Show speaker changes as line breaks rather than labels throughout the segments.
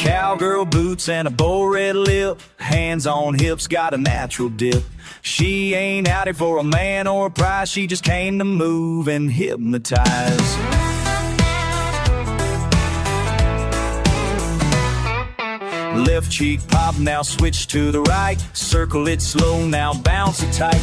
Cowgirl boots and a bow red lip, hands on hips, got a natural dip. She ain't out here for a man or a prize, she just came to move and hypnotize. Left cheek pop, now switch to the right. Circle it slow, now bounce it tight.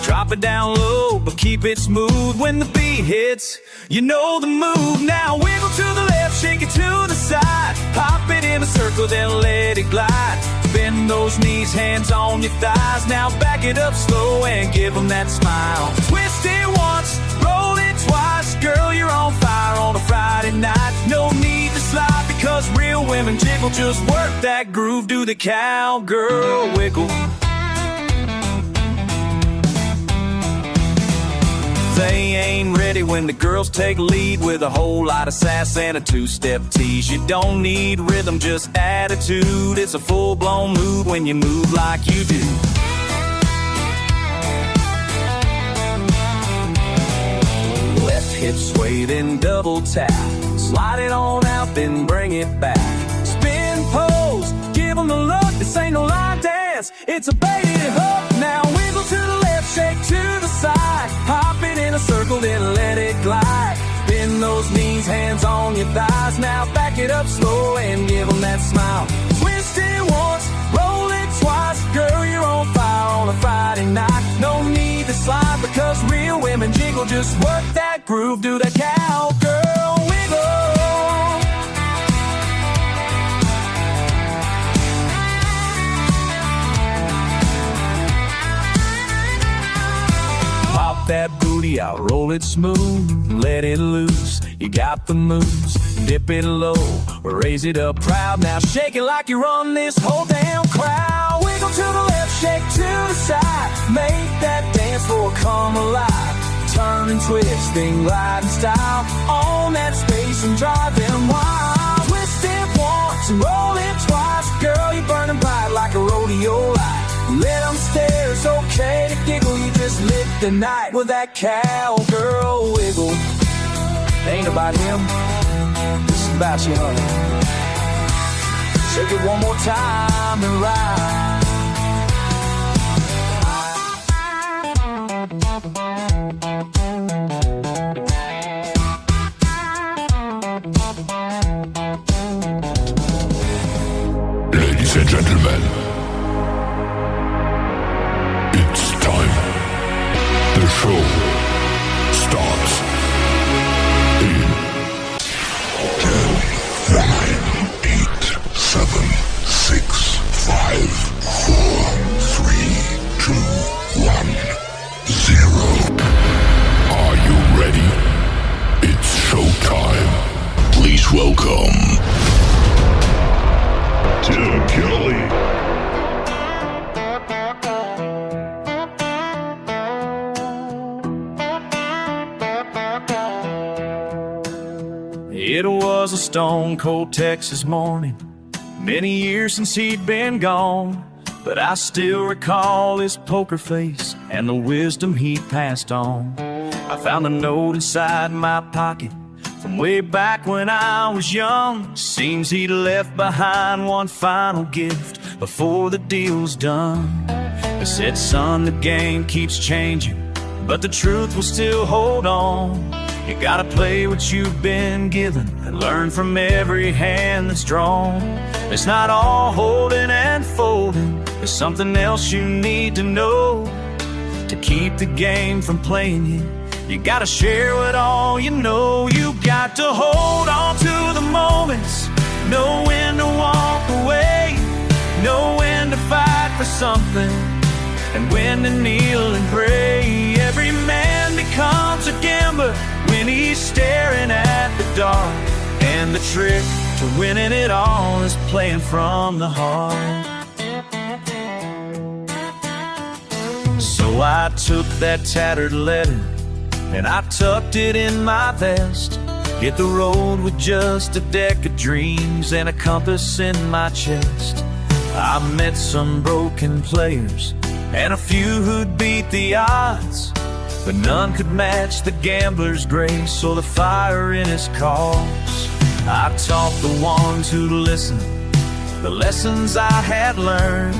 Drop it down low, but keep it smooth. When the beat hits, you know the move. Now wiggle to the left, shake it to the side. Pop it in a circle, then let it glide. Bend those knees, hands on your thighs. Now back it up slow and give them that smile. Twist it once, roll it twice. Girl, you're on fire on a Friday night. No need to slide, because real women jiggle. Just work that groove, do the cowgirl wiggle. They ain't ready when the girls take lead with a whole lot of sass and a two-step tease. You don't need rhythm, just attitude. It's a full-blown move when you move like you do. Left hip sway, then double tap. Slide it on out, then bring it back. Spin pose, give them the look. This ain't no line dance, it's a baited hook. Now wiggle to the left, shake to the side. Hop it in a circle, then let it glide. Bend those knees, hands on your thighs. Now back it up slow and give them that smile. Twist it once, roll it twice. Girl, you're on fire on a Friday night. No need to slide, because real women jiggle. Just work that groove, do the cowgirl wiggle. Pop that booty out, roll it smooth, let it loose. You got the moves, dip it low, raise it up proud. Now shake it like you run this whole damn crowd. Wiggle to the left, shake to the side. Make that dance floor come alive. Turn and twist, then glide in style. On that space and drive them wild. Twist it once and roll it twice. Girl, you're burning bright like a rodeo light. Let them stare, it's okay to giggle. You just lit the night with that cowgirl wiggle. Ain't about him, this is about you, honey. Shake it one more time and ride.
Ladies and gentlemen, it's time. The show starts in 10, 9, 8, 7, 6, 5, 4, 3, 2, 1, 0. Are you ready? It's showtime. Please welcome Tim Kelly.
It was a stone cold Texas morning, many years since he'd been gone, but I still recall his poker face and the wisdom he passed on. I found a note inside my pocket from way back when I was young. Seems he'd left behind one final gift before the deal's done. It said, son, the game keeps changing, but the truth will still hold on. You gotta play what you've been given and learn from every hand that's drawn. It's not all holding and folding, there's something else you need to know. To keep the game from playing you, you gotta share what all you know. You got to hold on to the moments, know when to walk away, know when to fight for something, and when to kneel and pray. Every man becomes a gambler when he's staring at the dark, and the trick to winning it all is playing from the heart. So I took that tattered letter and I tucked it in my vest. Hit the road with just a deck of dreams and a compass in my chest. I met some broken players and a few who'd beat the odds, but none could match the gambler's grace or the fire in his cause. I taught the ones who listen the lessons I had learned.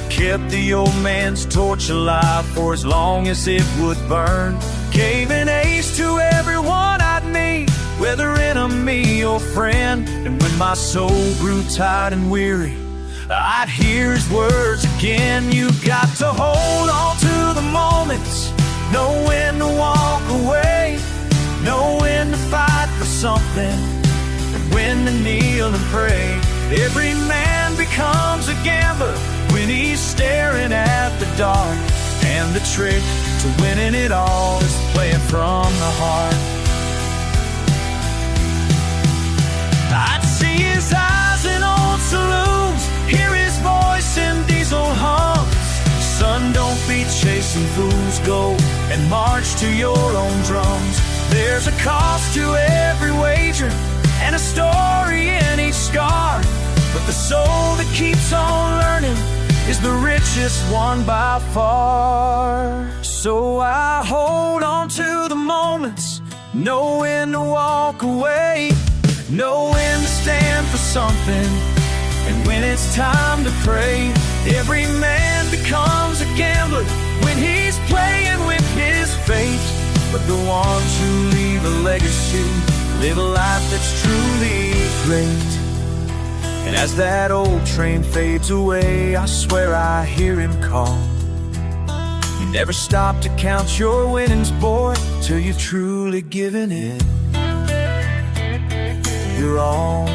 Kept the old man's torch alive for as long as it would burn. Gave an ace to everyone I'd meet, whether enemy or friend. And when my soul grew tired and weary, I'd hear his words again. You got to hold on to the moments, know when to walk away, know when to fight for something, and when to kneel and pray. Every man becomes a gambler when he's staring at the dark, and the trick to winning it all is playing from the heart. I'd see his eyes in old saloons, hear his voice in diesel hums. Son, don't be chasing fools, go and march to your own drums. There's a cost to every wager and a story in each scar, but the soul that keeps on learning is the richest one by far. So I hold on to the moments, know when to walk away, know when to stand for something, and when it's time to pray. Every man becomes a gambler when he's playing with his fate, but the ones who leave a legacy live a life that's truly great. And as that old train fades away, I swear I hear him call. You never stop to count your winnings, boy, till you've truly given it your all.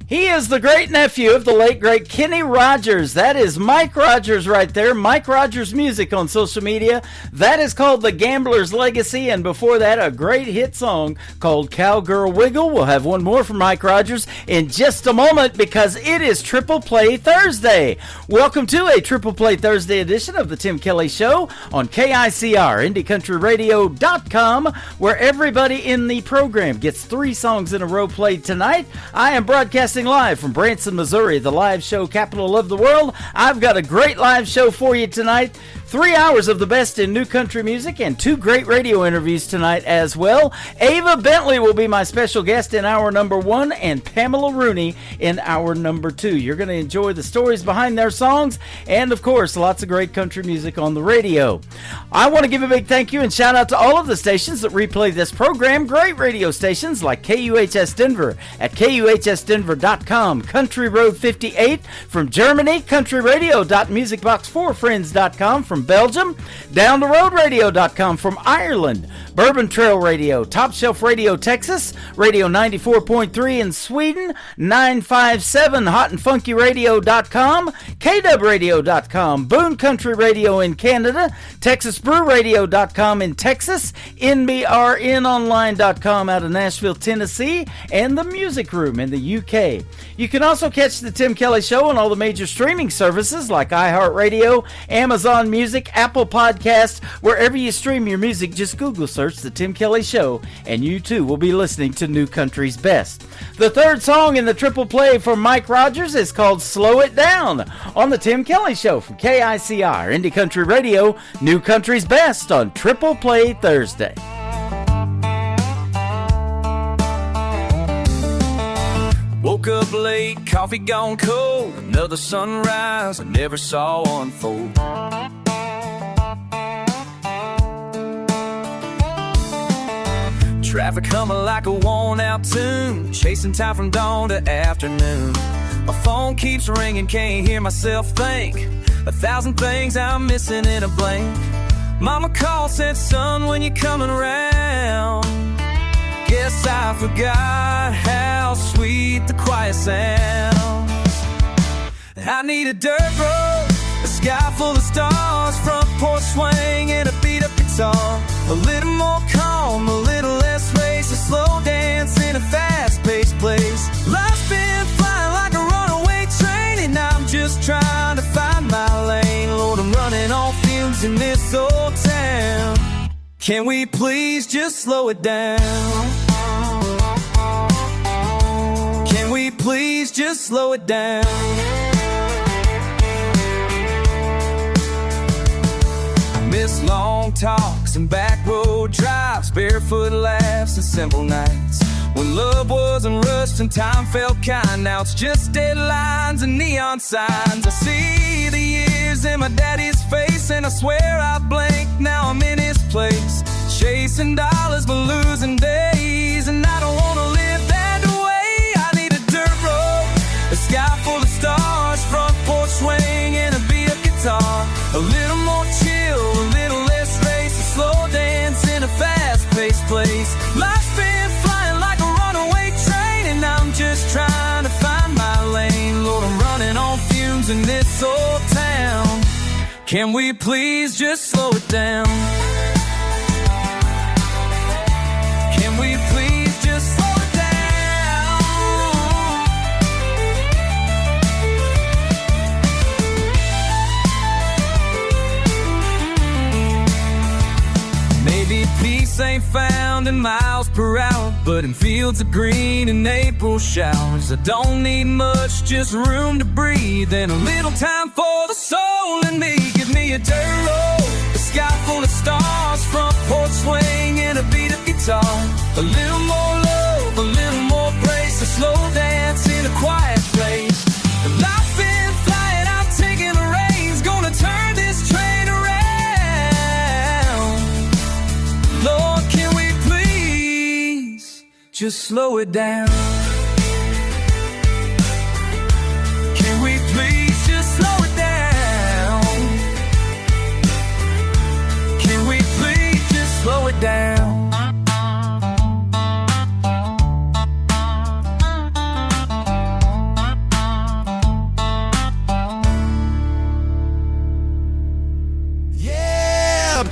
He is the great nephew of the late great Kenny Rogers. That is Mike Rogers right there. Mike Rogers Music on social media. That is called The Gambler's Legacy. And before that, a great hit song called Cowgirl Wiggle. We'll have one more from Mike Rogers in just a moment because it is Triple Play Thursday. Welcome to a Triple Play Thursday edition of the Tim Kelly Show on KICR, IndieCountryRadio.com, where everybody in the program gets 3 songs in a row played tonight. I am broadcasting live from Branson, Missouri, the live show capital of the world. I've got a great live show for you tonight. 3 hours of the best in new country music and 2 great radio interviews tonight as well. Ava Bentley will be my special guest in hour number 1 and Pamela Rooney in hour number 2. You're going to enjoy the stories behind their songs and, of course, lots of great country music on the radio. I want to give a big thank you and shout out to all of the stations that replay this program. Great radio stations like KUHS Denver at KUHSdenver.com, Country Road 58 from Germany, countryradio.musicbox4friends.com from Belgium, downtheroadradio.com from Ireland, Bourbon Trail Radio, Top Shelf Radio Texas, Radio 94.3 in Sweden, 957 hotandfunkyradio.com, KWradio.com, Boone Country Radio in Canada, TexasBrewRadio.com in Texas, NBRNonline.com out of Nashville, Tennessee, and The Music Room in the UK. You can also catch the Tim Kelly Show on all the major streaming services like iHeartRadio, Amazon Music, Apple Podcasts, wherever you stream your music. Just Google search The Tim Kelly Show, and you too will be listening to New Country's Best. The third song in the triple play from Mike Rogers is called Slow It Down on The Tim Kelly Show from KICR, Indie Country Radio, New Country's Best on Triple Play Thursday.
Woke up late, coffee gone cold, another sunrise I never saw unfold. Traffic humming like a worn-out tune, chasing time from dawn to afternoon. My phone keeps ringing, can't hear myself think. 1,000 things I'm missing in a blink. Mama called, said, son, when you coming around? Guess I forgot how sweet the quiet sounds. I need a dirt road, a sky full of stars, front porch swing and a beat-up guitar. A little more calm, a little less race, a slow dance in a fast-paced place. Life's been flying like a runaway train, and I'm just trying to find my lane. Lord, I'm running on fumes in this old town. Can we please just slow it down? Can we please just slow it down? Miss long talks and back road
road drives, barefoot laughs, and simple nights. When love wasn't rushed and time felt kind. Now it's just deadlines and neon signs. I see the years in my daddy's face, and I swear I blinked, now I'm in his place. Chasing dollars but losing days, and I don't wanna live that way. I need a dirt road, a sky full of stars, front porch swing and a beat-up guitar. A little more chill, a little less race, a slow dance in a fast-paced place. Life's been flying like a runaway train, and I'm just trying to find my lane. Lord, I'm running on fumes in this old town. Can we please just slow it down? Can we please just slow it down? Maybe peace ain't found in miles per hour, but in fields of green and April showers. I don't need much, just room to breathe and a little time for the soul in me. Give me a dirt road, a sky full of stars, front porch swing and a beat-up guitar. A little more love, a little more grace, a slow dance in a quiet place. Life's been flying, I'm taking the reins, gonna turn this train around. Lord, can we please just slow it down? Can we please just slow it down? Can we please just slow it down?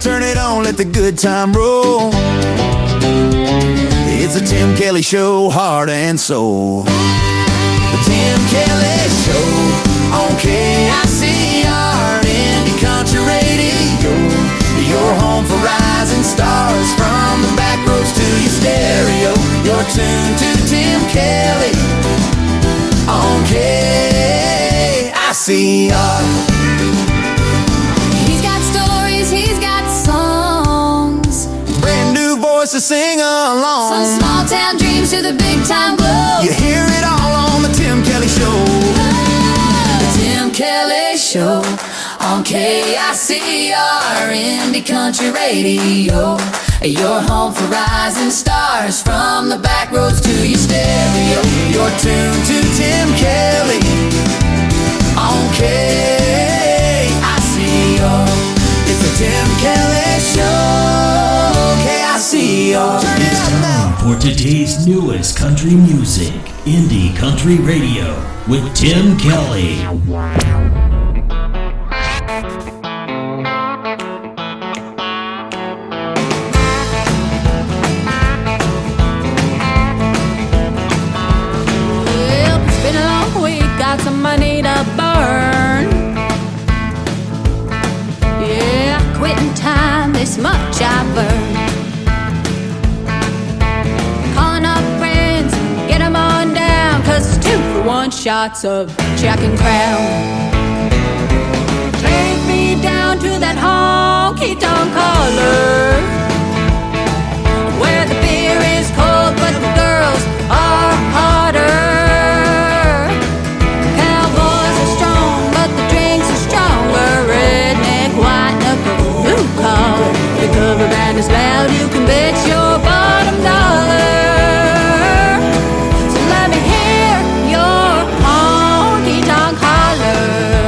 Turn it on, let the good time roll. It's a Tim Kelly Show, heart and soul. The Tim Kelly Show on KICR, Indie Country Radio. Your home for rising stars, from the back roads to your stereo. You're tuned to Tim Kelly on KICR. To sing along.
From small town dreams to the big time glow.
You hear it all on the Tim Kelly Show.
The Tim Kelly Show on KICR, Indie Country Radio. Your home for rising stars, from the back roads to your stereo.
You're tuned to Tim Kelly on KICR. It's the Tim Kelly Show.
It's time for today's newest country music, Indie Country Radio, with Tim Kelly.
Well, it's been a long week, got some money to burn. Yeah, quitting time, this much I've earned. One shots of Jack and Crown. Take me down to that honky-tonk parlor, where the beer is cold but the girls are hotter. Cowboys are strong but the drinks are stronger. Redneck, white knuckle, blue collar. The cover band is loud, you can bet your bottom dollar. So let me hear your honky-tonk holler.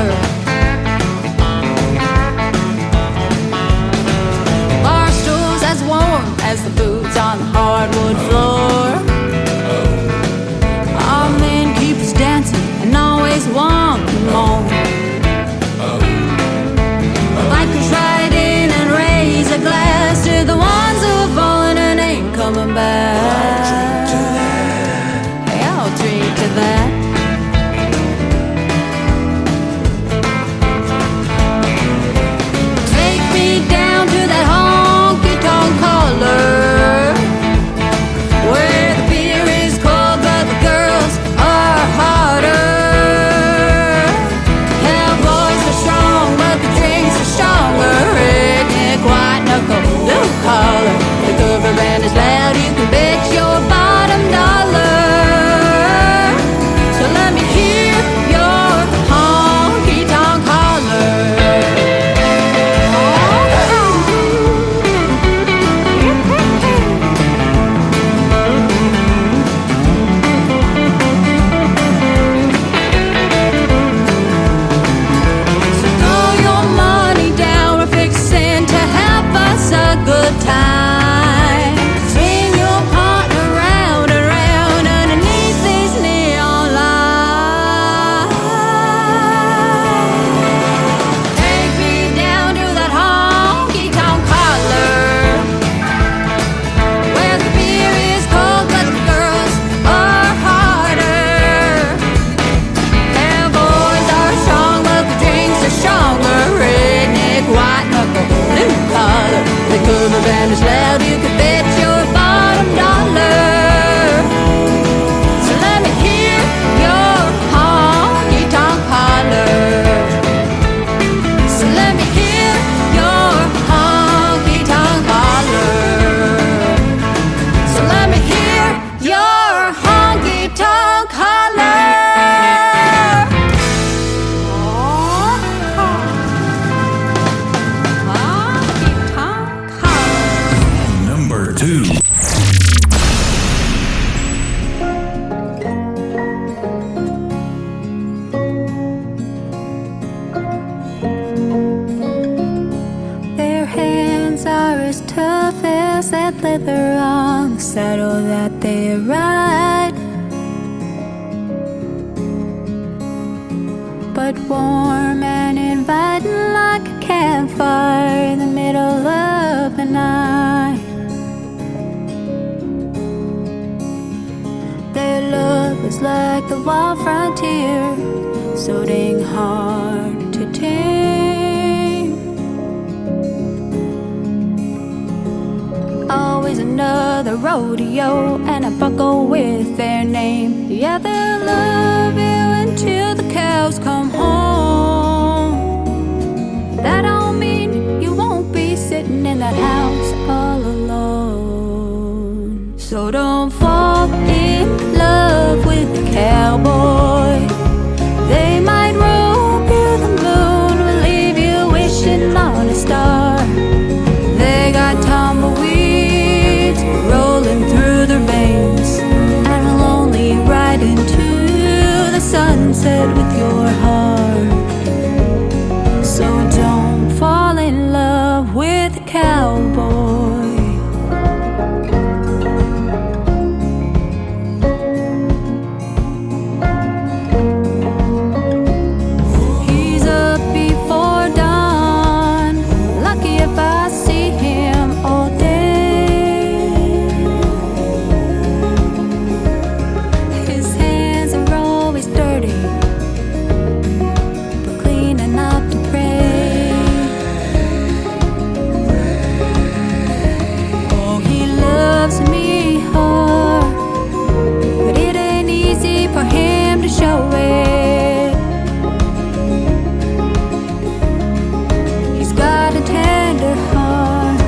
tough as that leather on the saddle that they ride, but warm and inviting like a campfire in the middle of the night. Their love was like the wild frontier, so dang hard to tame. Always another rodeo and a buckle with their name. Yeah, they'll love you until the cows come home. That don't mean you won't be sitting in that house all alone. So don't fall in love with the cowboy. They might rope you the moon or leave you wishing on a star. They got tumbleweeds rolling through their veins, and will only ride into the sunset with your heart. So don't fall in love with a cowboy. He's up before dawn, lucky if I see him all day. His hands are always dirty, but clean enough to pray. Oh, he loves me hard, but it ain't easy for him to show it. He's got a tender heart,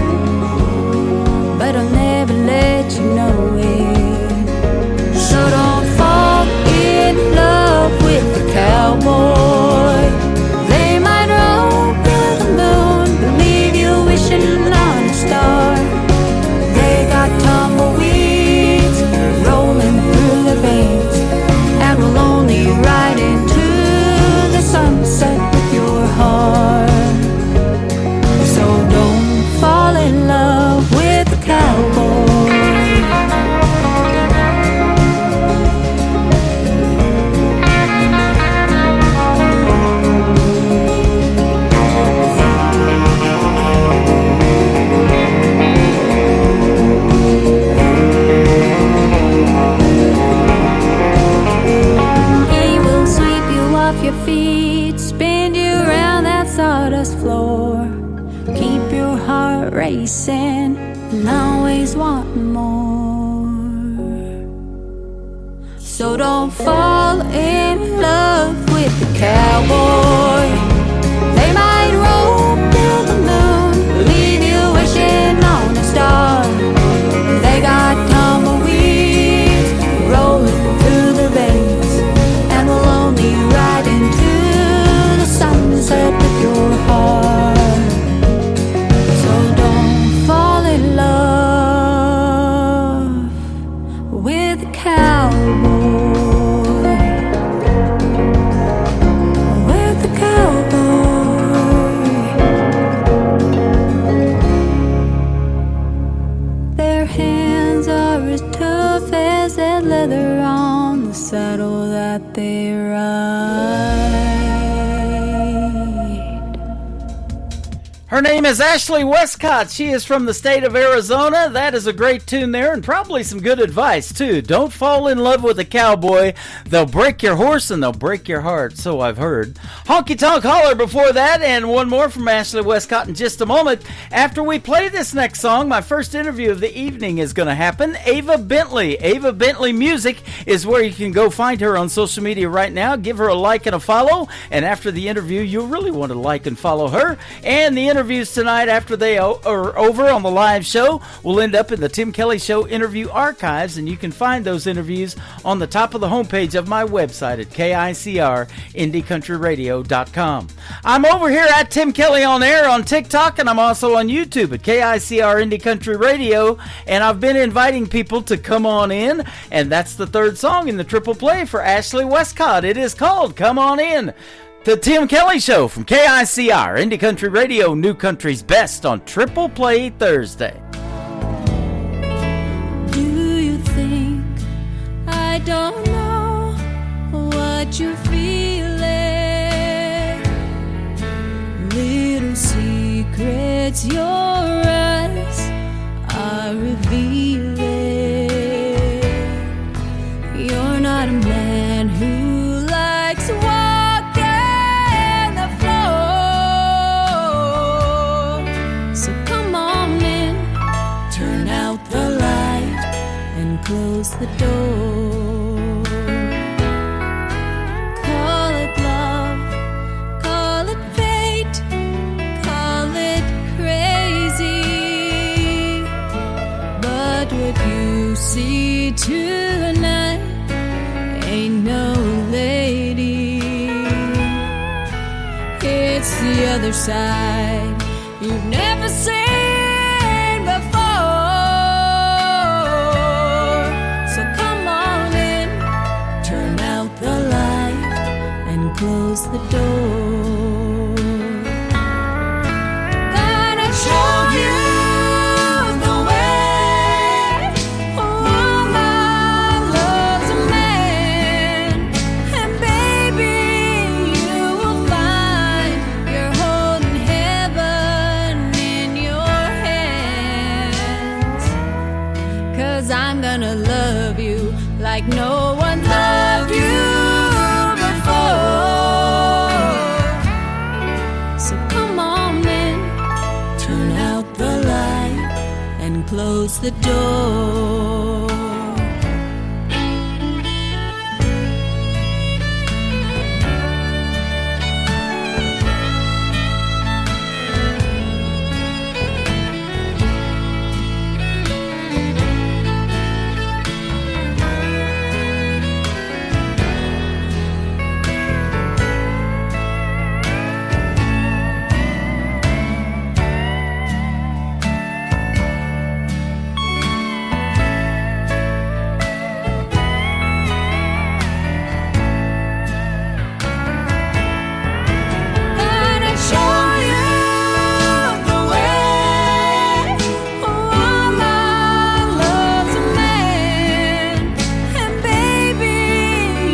but I'll never let you know it. So don't fall in love with the cowboy. They might rope you the moon, but leave you wishing on a star. They got tumbleweeds rolling through their veins, and will only ride into the sunset with your heart. So don't fall in love with the cowboy. He will sweep you off your feet, spin you around that sawdust floor, keep your heart racing and always wanting more. So don't fall in love with the cowboy. They might rope you the moon, leave you wishing on a star. They got tumbleweeds rolling through their veins, and will only ride into the sunset with your heart. So don't fall in love with a cowboy. With a cowboy. Their hands are as tough as that leather on the saddle that they ride.
Her name is Ashley Westcott. She is from the state of Arizona. That is a great tune there, and probably some good advice, too. Don't fall in love with a cowboy. They'll break your horse and they'll break your heart, so I've heard. Honky Tonk Holler before that, and one more from Ashley Westcott in just a moment. After we play this next song, my first interview of the evening is going to happen. Ava Bentley. Ava Bentley Music is where you can go find her on social media right now. Give her a like and a follow, and after the interview, you'll really want to like and follow her. And the interviews tonight, after they are over on the live show, will end up in the Tim Kelly Show interview archives, and you can find those interviews on the top of the homepage of my website at KICRIndieCountryRadio.com. I'm over here at Tim Kelly on Air on TikTok, and I'm also on YouTube at KICR Indie Country Radio, and I've been inviting people to come on in, and that's the third song in the triple play for Ashley Westcott. It is called Come On In. The Tim Kelly Show from KICR, Indie Country Radio, New Country's Best on Triple Play Thursday.
Do you think I don't know what you're feeling? Little secrets your eyes are revealing. You're not a man who likes walking the floor. So come on in, turn out the light and close the door. Call it love, call it fate, call it crazy. But what you see tonight ain't no lady. It's the other side you've never seen before. So come on in, turn out the light and close the door. Gonna show you the way a woman loves a man. And baby, you will find you're holding heaven in your hands. 'Cause I'm gonna love you like no one loved you before. So come on in, turn out the light and close the door. Gonna show you the way a woman loves a man. And baby,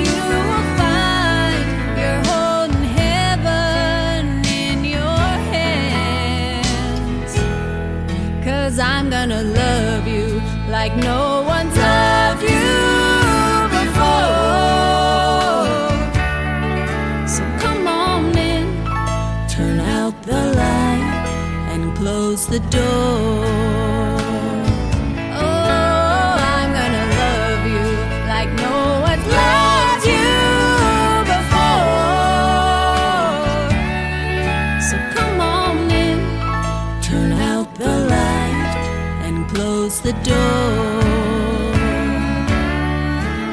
you will find you're holding heaven in your hands. 'Cause I'm gonna love you like no one's loved you before. So come on in, turn out the light and close the door. Oh, I'm gonna love you like no one's loved you before. So come on in, turn out the light and close the door.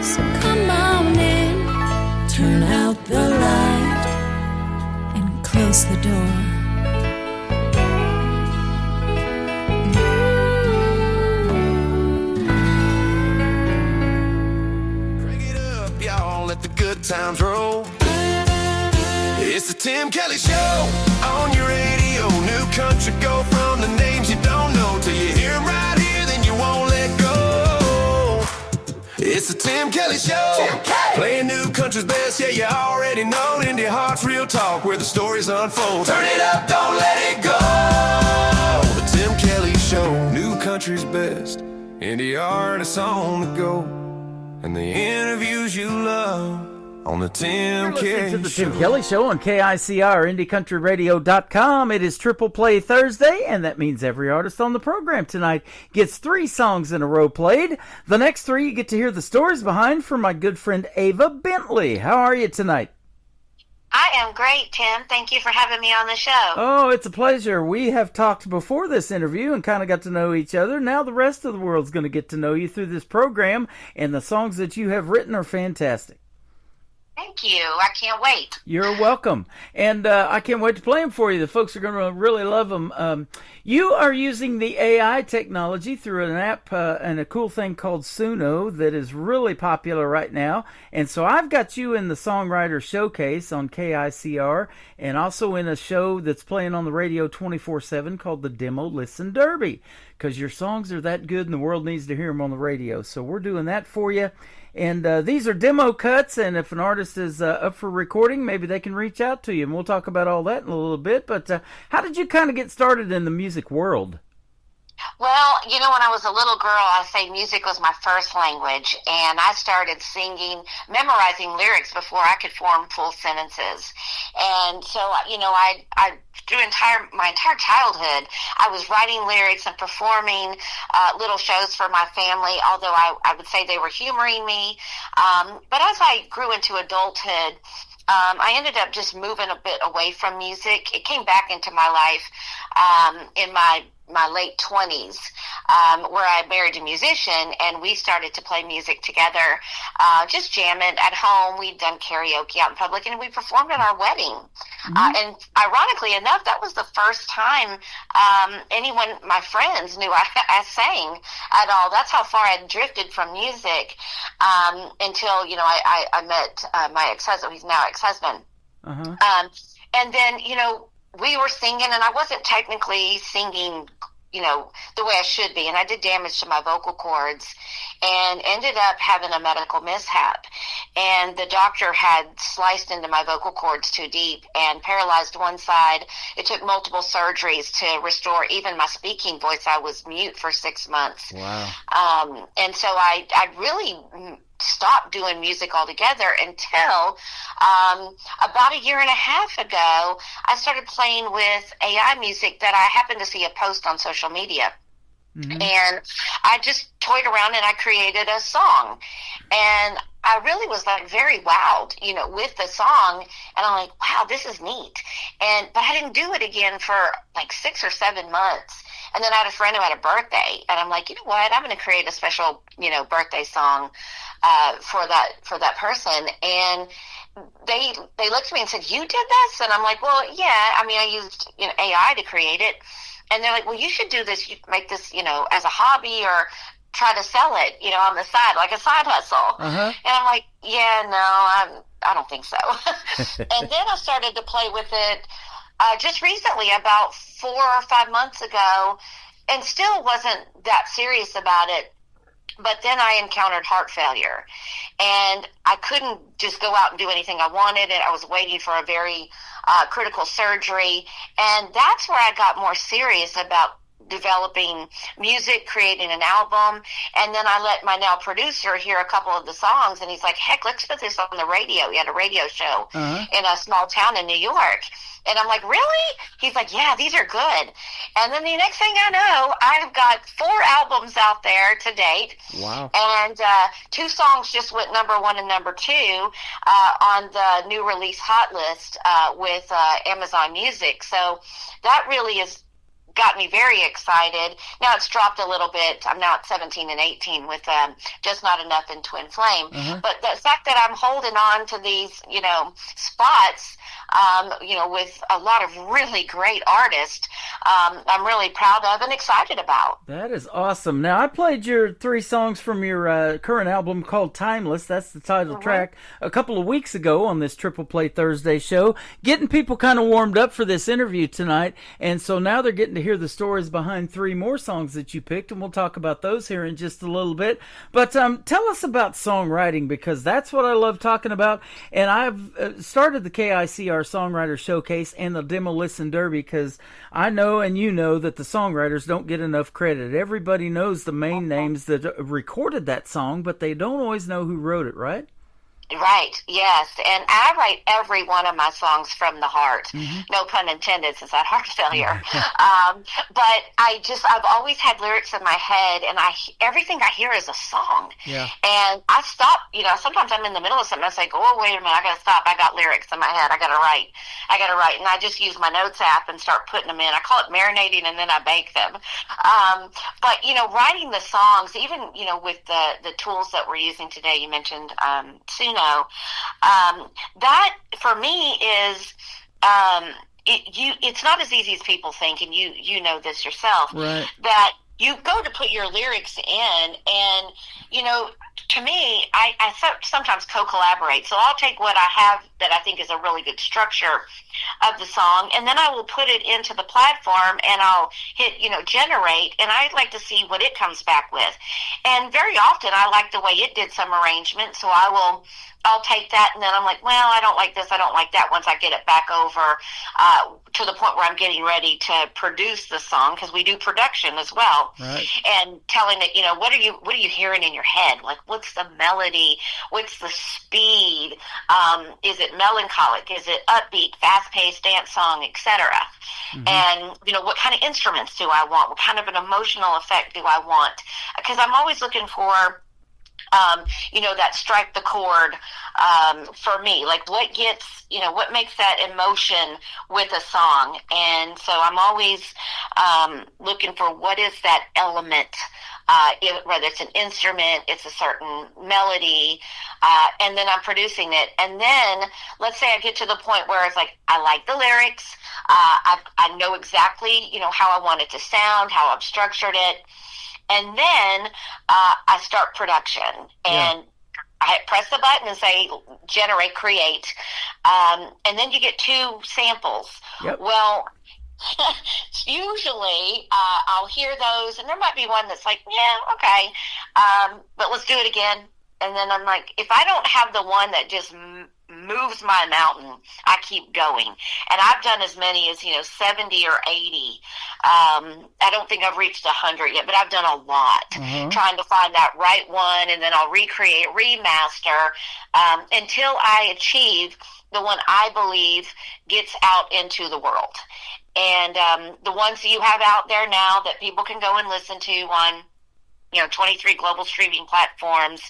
So come on in, turn out the light and close the door.
Crank it up, y'all, let the good times roll. It's the Tim Kelly Show on your radio. New country, go from the names you don't know till you hear 'em right here, then you won't let go. It's the Tim Kelly Show, playing new country's best. Yeah, you already know. Indie Heart's real talk, where the stories unfold. Turn it up, don't let it go. The Tim Kelly Show, new country's best. Indie artists on the go, and the interviews you love on the Tim
You're
Kelly
listening to the
Show.
Tim Kelly Show on KICR, IndieCountryRadio.com. It is Triple Play Thursday, and that means every artist on the program tonight gets 3 songs in a row played. The next 3 you get to hear the stories behind from my good friend Ava Bentley. How are you tonight?
I am great, Tim. Thank you for having me on the show.
Oh, it's a pleasure. We have talked before this interview and kind of got to know each other. Now the rest of the world's going to get to know you through this program, and the songs that you have written are fantastic.
Thank you. I can't wait.
You're welcome. And I can't wait to play them for you. The folks are going to really love them. You are using the AI technology through an app and a cool thing called Suno that is really popular right now. And so I've got you in the Songwriter Showcase on KICR and also in a show that's playing on the radio 24/7 called the Demo Listen Derby, because your songs are that good and the world needs to hear them on the radio. So we're doing that for you. And these are demo cuts, and if an artist is up for recording, maybe they can reach out to you, and we'll talk about all that in a little bit. But how did you kind of get started in the music world?
Well, when I was a little girl, I say music was my first language, and I started singing, memorizing lyrics before I could form full sentences. And so, I through my entire childhood, I was writing lyrics and performing little shows for my family, although I would say they were humoring me. But as I grew into adulthood, I ended up just moving a bit away from music. It came back into my life in my late 20s, where I married a musician, and we started to play music together, just jamming at home. We'd done karaoke out in public, and we performed at our wedding. And ironically enough, that was the first time my friends knew I sang at all. That's how far I'd drifted from music until, I met my ex-husband. He's now ex-husband. And then, we were singing, and I wasn't technically singing, the way I should be. And I did damage to my vocal cords and ended up having a medical mishap. And the doctor had sliced into my vocal cords too deep and paralyzed one side. It took multiple surgeries to restore even my speaking voice. I was mute for 6 months.
Wow.
And so I really stopped doing music altogether until about a year and a half ago, I started playing with AI music that I happened to see a post on social media. And I just toyed around and I created a song. And I really was very wowed, with the song. And I'm like, wow, this is neat. But I didn't do it again for 6 or 7 months. And then I had a friend who had a birthday, and I'm like, you know what? I'm going to create a special, birthday song for that person. And they looked at me and said, you did this? And I'm like, well, yeah. I mean, I used AI to create it. And they're like, well, you should do this. You make this, as a hobby, or try to sell it, on the side, like a side hustle. And I'm like, yeah, no, I don't think so. And then I started to play with it just recently, about 4 or 5 months ago, and still wasn't that serious about it. But then I encountered heart failure, and I couldn't just go out and do anything I wanted, and I was waiting for a very critical surgery. And that's where I got more serious about developing music, creating an album. And then I let my now producer hear a couple of the songs, and he's like, heck, let's put this on the radio. He had a radio show in a small town in New York. And I'm like, really? He's like, yeah, these are good. And then the next thing I know, I've got 4 albums out there to date.
Wow.
And 2 songs just went #1 and #2 on the new release hot list with Amazon Music. So that really is got me very excited. Now it's dropped a little bit. I'm now at 17 and 18 with Just Not Enough and Twin Flame. But the fact that I'm holding on to these, spots, with a lot of really great artists, I'm really proud of and excited about.
That is awesome. Now, I played your 3 songs from your current album called Timeless. That's the title track a couple of weeks ago on this Triple Play Thursday show, getting people kind of warmed up for this interview tonight. And so now they're getting to hear the stories behind 3 more songs that you picked, and we'll talk about those here in just a little bit. But tell us about songwriting, because that's what I love talking about. And I've started the KICR Songwriter Showcase and the Demo Listen Derby because I know and you know that the songwriters don't get enough credit. Everybody knows the main names that recorded that song, but they don't always know who wrote it, right?
Right, yes. And I write every one of my songs from the heart. No pun intended, since I had heart failure. But I've always had lyrics in my head, and everything I hear is a song.
Yeah.
And I stop, sometimes I'm in the middle of something, I say, oh, wait a minute, I gotta stop. I got lyrics in my head. I gotta write. And I just use my notes app and start putting them in. I call it marinating, and then I bake them. But, writing the songs, even, with the tools that we're using today, you mentioned Suno. That for me is, it's not as easy as people think, and you know this yourself,
Right.
that you go to put your lyrics in, and to me, I sometimes co-collaborate. So I'll take what I have that I think is a really good structure of the song, and then I will put it into the platform, and I'll hit generate, and I like to see what it comes back with. And very often I like the way it did some arrangement, so I'll take that, and then I'm like, well, I don't like this, I don't like that, once I get it back over to the point where I'm getting ready to produce the song, because we do production as well.
Right.
And telling it, what are you hearing in your head? Like, what's the melody? What's the speed? Is it melancholic? Is it upbeat, fast-paced dance song, etc.? Mm-hmm. And, what kind of instruments do I want? What kind of an emotional effect do I want? Because I'm always looking for that strike the chord for me, like what gets, what makes that emotion with a song. And so I'm always looking for what is that element, whether it's an instrument, it's a certain melody, and then I'm producing it. And then let's say I get to the point where it's like, I like the lyrics, I know exactly, how I want it to sound, how I've structured it. And then I start production, and I press the button and say, generate, create. And then you get 2 samples.
Yep.
Well, usually I'll hear those, and there might be one that's like, yeah, okay, but let's do it again. And then I'm like, if I don't have the one that just moves my mountain, I keep going. And I've done as many as 70 or 80. I don't think I've reached 100 yet, but I've done a lot, trying to find that right one, and then I'll recreate, remaster, until I achieve the one I believe gets out into the world. And the ones that you have out there now that people can go and listen to on 23 global streaming platforms,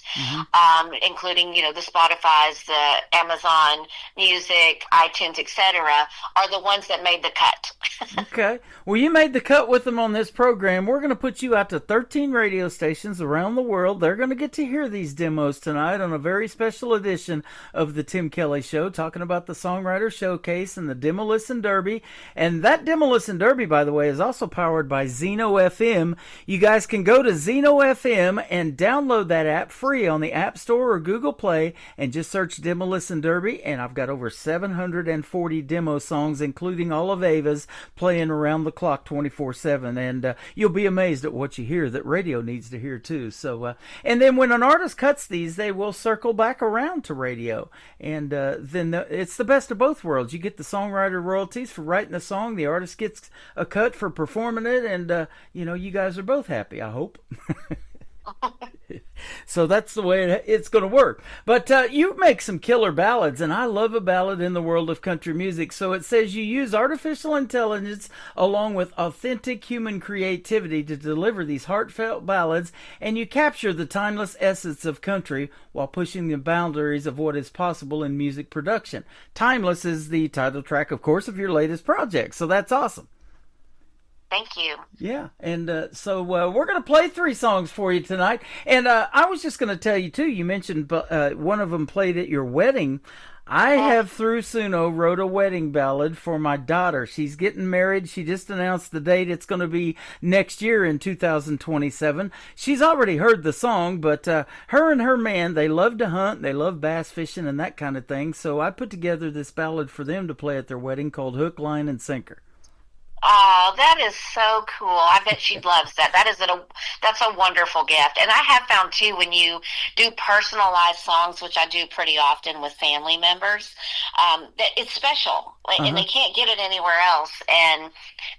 including, the Spotify's, the Amazon Music, iTunes, etc., are the ones that made the cut.
Okay. Well, you made the cut with them on this program. We're going to put you out to 13 radio stations around the world. They're going to get to hear these demos tonight on a very special edition of the Tim Kelly Show, talking about the Songwriter Showcase and the Demo Listen Derby. And that Demo Listen Derby, by the way, is also powered by Zeno FM. You guys can go to Zeno FM and download that app free on the App Store or Google Play, and just search Demo Listen Derby. And I've got over 740 demo songs, including all of Ava's, playing around the clock 24/7. And you'll be amazed at what you hear that radio needs to hear too. So, and then when an artist cuts these, they will circle back around to radio. And then it's the best of both worlds. You get the songwriter royalties for writing the song. The artist gets a cut for performing it. And, you guys are both happy, I hope. So that's the way it's going to work. But you make some killer ballads, and I love a ballad in the world of country music. So it says you use artificial intelligence along with authentic human creativity to deliver these heartfelt ballads, and you capture the timeless essence of country while pushing the boundaries of what is possible in music production. Timeless is the title track, of course, of your latest project. So that's awesome.
Thank you.
Yeah, and so we're going to play 3 songs for you tonight. And I was just going to tell you, too, you mentioned one of them played at your wedding. I have, through Suno, wrote a wedding ballad for my daughter. She's getting married. She just announced the date. It's going to be next year in 2027. She's already heard the song, but her and her man, they love to hunt, they love bass fishing and that kind of thing. So I put together this ballad for them to play at their wedding called Hook, Line, and Sinker.
Oh, that is so cool. I bet she loves that. That's a wonderful gift. And I have found, too, when you do personalized songs, which I do pretty often with family members, that it's special. And they can't get it anywhere else. And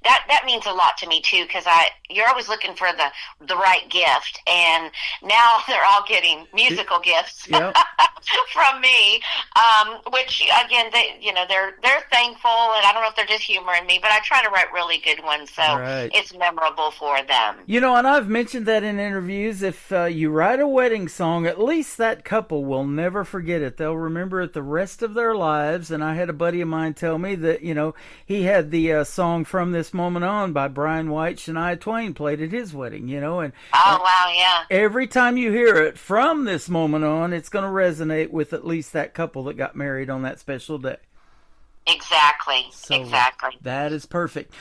that means a lot to me, too, because you're always looking for the right gift. And now they're all getting musical gifts from me, which, again, they're thankful. And I don't know if they're just humoring me, but I try to write really good one. So
Right.
it's memorable for them.
You know, and I've mentioned that in interviews. If you write a wedding song, at least that couple will never forget it. They'll remember it the rest of their lives. And I had a buddy of mine tell me that, you know, he had the song From This Moment On by Brian White, Shania Twain played at his wedding, you know. And
Oh, wow, yeah.
every time you hear it from this moment on, it's going to resonate with at least that couple that got married on that special day.
Exactly.
So
Exactly.
that is perfect.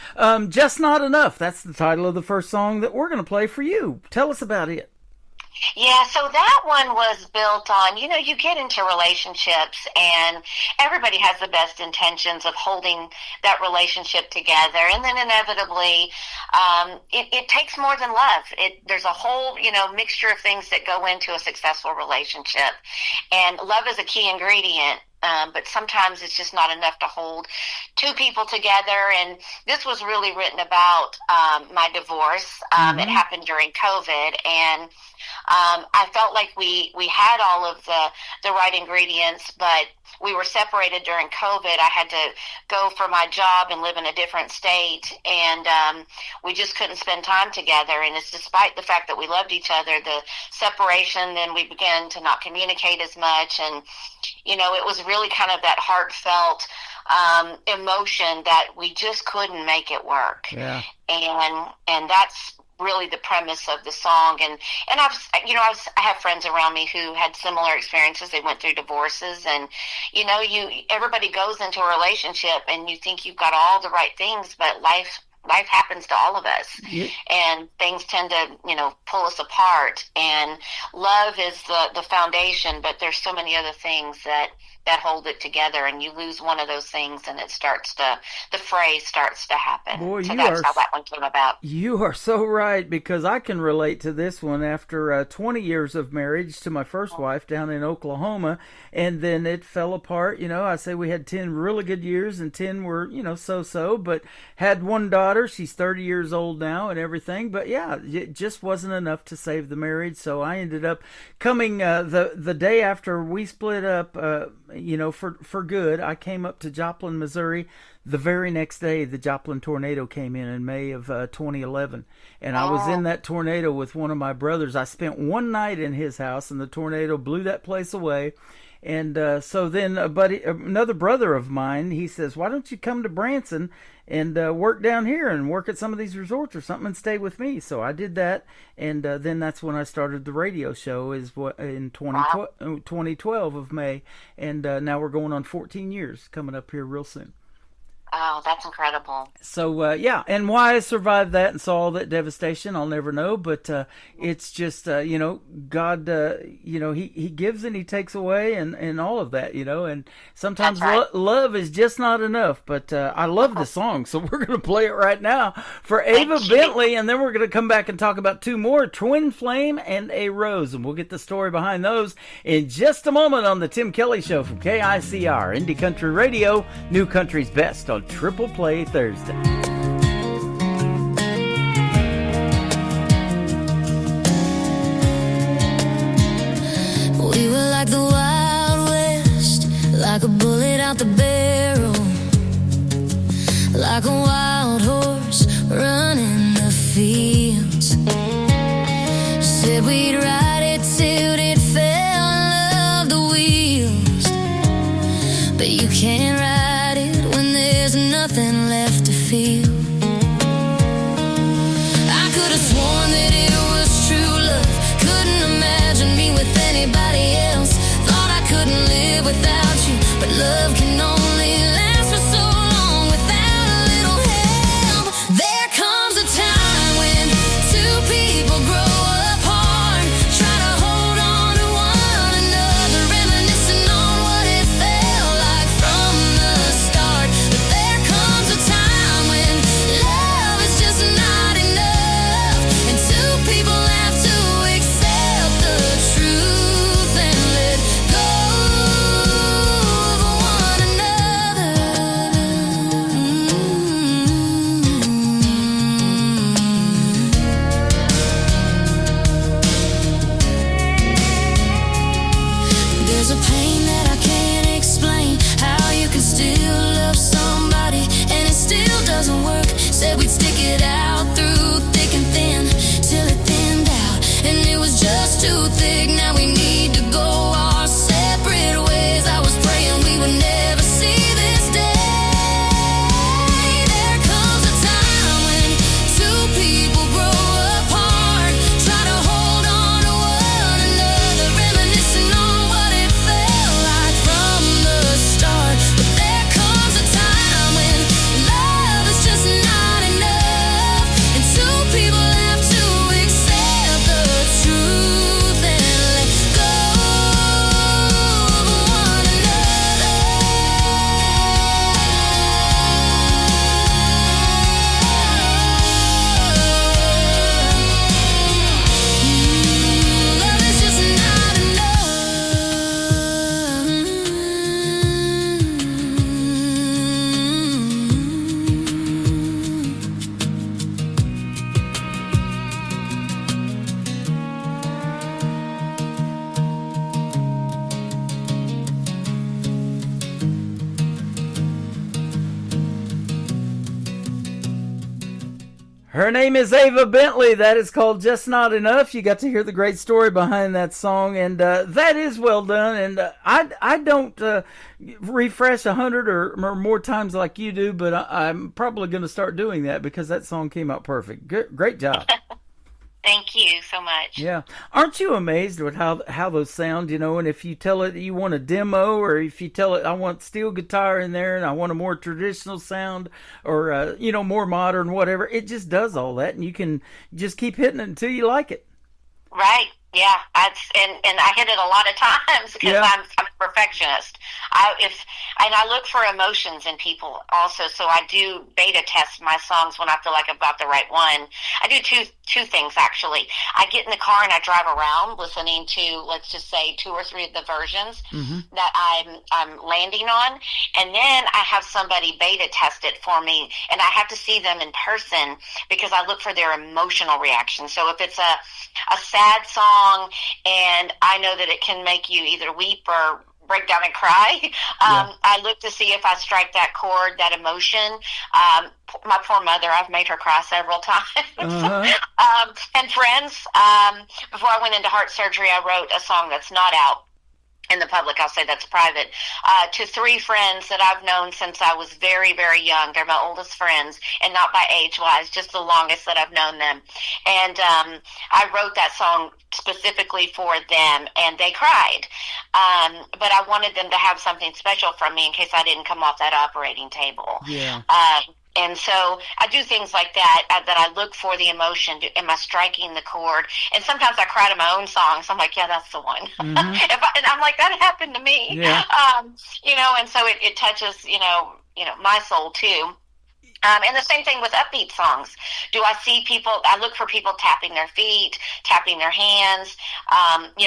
Just Not Enough. That's the title of the first song that we're going to play for you. Tell us about it.
Yeah, so that one was built on, you know, you get into relationships and everybody has the best intentions of holding that relationship together. And then inevitably, it takes more than love. There's a whole, you know, mixture of things that go into a successful relationship. And love is a key ingredient. But sometimes it's just not enough to hold two people together. And this was really written about my divorce. It happened during COVID, and I felt like we had all of the right ingredients, but we were separated during COVID. I had to go for my job and live in a different state, and we just couldn't spend time together. And it's despite the fact that we loved each other, the separation, then we began to not communicate as much. And, you know, it was really kind of that heartfelt emotion that we just couldn't make it work.
Yeah.
And that's really the premise of the song. And I have friends around me who had similar experiences. They went through divorces, and, you know, everybody goes into a relationship and you think you've got all the right things, but life happens to all of us. Yeah. And things tend to, you know, pull us apart. And love is the foundation, but there's so many other things that hold it together, and you lose one of those things and the fray starts to happen.
Boy,
so that's how that one came about.
You are so right, because I can relate to this one after 20 years of marriage to my first wife down in Oklahoma, and then it fell apart. You know, I say we had 10 really good years and 10 were, you know, so-so, but had one daughter. She's 30 years old now and everything, but yeah, it just wasn't enough to save the marriage. So I ended up coming the day after we split up, you know, for good. I came up to Joplin, Missouri. The very next day, the Joplin tornado came in May of 2011. And I was in that tornado with one of my brothers. I spent one night in his house, and the tornado blew that place away. And so then another brother of mine, he says, why don't you come to Branson and work down here and work at some of these resorts or something and stay with me? So I did that, and then that's when I started the radio show in 2012 of May, and now we're going on 14 years coming up here real soon.
Oh, that's incredible.
So, yeah, and why I survived that and saw all that devastation, I'll never know, but it's just, you know, God, you know, he gives and he takes away and all of that, you know, and sometimes love is just not enough, but I love the song, so we're going to play it right now for Ava Bentley, and then we're going to come back and talk about two more, Twin Flame and A Rose, and we'll get the story behind those in just a moment on the Tim Kelly Show from KICR, Indie Country Radio, New Country's Best on Triple Play Thursday.
We were like the Wild West, like a bullet out the barrel, like a wild horse running the fields. Said we'd ride it till it fell and love the wheels, but you can't ride it when there's nothing left to feel.
Her name is Ava Bentley. That is called Just Not Enough. You got to hear the great story behind that song, and that is well done. And I don't refresh 100 or more times like you do, but I'm probably going to start doing that because that song came out perfect. Great job.
Thank you so much.
Yeah. Aren't you amazed with how those sound, and if you tell it you want a demo, or if you tell it I want steel guitar in there and I want a more traditional sound, or, more modern, whatever, it just does all that, and you can just keep hitting it until you like it.
Right. Yeah, and I hit it a lot of times because I'm a perfectionist. I look for emotions in people also, so I do beta test my songs when I feel like I've got the right one. I do two things actually. I get in the car and I drive around listening to, let's just say, 2 or 3 of the versions that I'm landing on, and then I have somebody beta test it for me, and I have to see them in person because I look for their emotional reaction. So if it's a sad song and I know that it can make you either weep or break down and cry, I look to see if I strike that chord, that emotion. My poor mother, I've made her cry several times. And friends, before I went into heart surgery, I wrote a song that's not out in the public. I'll say that's private, to 3 friends that I've known since I was very, very young. They're my oldest friends, and not by age-wise, just the longest that I've known them. And I wrote that song specifically for them, and they cried. But I wanted them to have something special from me in case I didn't come off that operating table. Yeah. And so I do things like that, that I look for the emotion. Am I striking the chord? And sometimes I cry to my own songs. I'm like, yeah, that's the one. And I'm like, that happened to me. Yeah. And so it touches, my soul too. And the same thing with upbeat songs. Do I see people, I look for people tapping their feet, tapping their hands,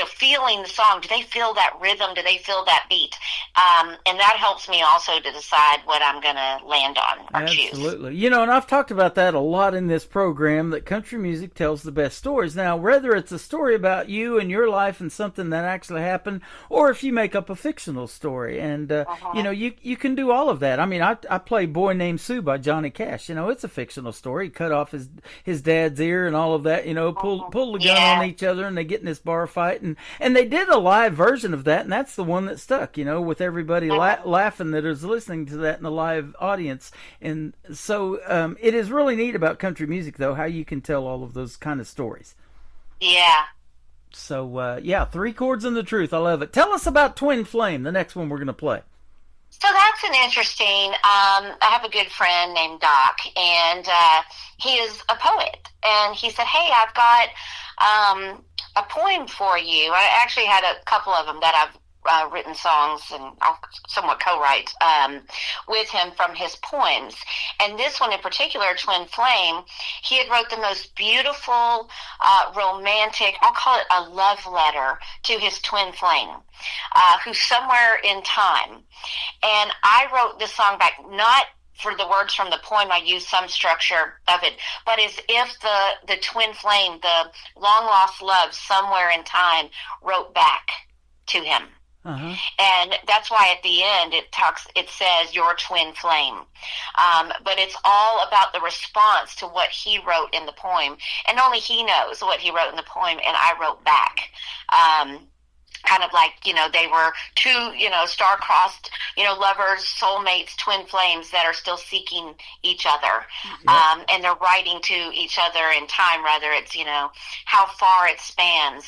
feeling the song. Do they feel that rhythm? Do they feel that beat? And that helps me also to decide what I'm going to land on or choose.
Absolutely. And I've talked about that a lot in this program, that country music tells the best stories. Now, whether it's a story about you and your life and something that actually happened, or if you make up a fictional story. And, you can do all of that. I mean, I play Boy Named Sue by Johnny Cash. It's a fictional story. He cut off his dad's ear and all of that, pull the gun on each other, and they get in this bar fight. And they did a live version of that, and that's the one that stuck, with everybody laughing that is listening to that in the live audience. And so it is really neat about country music, though, how you can tell all of those kind of stories.
Yeah.
So, 3 chords and the truth. I love it. Tell us about Twin Flame, the next one we're going to play.
So that's an interesting, I have a good friend named Doc, and he is a poet. And he said, hey, I've got a poem for you. I actually had a couple of them that I've written songs and I'll somewhat co-write with him from his poems. And this one in particular, Twin Flame, he had wrote the most beautiful, romantic, I'll call it a love letter to his twin flame, who's somewhere in time. And I wrote this song back, not for the words from the poem, I used some structure of it, but as if the twin flame, the long-lost love somewhere in time, wrote back to him. And that's why at the end it says your twin flame, but it's all about the response to what he wrote in the poem, and only he knows what he wrote in the poem, and I wrote back. Kind of like, they were 2, star-crossed, lovers, soulmates, twin flames that are still seeking each other. And they're writing to each other in time, rather it's, how far it spans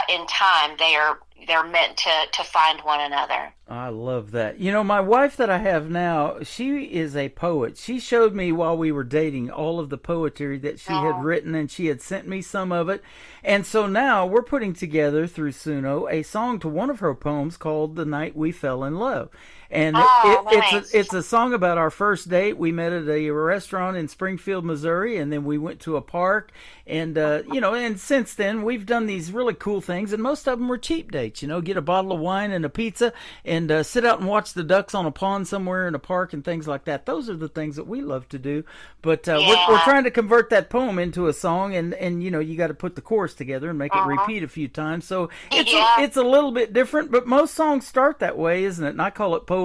in time. They're meant to find one another.
I love that. My wife that I have now, she is a poet. She showed me while we were dating all of the poetry that she had written, and she had sent me some of it. And so now we're putting together through Suno a song to one of her poems called The Night We Fell in Love. And it's a song about our first date. We met at a restaurant in Springfield, Missouri, and then we went to a park. And, and since then we've done these really cool things, and most of them were cheap dates, get a bottle of wine and a pizza and sit out and watch the ducks on a pond somewhere in a park and things like that. Those are the things that we love to do. But we're trying to convert that poem into a song, and you got to put the chorus together and make it repeat a few times. So it's a little bit different, but most songs start that way, isn't it? And I call it poetry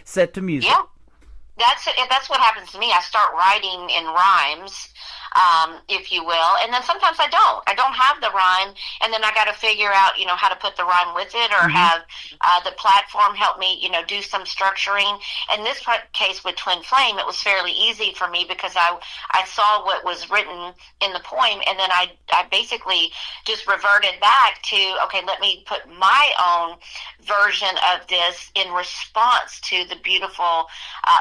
set to music.
Yeah. That's what happens to me. I start writing in rhymes, if you will. And then sometimes I don't have the rhyme, and then I got to figure out, how to put the rhyme with it, or have the platform help me, do some structuring. In this case with Twin Flame, it was fairly easy for me because I saw what was written in the poem, and then I basically just reverted back to, okay, let me put my own version of this in response to the beautiful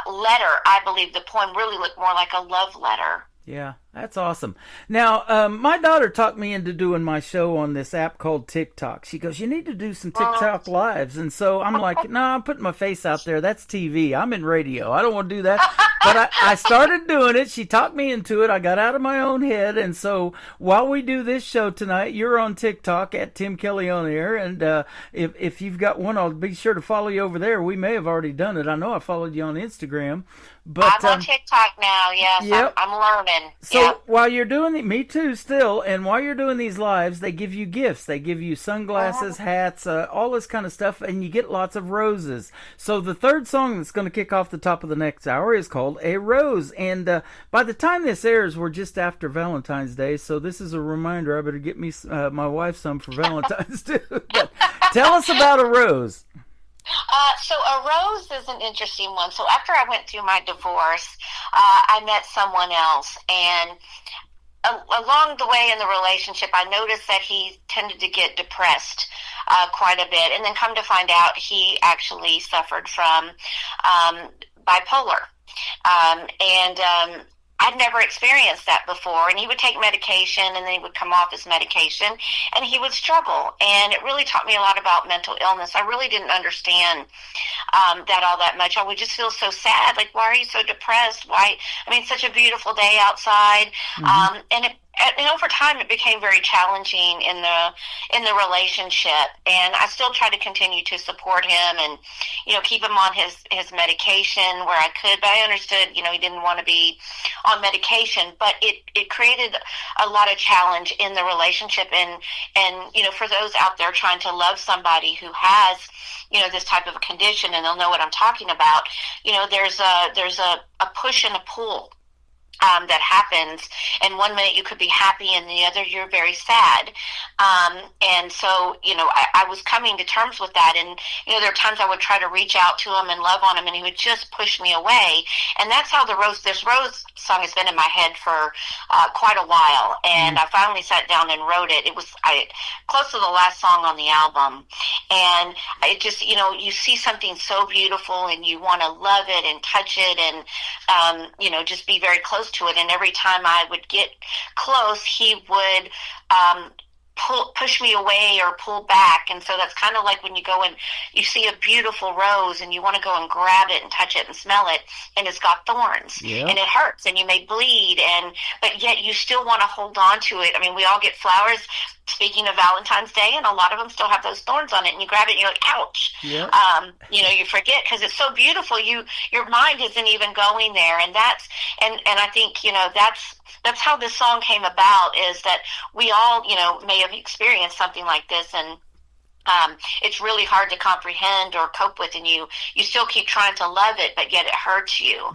letter. I believe the poem really looked more like a love letter.
Yeah, that's awesome. Now, my daughter talked me into doing my show on this app called TikTok. She goes, you need to do some TikTok lives. And so I'm like, no, I'm putting my face out there. That's TV. I'm in radio. I don't want to do that. But I started doing it. She talked me into it. I got out of my own head. And so while we do this show tonight, you're on TikTok at Tim Kelly On Air. And if you've got one, I'll be sure to follow you over there. We may have already done it. I know I followed you on Instagram. But,
I'm on TikTok now, yes.
Yep.
I'm learning.
So while you're doing me too still, and while you're doing these lives, they give you gifts. They give you sunglasses, hats, all this kind of stuff, and you get lots of roses. So the third song that's going to kick off the top of the next hour is called A Rose. And by the time this airs, we're just after Valentine's Day, so this is a reminder. I better get me my wife some for Valentine's too. But tell us about A Rose.
So A Rose is an interesting one. So after I went through my divorce, I met someone else, and along the way in the relationship, I noticed that he tended to get depressed quite a bit, and then come to find out he actually suffered from bipolar. I'd never experienced that before, and he would take medication, and then he would come off his medication, and he would struggle, and it really taught me a lot about mental illness. I really didn't understand that all that much. I would just feel so sad, like, why are you so depressed? Why? I mean, such a beautiful day outside, and over time, it became very challenging in the relationship. And I still try to continue to support him and, keep him on his medication where I could. But I understood, he didn't want to be on medication. But it created a lot of challenge in the relationship. And for those out there trying to love somebody who has, this type of a condition, and they'll know what I'm talking about. There's a push and a pull that happens, and 1 minute you could be happy and the other you're very sad. And so, I was coming to terms with that, and, there are times I would try to reach out to him and love on him, and he would just push me away. And that's how this Rose song has been in my head for quite a while. And I finally sat down and wrote it. It was close to the last song on the album. And it just, you see something so beautiful and you want to love it and touch it and, just be very close to it. And every time I would get close, he would push me away or pull back. And so that's kind of like when you go and you see a beautiful rose and you want to go and grab it and touch it and smell it, and it's got thorns, and it hurts and you may bleed, but yet you still want to hold on to it. I mean, we all get flowers, speaking of Valentine's Day, and a lot of them still have those thorns on it, and you grab it and you're like, ouch. You forget because it's so beautiful. Your mind isn't even going there. And I think, that's how this song came about, is that we all, may have experienced something like this, and it's really hard to comprehend or cope with, and you still keep trying to love it, but yet it hurts you.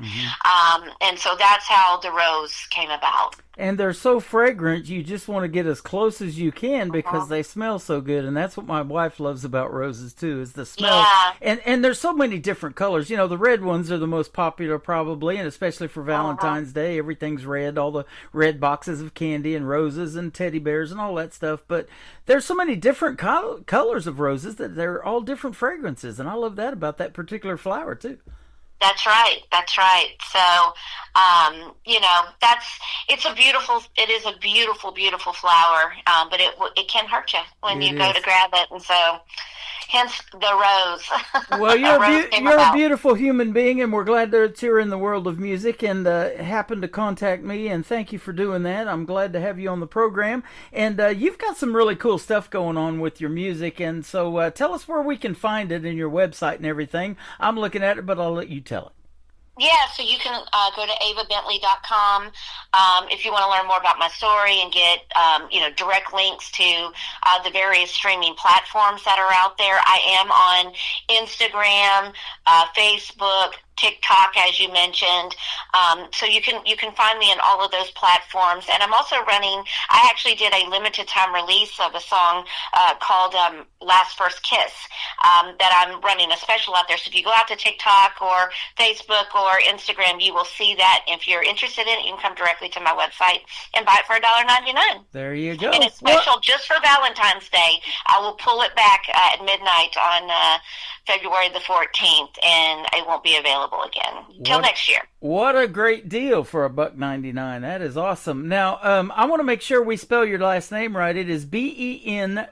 And so that's how The Rose came about.
And they're so fragrant, you just want to get as close as you can because they smell so good. And that's what my wife loves about roses, too, is the smell. And there's so many different colors. The red ones are the most popular probably, and especially for Valentine's Day. Everything's red, all the red boxes of candy and roses and teddy bears and all that stuff. But there's so many different colors of roses that they're all different fragrances. And I love that about that particular flower, too.
That's right. So, it is a beautiful, beautiful flower, but it can hurt you when you go to grab it. And so, hence the rose.
Well, you're a beautiful human being, and we're glad that you're in the world of music and happened to contact me, and thank you for doing that. I'm glad to have you on the program. And you've got some really cool stuff going on with your music, and so tell us where we can find it in your website and everything. I'm looking at it, but I'll let you tell it.
Yeah, so you can go to avabentley.com if you want to learn more about my story and get, direct links to the various streaming platforms that are out there. I am on Instagram, Facebook, TikTok, as you mentioned. So you can find me in all of those platforms. And I'm also running, I actually did a limited time release of a song called Last First Kiss that I'm running a special out there. So if you go out to TikTok or Facebook or Instagram, you will see that. If you're interested in it, you can come directly to my website and buy it for $1.99.
There you go.
And it's special just for Valentine's Day. I will pull it back at midnight on February the 14th, and it won't be available again till next year.
What a great deal for $1.99. That is awesome. Now, I want to make sure we spell your last name right. It is Bently.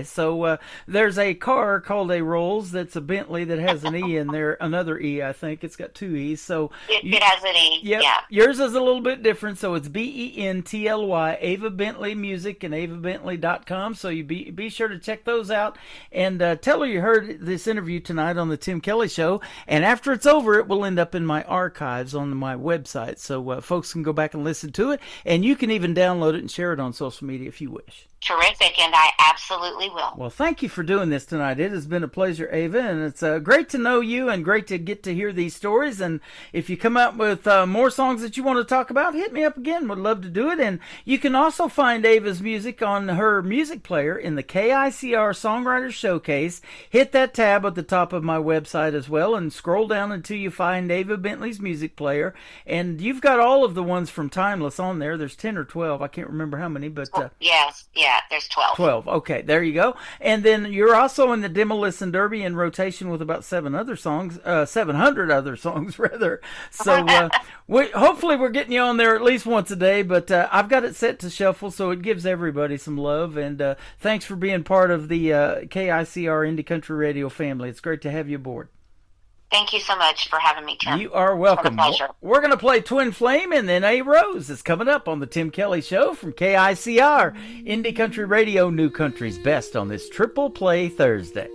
So there's a car called a Rolls that's a Bentley that has an E in there, another E, I think. It's got two E's. So
it has an E.
Yep.
Yeah.
Yours is a little bit different, so it's Bently, Ava Bentley Music, and avabentley.com. So you be sure to check those out, and tell her you heard this interview tonight on the Tim Kelly Show, and after it's over, it will end up in my archives on my website, so folks can go back and listen to it, and you can even download it and share it on social media if you wish.
Terrific, and I absolutely will.
Well, thank you for doing this tonight. It has been a pleasure, Ava, and it's great to know you and great to get to hear these stories. And if you come out with more songs that you want to talk about, hit me up again. Would love to do it. And you can also find Ava's music on her music player in the KICR Songwriters Showcase. Hit that tab at the top of my website as well and scroll down until you find Ava Bentley's music player. And you've got all of the ones from Timeless on there. There's 10 or 12. I can't remember how many, but...
Yes, there's 12.
12. Okay, there you go. And then you're also in the Demolition Derby in rotation with about 700 other songs, rather. So hopefully we're getting you on there at least once a day, but I've got it set to shuffle so it gives everybody some love. And thanks for being part of the KICR Indie Country Radio family. It's great to have you aboard.
Thank you so much for having me, Tim.
You are welcome. We're going to play Twin Flame, and then A Rose is coming up on the Tim Kelly Show from KICR, Indie Country Radio, New Country's Best on this Triple Play Thursday.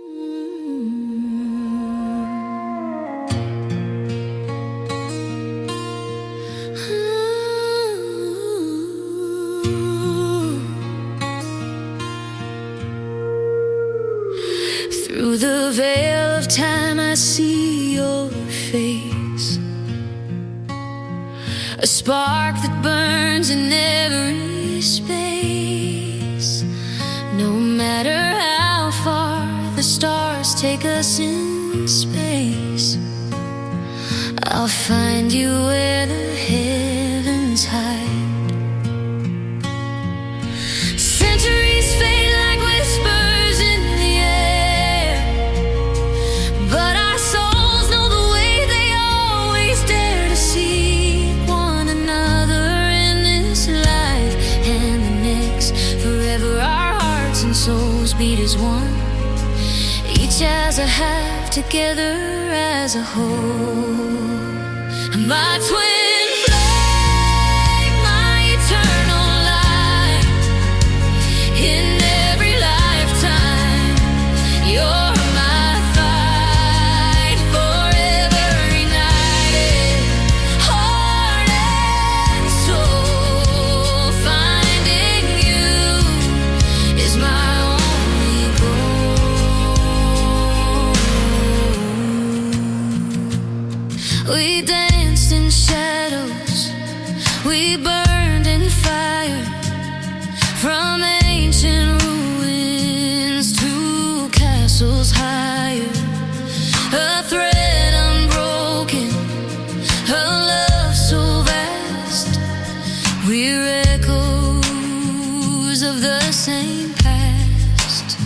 Through the veil of time I see your face, a spark that burns in every space. No matter how far the stars take us in space, I'll find you where the heavens hide. Centuries fade like whispers in the air, but our souls know the way they always dare to see one another in this life and the next. Forever our hearts and souls beat as one, each as a half, together as a whole. My twin flame, my eternal light, in every lifetime, you're my fight, forever united, heart and soul. Finding you is my only goal. We danced in shadows, we burned in fire, from ancient ruins to castles higher. A thread unbroken, a love so vast, we're echoes of the same past.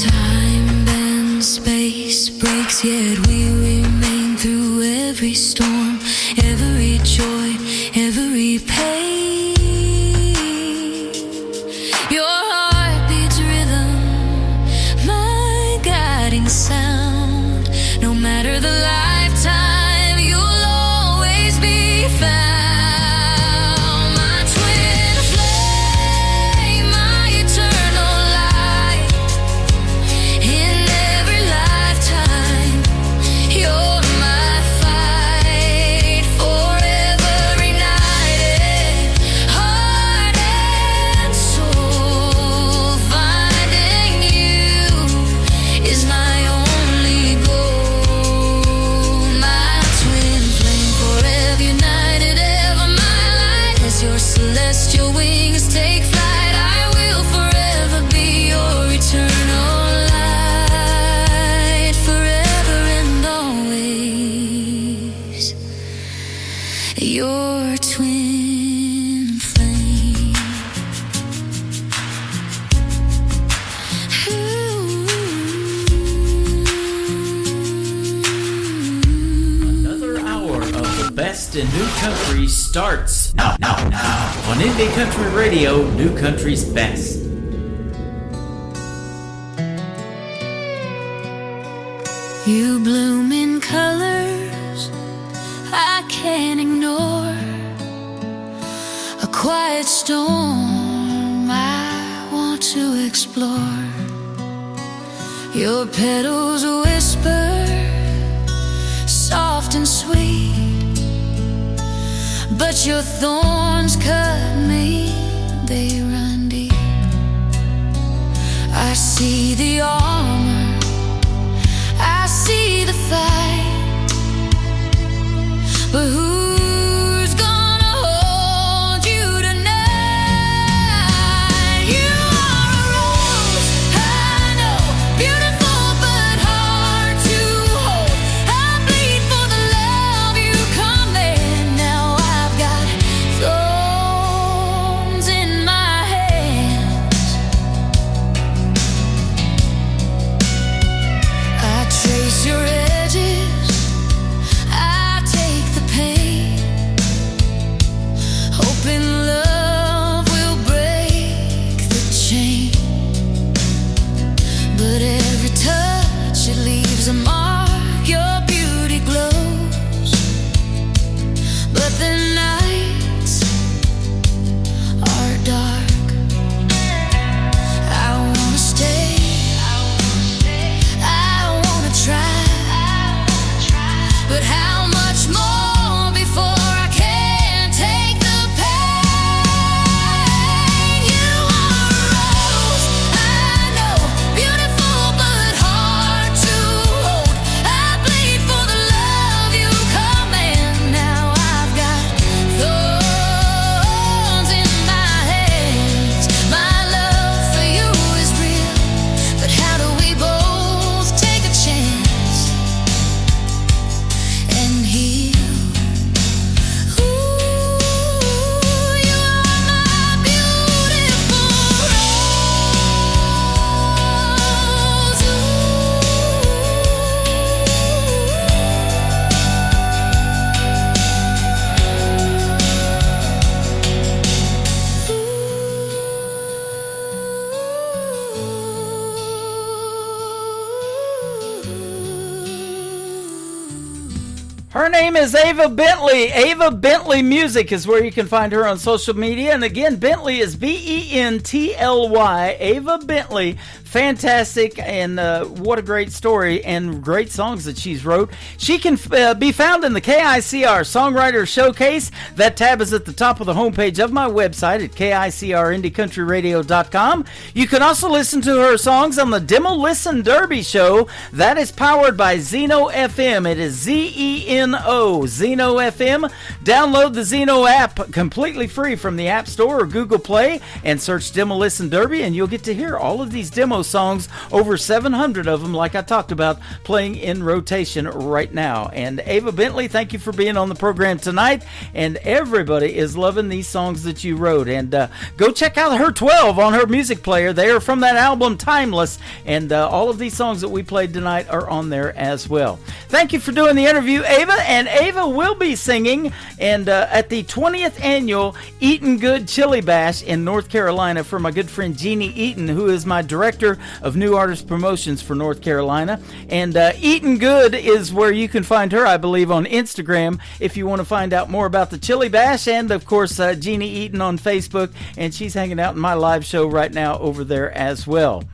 Time and space breaks, yet we remain through every storm, every joy, every pain. Your heartbeat's rhythm, my guiding sound. No matter the lifetime, you'll always be found. My twin flame, my eternal light, in every lifetime, you're my fight,
best in new country starts now on Indie Country Radio, New Country's Best.
You bloom in colors I can't ignore, a quiet storm I want to explore. Your petals whisper, soft and sweet, but your thorns cut me, they run deep. I see the armor, I see the fight, but who's gonna hold you tonight? You are a rose, I know, beautiful but hard to hold. I bleed for the love you come in. Now I've got thorns in my hands. I trace your edges, I take the pain, hoping love will break the chain. But every touch, it leaves a mark, your beauty glows. But the nights are dark. I wanna stay, I wanna try, but how much more before I can't take the pain? You are a rose, I know, beautiful but hard to hold. I bleed for the love you command. Now I've got thorns in my hands. My love for you is real, but how do we both take a chance and heal? Ooh, you are my beautiful rose.
Her name is Ava Bentley. Ava Bentley Music is where you can find her on social media. And again, Bentley is Bently. Ava Bentley. Fantastic, and what a great story and great songs that she's wrote. She can be found in the KICR Songwriter Showcase. That tab is at the top of the homepage of my website at KICRIndieCountryRadio.com. You can also listen to her songs on the Demo Listen Derby Show. That is powered by Zeno FM. It is ZENO, Zeno FM. Download the Zeno app completely free from the App Store or Google Play and search Demo Listen Derby, and you'll get to hear all of these demo songs, over 700 of them, like I talked about, playing in rotation right now. And Ava Bentley, thank you for being on the program tonight, and everybody is loving these songs that you wrote. And go check out her 12 on her music player. They are from that album Timeless, and all of these songs that we played tonight are on there as well. Thank you for doing the interview, Ava. And Ava will be singing and at the 20th annual Eatin' Good Chili Bash in North Carolina for my good friend Jeannie Eaton, who is my director of new artist promotions for North Carolina. And Eatin' Good is where you can find her, I believe, on Instagram if you want to find out more about the Chili Bash. And of course, Jeannie Eaton on Facebook, and she's hanging out in my live show right now over there as well.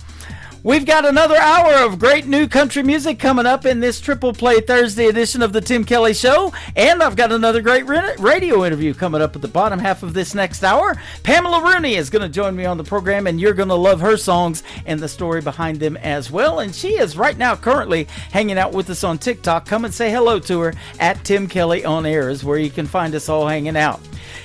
We've got another hour of great new country music coming up in this Triple Play Thursday edition of the Tim Kelly Show. And I've got another great radio interview coming up at the bottom half of this next hour. Pamela Rooney is going to join me on the program, and you're going to love her songs and the story behind them as well. And she is right now currently hanging out with us on TikTok. Come and say hello to her at Tim Kelly On Air is where you can find us all hanging out.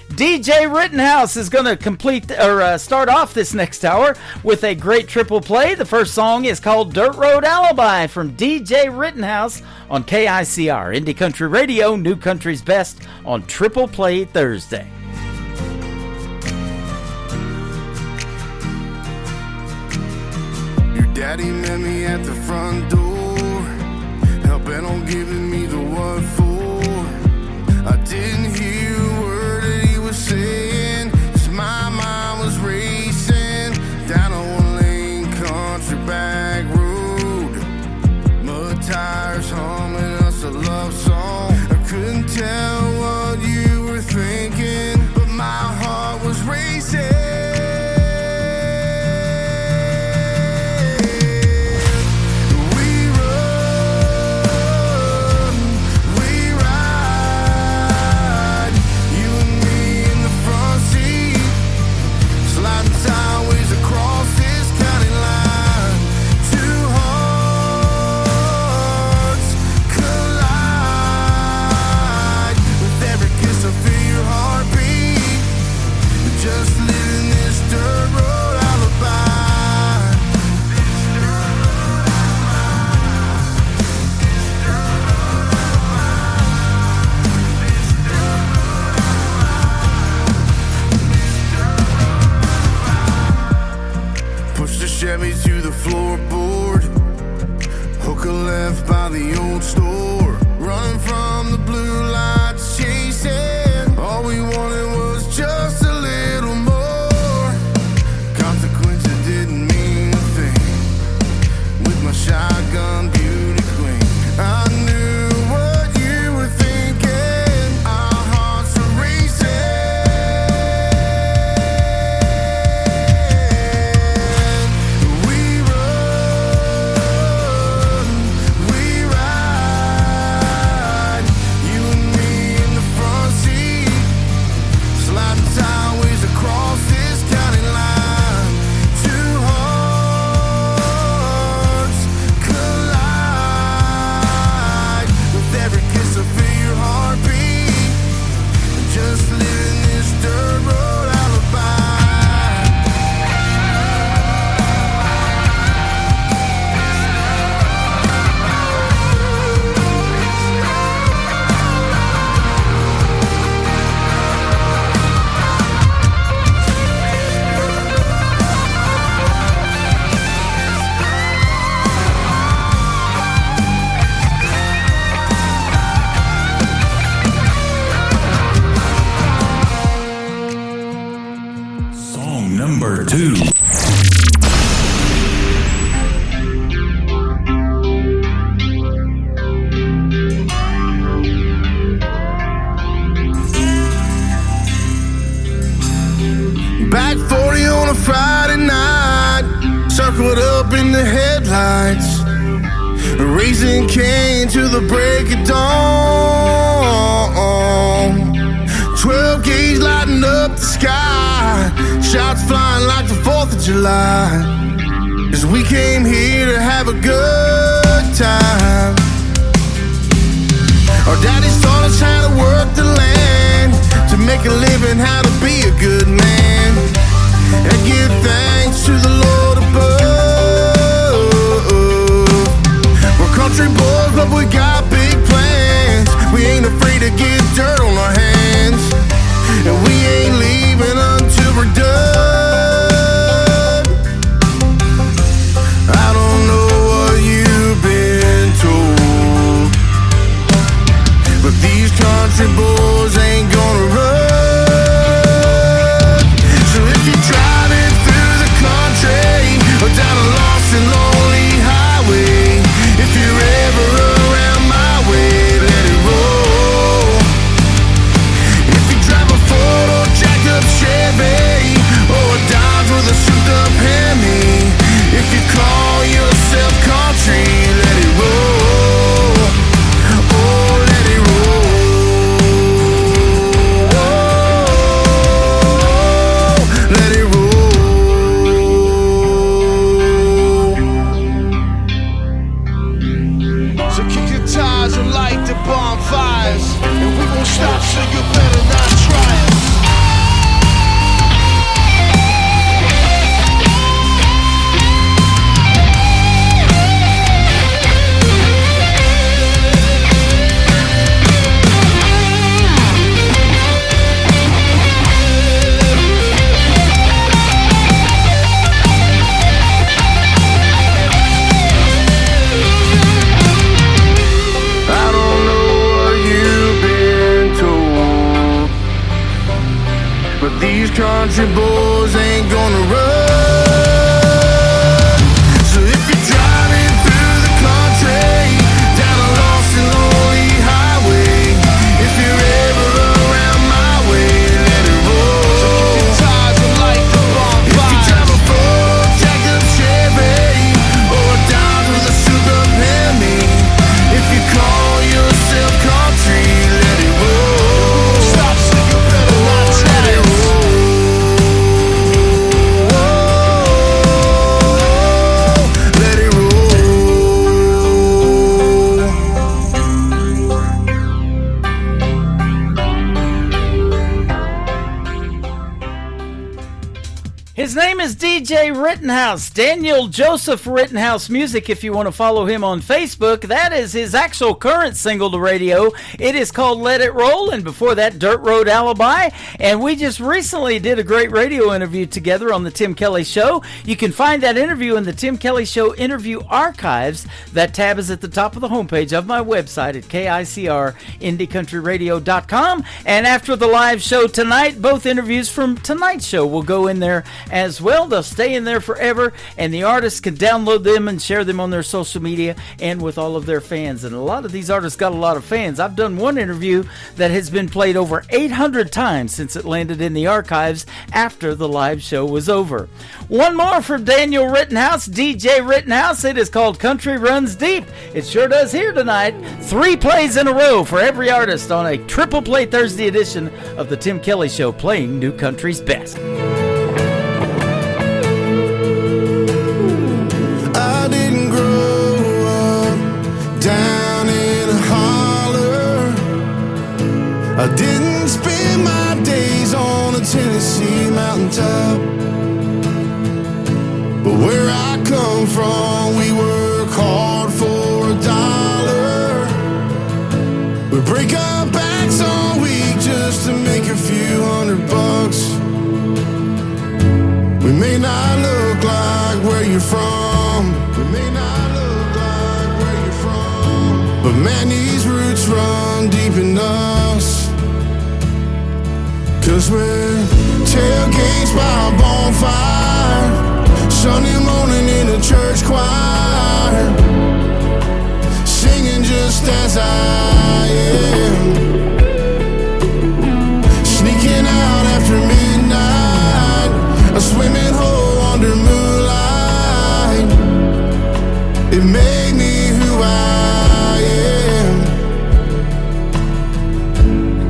DJ Rittenhouse is going to start off this next hour with a great triple play. The first song is called Dirt Road Alibi from DJ Rittenhouse on KICR, Indie Country Radio, New Country's Best on Triple Play Thursday.
Your daddy met me at the front door, hell bent on giving me the what for. I didn't hear a word that he was saying, 'cause my mind was racing down a one-lane country back road. Mud tires humming us a love song. I couldn't tell what you were thinking, but my heart was racing. Chevy to the floorboard, hooker left by the old store, running from the blue lights, chasing. All we wanted was just a little more. Consequences didn't mean a thing with my shotgun beauty queen. I knew what you were thinking. Our hearts were racing.
Number 2.
Back 40 on a Friday night, circled up in the headlights, raising Cain to the break of dawn. 12 gauge lighting up the sky, shots flying like the 4th of July, as we came here to have a good time. Our daddies taught us how to work the land, to make a living, how to be a good man, and give thanks to the Lord above. We're country boys, but we got big plans. We ain't afraid to get dirt on our hands, and we ain't leaving until we're done. I don't know what you've been told, but these country boys ain't gonna run. but these country boys ain't gonna run. So if you're driving through the country, down a lost and lonely highway, if you're ever around my way, let it roll. So keep your tires and light the bonfire. If you drive a full jacked up Chevy, or a Dodge with a souped up Hemi, if you call yourself country, let it roll. Stop singing, better not let it roll. Let it roll.
His name is DJ Rittenhouse, Daniel Joseph Rittenhouse Music, if you want to follow him on Facebook. That is his actual current single to radio. It is called Let It Roll, and before that, Dirt Road Alibi. And we just recently did a great radio interview together on The Tim Kelly Show. You can find that interview in The Tim Kelly Show interview archives. That tab is at the top of the homepage of my website at KICRIndieCountryRadio.com. And after the live show tonight, both interviews from tonight's show will go in there as well. They'll stay in there forever, and the artists can download them and share them on their social media and with all of their fans. And a lot of these artists got a lot of fans. I've done one interview that has been played over 800 times since it landed in the archives after the live show was over. One more from Daniel Rittenhouse, DJ Rittenhouse. It is called Country Runs Deep. It sure does here tonight. 3 plays in a row for every artist on a triple play Thursday edition of the Tim Kelly Show, playing New Country's best.
I didn't grow up down in a holler. I didn't spend my days on a Tennessee mountaintop. But where I come from, we work hard for $1. We break our backs all week just to make a few $100. We may not look like where you're from. We may not look like where you're from. But man, these roots run deep in us. 'Cause we're tailgates by a bonfire, Sunday morning in a church choir, singing just as I am, sneaking out after midnight, a swimming hole under moonlight. It made me who I am.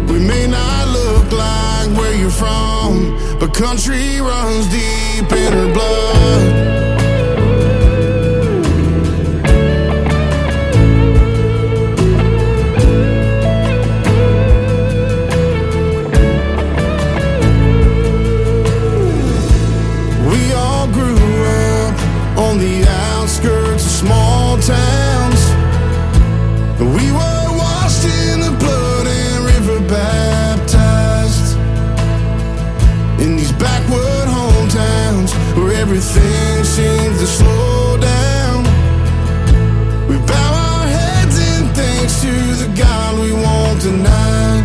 We may not look like where you're from, but country runs deep in her blood. We all grew up on the outskirts of small towns. We were washed in the blood and river baptized in these backwood hometowns where everything seems to slow down. We bow our heads in thanks to the God we want tonight.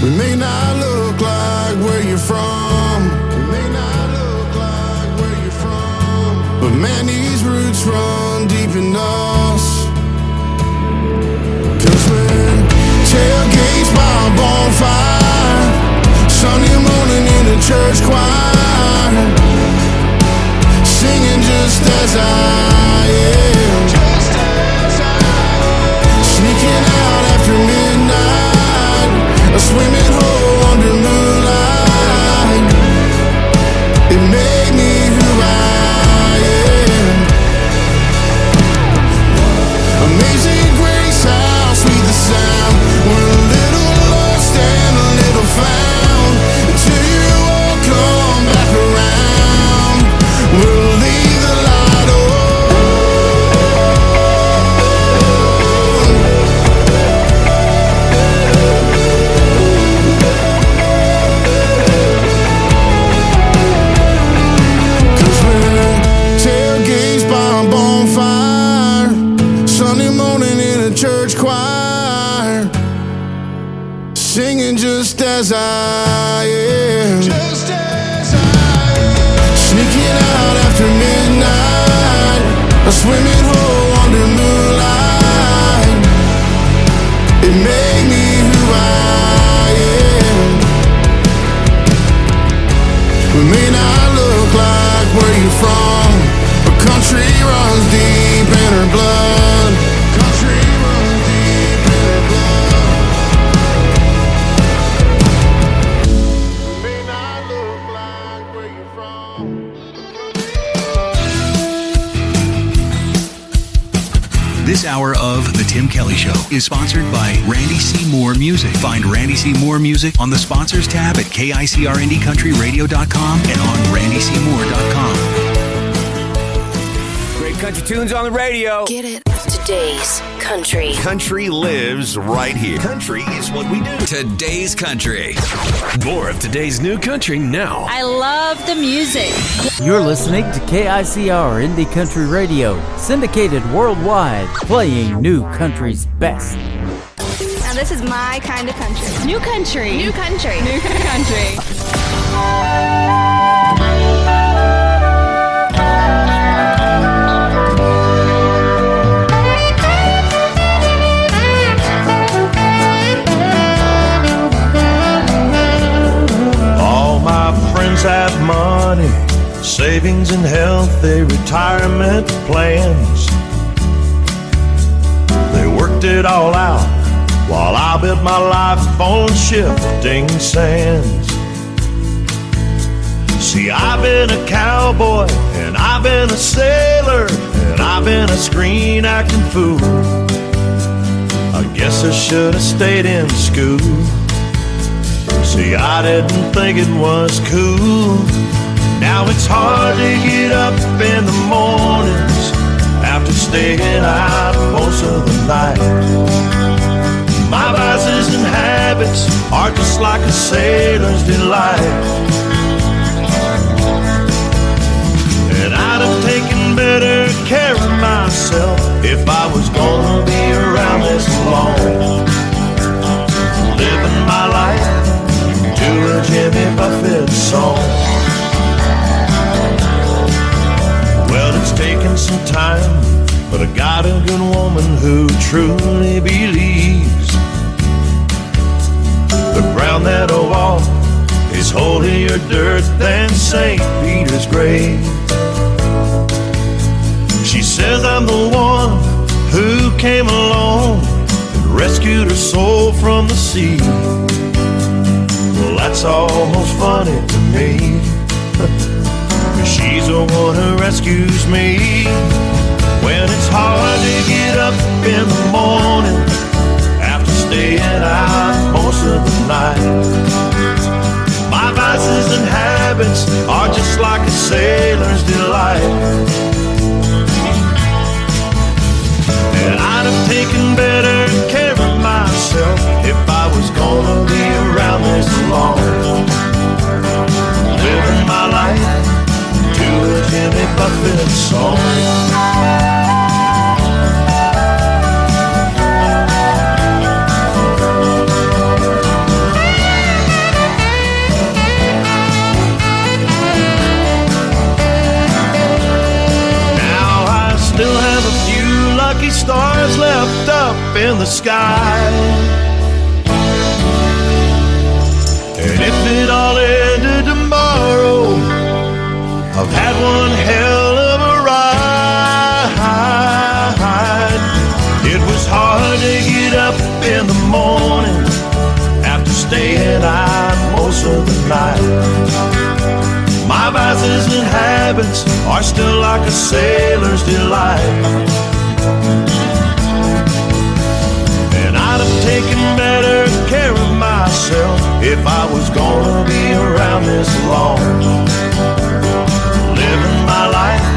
We may not look like where you're from. We may not look like where you're from. But man, these roots run deep in us. 'Cause we're tailgates by a bonfire, Sunday morning in a church choir, singing just as I am, sneaking out after midnight, a swimming hole under moonlight. It made me who I am. Amazing grace, how sweet the sound. We're a little lost and a I am. Just as I am. Sneaking out after midnight, a swimming hole under moonlight. It made me who I am. We may not look like where you're from, but country runs deep in her blood. Country runs deep in her blood. We may not look like where you're from.
This hour of The Tim Kelly Show is sponsored by Randy C. Moore Music. Find Randy C. Moore Music on the Sponsors tab at KICRNDCountryRadio.com and on RandyCMoore.com.
Great country tunes on the radio.
Get it?
Today's country.
Country lives right here. Country is what we do.
Today's Country.
More of today's new country now.
I love the music.
You're listening to KICR Indie Country Radio, syndicated worldwide, playing new country's best.
Now this is my kind of country. New country. New country. New country.
All my friends have money, savings and healthy retirement plans. They worked it all out while I built my life on shifting sands. See, I've been a cowboy, and I've been a sailor, and I've been a screen acting fool. I guess I should have stayed in school. See, I didn't think it was cool. Now it's hard to get up in the mornings after staying out most of the night. My vices and habits are just like a sailor's delight. And I'd have taken better care of myself if I was gonna be around this long. Living my life to a Jimmy Buffett song. Well, it's taken some time, but I got a good woman who truly believes the ground that I walk is holier dirt than St. Peter's grave. She says I'm the one who came along and rescued her soul from the sea. Well, that's almost funny to me. She's the one who rescues me when it's hard to get up in the morning after staying out most of the night. My vices and habits are just like a sailor's delight. And I'd have taken better care of myself if I was gonna be around this long. Living my life to a Jimmy Buffett song. Stars left up in the sky. And if it all ended tomorrow, I've had one hell of a ride. It was hard to get up in the morning after staying out most of the night. My vices and habits are still like a sailor's delight. And I'd have taken better care of myself if I was gonna be around this long. Living my life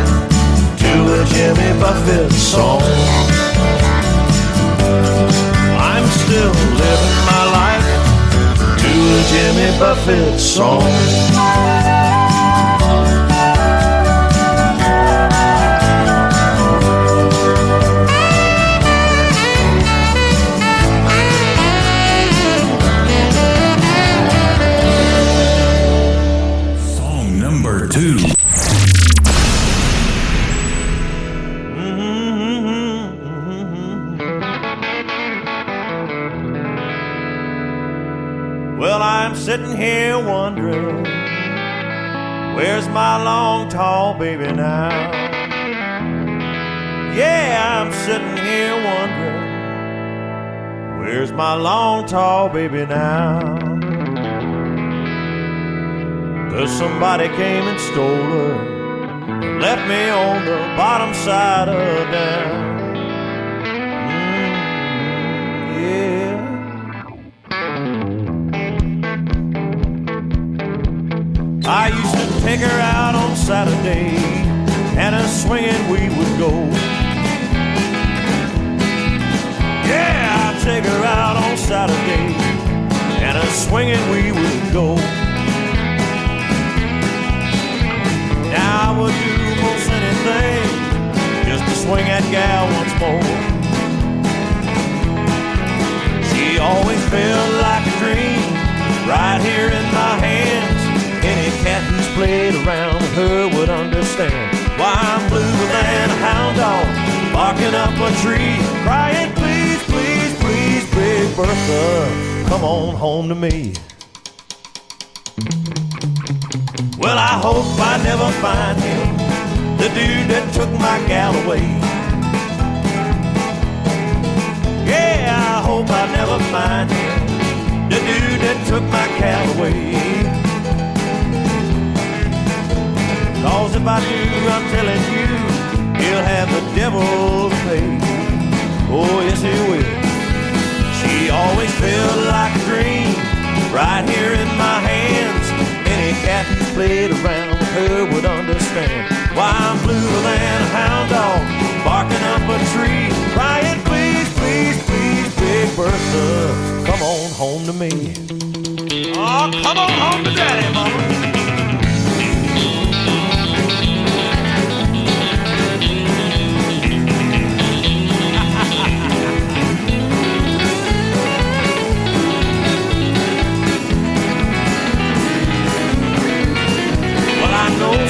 to a Jimmy Buffett song. I'm still living my life to a Jimmy Buffett song.
sitting here wondering, where's my long, tall baby now? Yeah, I'm sitting here wondering, where's my long, tall baby now? 'Cause somebody came and stole her, left me on the bottom side of down. I used to take her out on Saturday, and a swinging we would go. Yeah, I'd take her out on Saturday, and a swinging we would go. Now I would do most anything just to swing that gal once more. She always felt like a dream right here in my hands. Any cat who's played around with her would understand why I'm bluer than a hound dog, barking up a tree, crying, please, please, please, Big Bertha, come on home to me. Well, I hope I never find him, the dude that took my gal away. Yeah, I hope I never find him, the dude that took my gal away. 'Cause if I do, I'm telling you, he'll have the devil to pay. Oh, yes, he will. She always felt like a dream right here in my hands. Any cat who played around with her would understand why I'm bluer than a hound dog, barking up a tree, crying, please, please, please, Big Bertha, come on home to me. Oh, come on home to Daddy, Mama.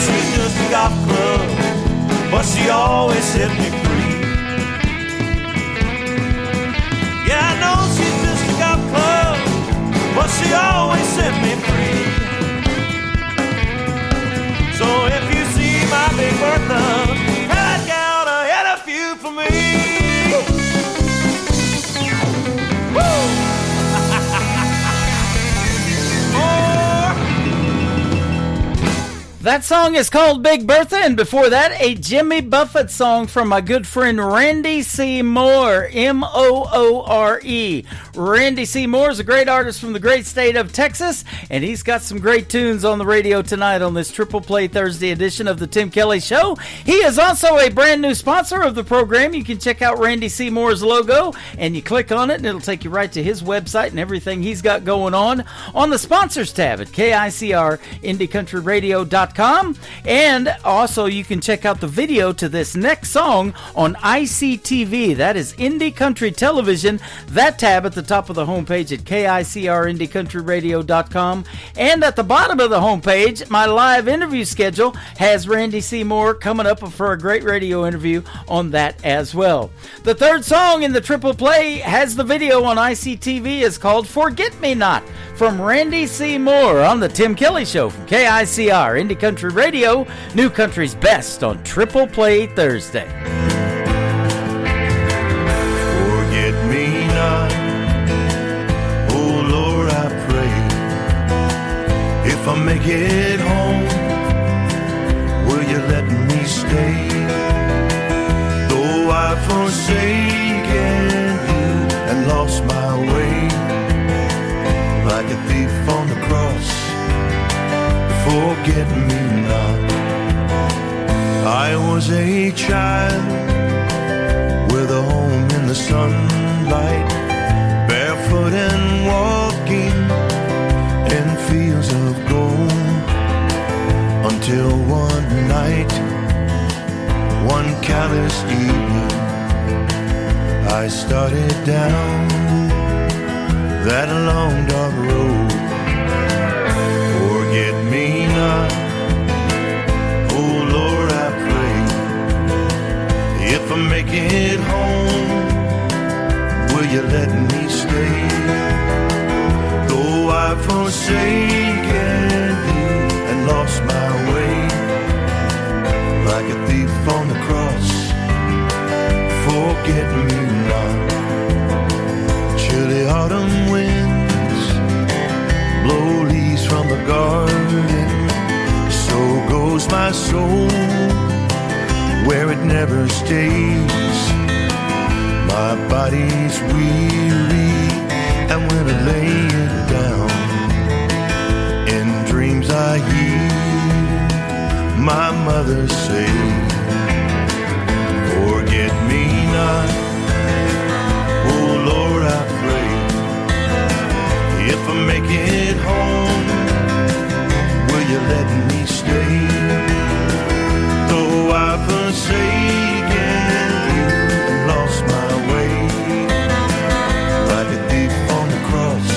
She's just a golf club, but she always set me free. Yeah, I know she's just a golf club, but she always set me free. So if you see my Big Bertha, that gal to hit a few for me. Woo!
That song is called Big Bertha, and before that, a Jimmy Buffett song from my good friend Randy C. Moore, M-O-O-R-E. Randy C. Moore is a great artist from the great state of Texas, and he's got some great tunes on the radio tonight on this Triple Play Thursday edition of the Tim Kelly Show. He is also a brand new sponsor of the program. You can check out Randy C. Moore's logo, and you click on it, and it'll take you right to his website and everything he's got going on the Sponsors tab at KICRIndieCountryRadio.com. And also you can check out the video to this next song on ICTV. That is Indie Country Television. That tab at the top of the homepage at KICRIndieCountryRadio.com. And at the bottom of the homepage, my live interview schedule has Randy C. Moore coming up for a great radio interview on that as well. The third song in the Triple Play has the video on ICTV. Is called Forget Me Not from Randy C. Moore on the Tim Kelly Show from KICR Indie Country Radio, New Country's best on Triple Play Thursday.
Forget me not, oh Lord, I pray. If I make it home, will you let me stay? Though I've forsaken you and lost my way, like a thief on the cross, forget me not. I was a child with a home in the sunlight, barefoot and walking in fields of gold, until one night, one callous evening, I started down that long dark road. Forget me not, oh Lord, I pray. If I make it home, will you let me stay? Though I forsake
my soul where it never stays. My body's weary, and when I lay it down, in dreams I hear my mother say, forget me not, oh Lord, I pray. If I make it home, will you let me stay? Though I've forsaken you and lost my way, like a thief on the cross,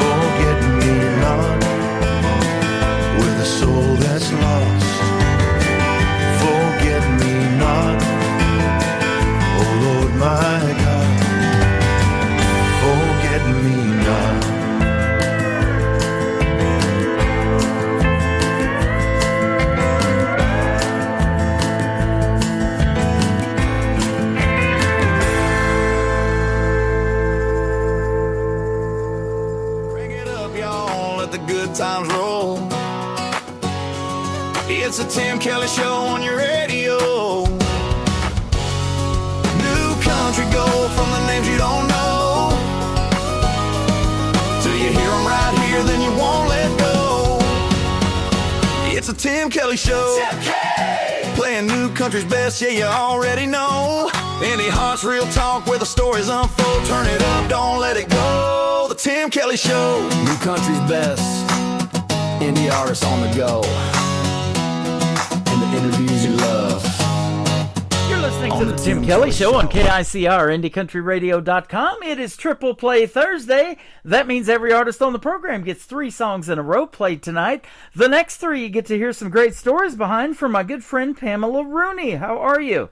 forget me not, with a soul that's lost, forget me not, oh Lord my God, forget me not. Times roll. It's a Tim Kelly Show on your radio. New country gold from the names you don't know. Till you hear them right here, then you won't let go. It's a Tim Kelly Show. Tim K! Playing new country's best, yeah, you already know. Indie Hearts, real talk where the stories unfold. Turn it up, don't let it go. The Tim Kelly Show.
New country's best. Indie artists on the go, and the interviews you love.
You're listening to the Tim Kelly Show on KICR, IndieCountryRadio.com. It is Triple Play Thursday. That means every artist on the program gets 3 songs in a row played tonight. The next 3 you get to hear some great stories behind from my good friend Pamela Rooney. How are you?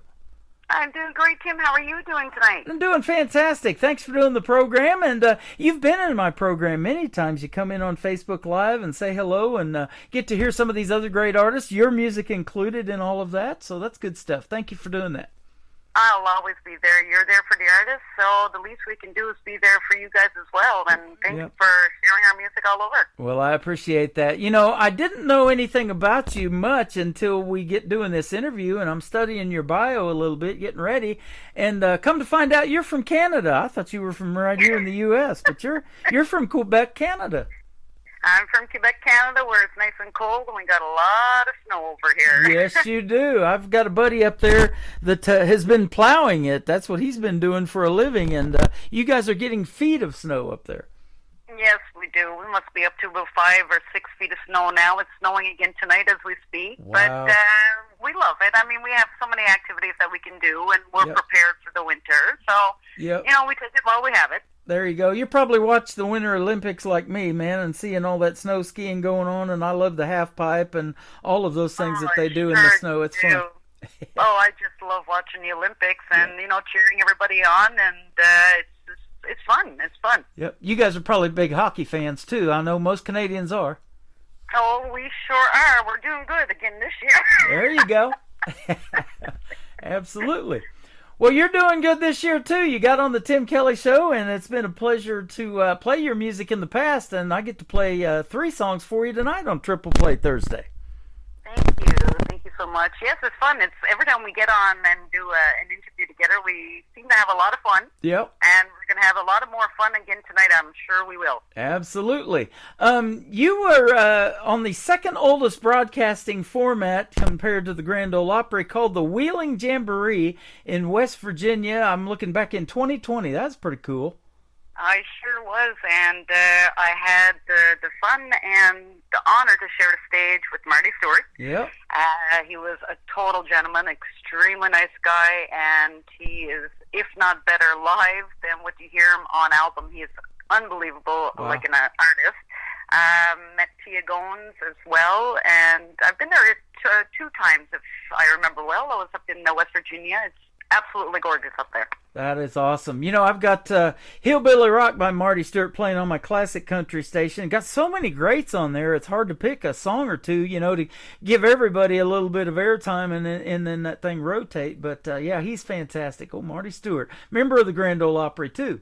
I'm doing great, Tim. How are you doing tonight?
I'm doing fantastic. Thanks for doing the program. And you've been in my program many times. You come in on Facebook Live and say hello and get to hear some of these other great artists, your music included in all of that. So that's good stuff. Thank you for doing that.
I'll always be there. You're there for the artists, so the least we can do is be there for you guys as well. And thank you for sharing our music all over.
Well, I appreciate that. You know, I didn't know anything about you much until we get doing this interview, and I'm studying your bio a little bit, getting ready. And come to find out, you're from Canada. I thought you were from right here in the U.S., but you're from Quebec, Canada.
I'm from Quebec, Canada, where it's nice and cold, and we got a lot of snow over here.
Yes, you do. I've got a buddy up there that has been plowing it. That's what he's been doing for a living, and you guys are getting feet of snow up there.
Yes, we do. We must be up to about 5 or 6 feet of snow now. It's snowing again tonight as we speak,
wow.
But we love it. I mean, we have so many activities that we can do, and we're prepared for the winter. So, you know, we take it while we have it.
There you go. You probably watched the Winter Olympics like me, man, and seeing all that snow skiing going on, and I love the half pipe and all of those things that they do in the snow. It's fun.
I just love watching the Olympics and, you know, cheering everybody on, and it's fun. It's fun.
Yep. You guys are probably big hockey fans, too. I know most Canadians are.
Oh, we sure are. We're doing good again this year.
There you go. Absolutely. Well, you're doing good this year, too. You got on the Tim Kelly Show, and it's been a pleasure to play your music in the past, and I get to play 3 songs for you tonight on Triple Play Thursday.
Thank you. Thank you so much. Yes, it's fun. It's every time we get on and do an interview together, we seem to have a lot of fun.
Yep.
And we're going to have a lot of more fun again tonight. I'm sure we will.
Absolutely. You were on the second oldest broadcasting format compared to the Grand Ole Opry, called the Wheeling Jamboree in West Virginia. I'm looking back in 2020. That's pretty cool.
I sure was, and I had the fun and the honor to share the stage with Marty Stuart.
Yep.
He was a total gentleman, extremely nice guy, and he is, if not better live than what you hear him on album. He is unbelievable, like an artist. Met Tia Gones as well, and I've been there 2 times, if I remember well. I was up in West Virginia. It's absolutely gorgeous up there.
That is awesome. You know, I've got Hillbilly Rock by Marty Stuart playing on my classic country station. Got so many greats on there, it's hard to pick a song or 2, you know, to give everybody a little bit of airtime and then that thing rotate. But, yeah, he's fantastic. Oh, Marty Stuart. Member of the Grand Ole Opry, too.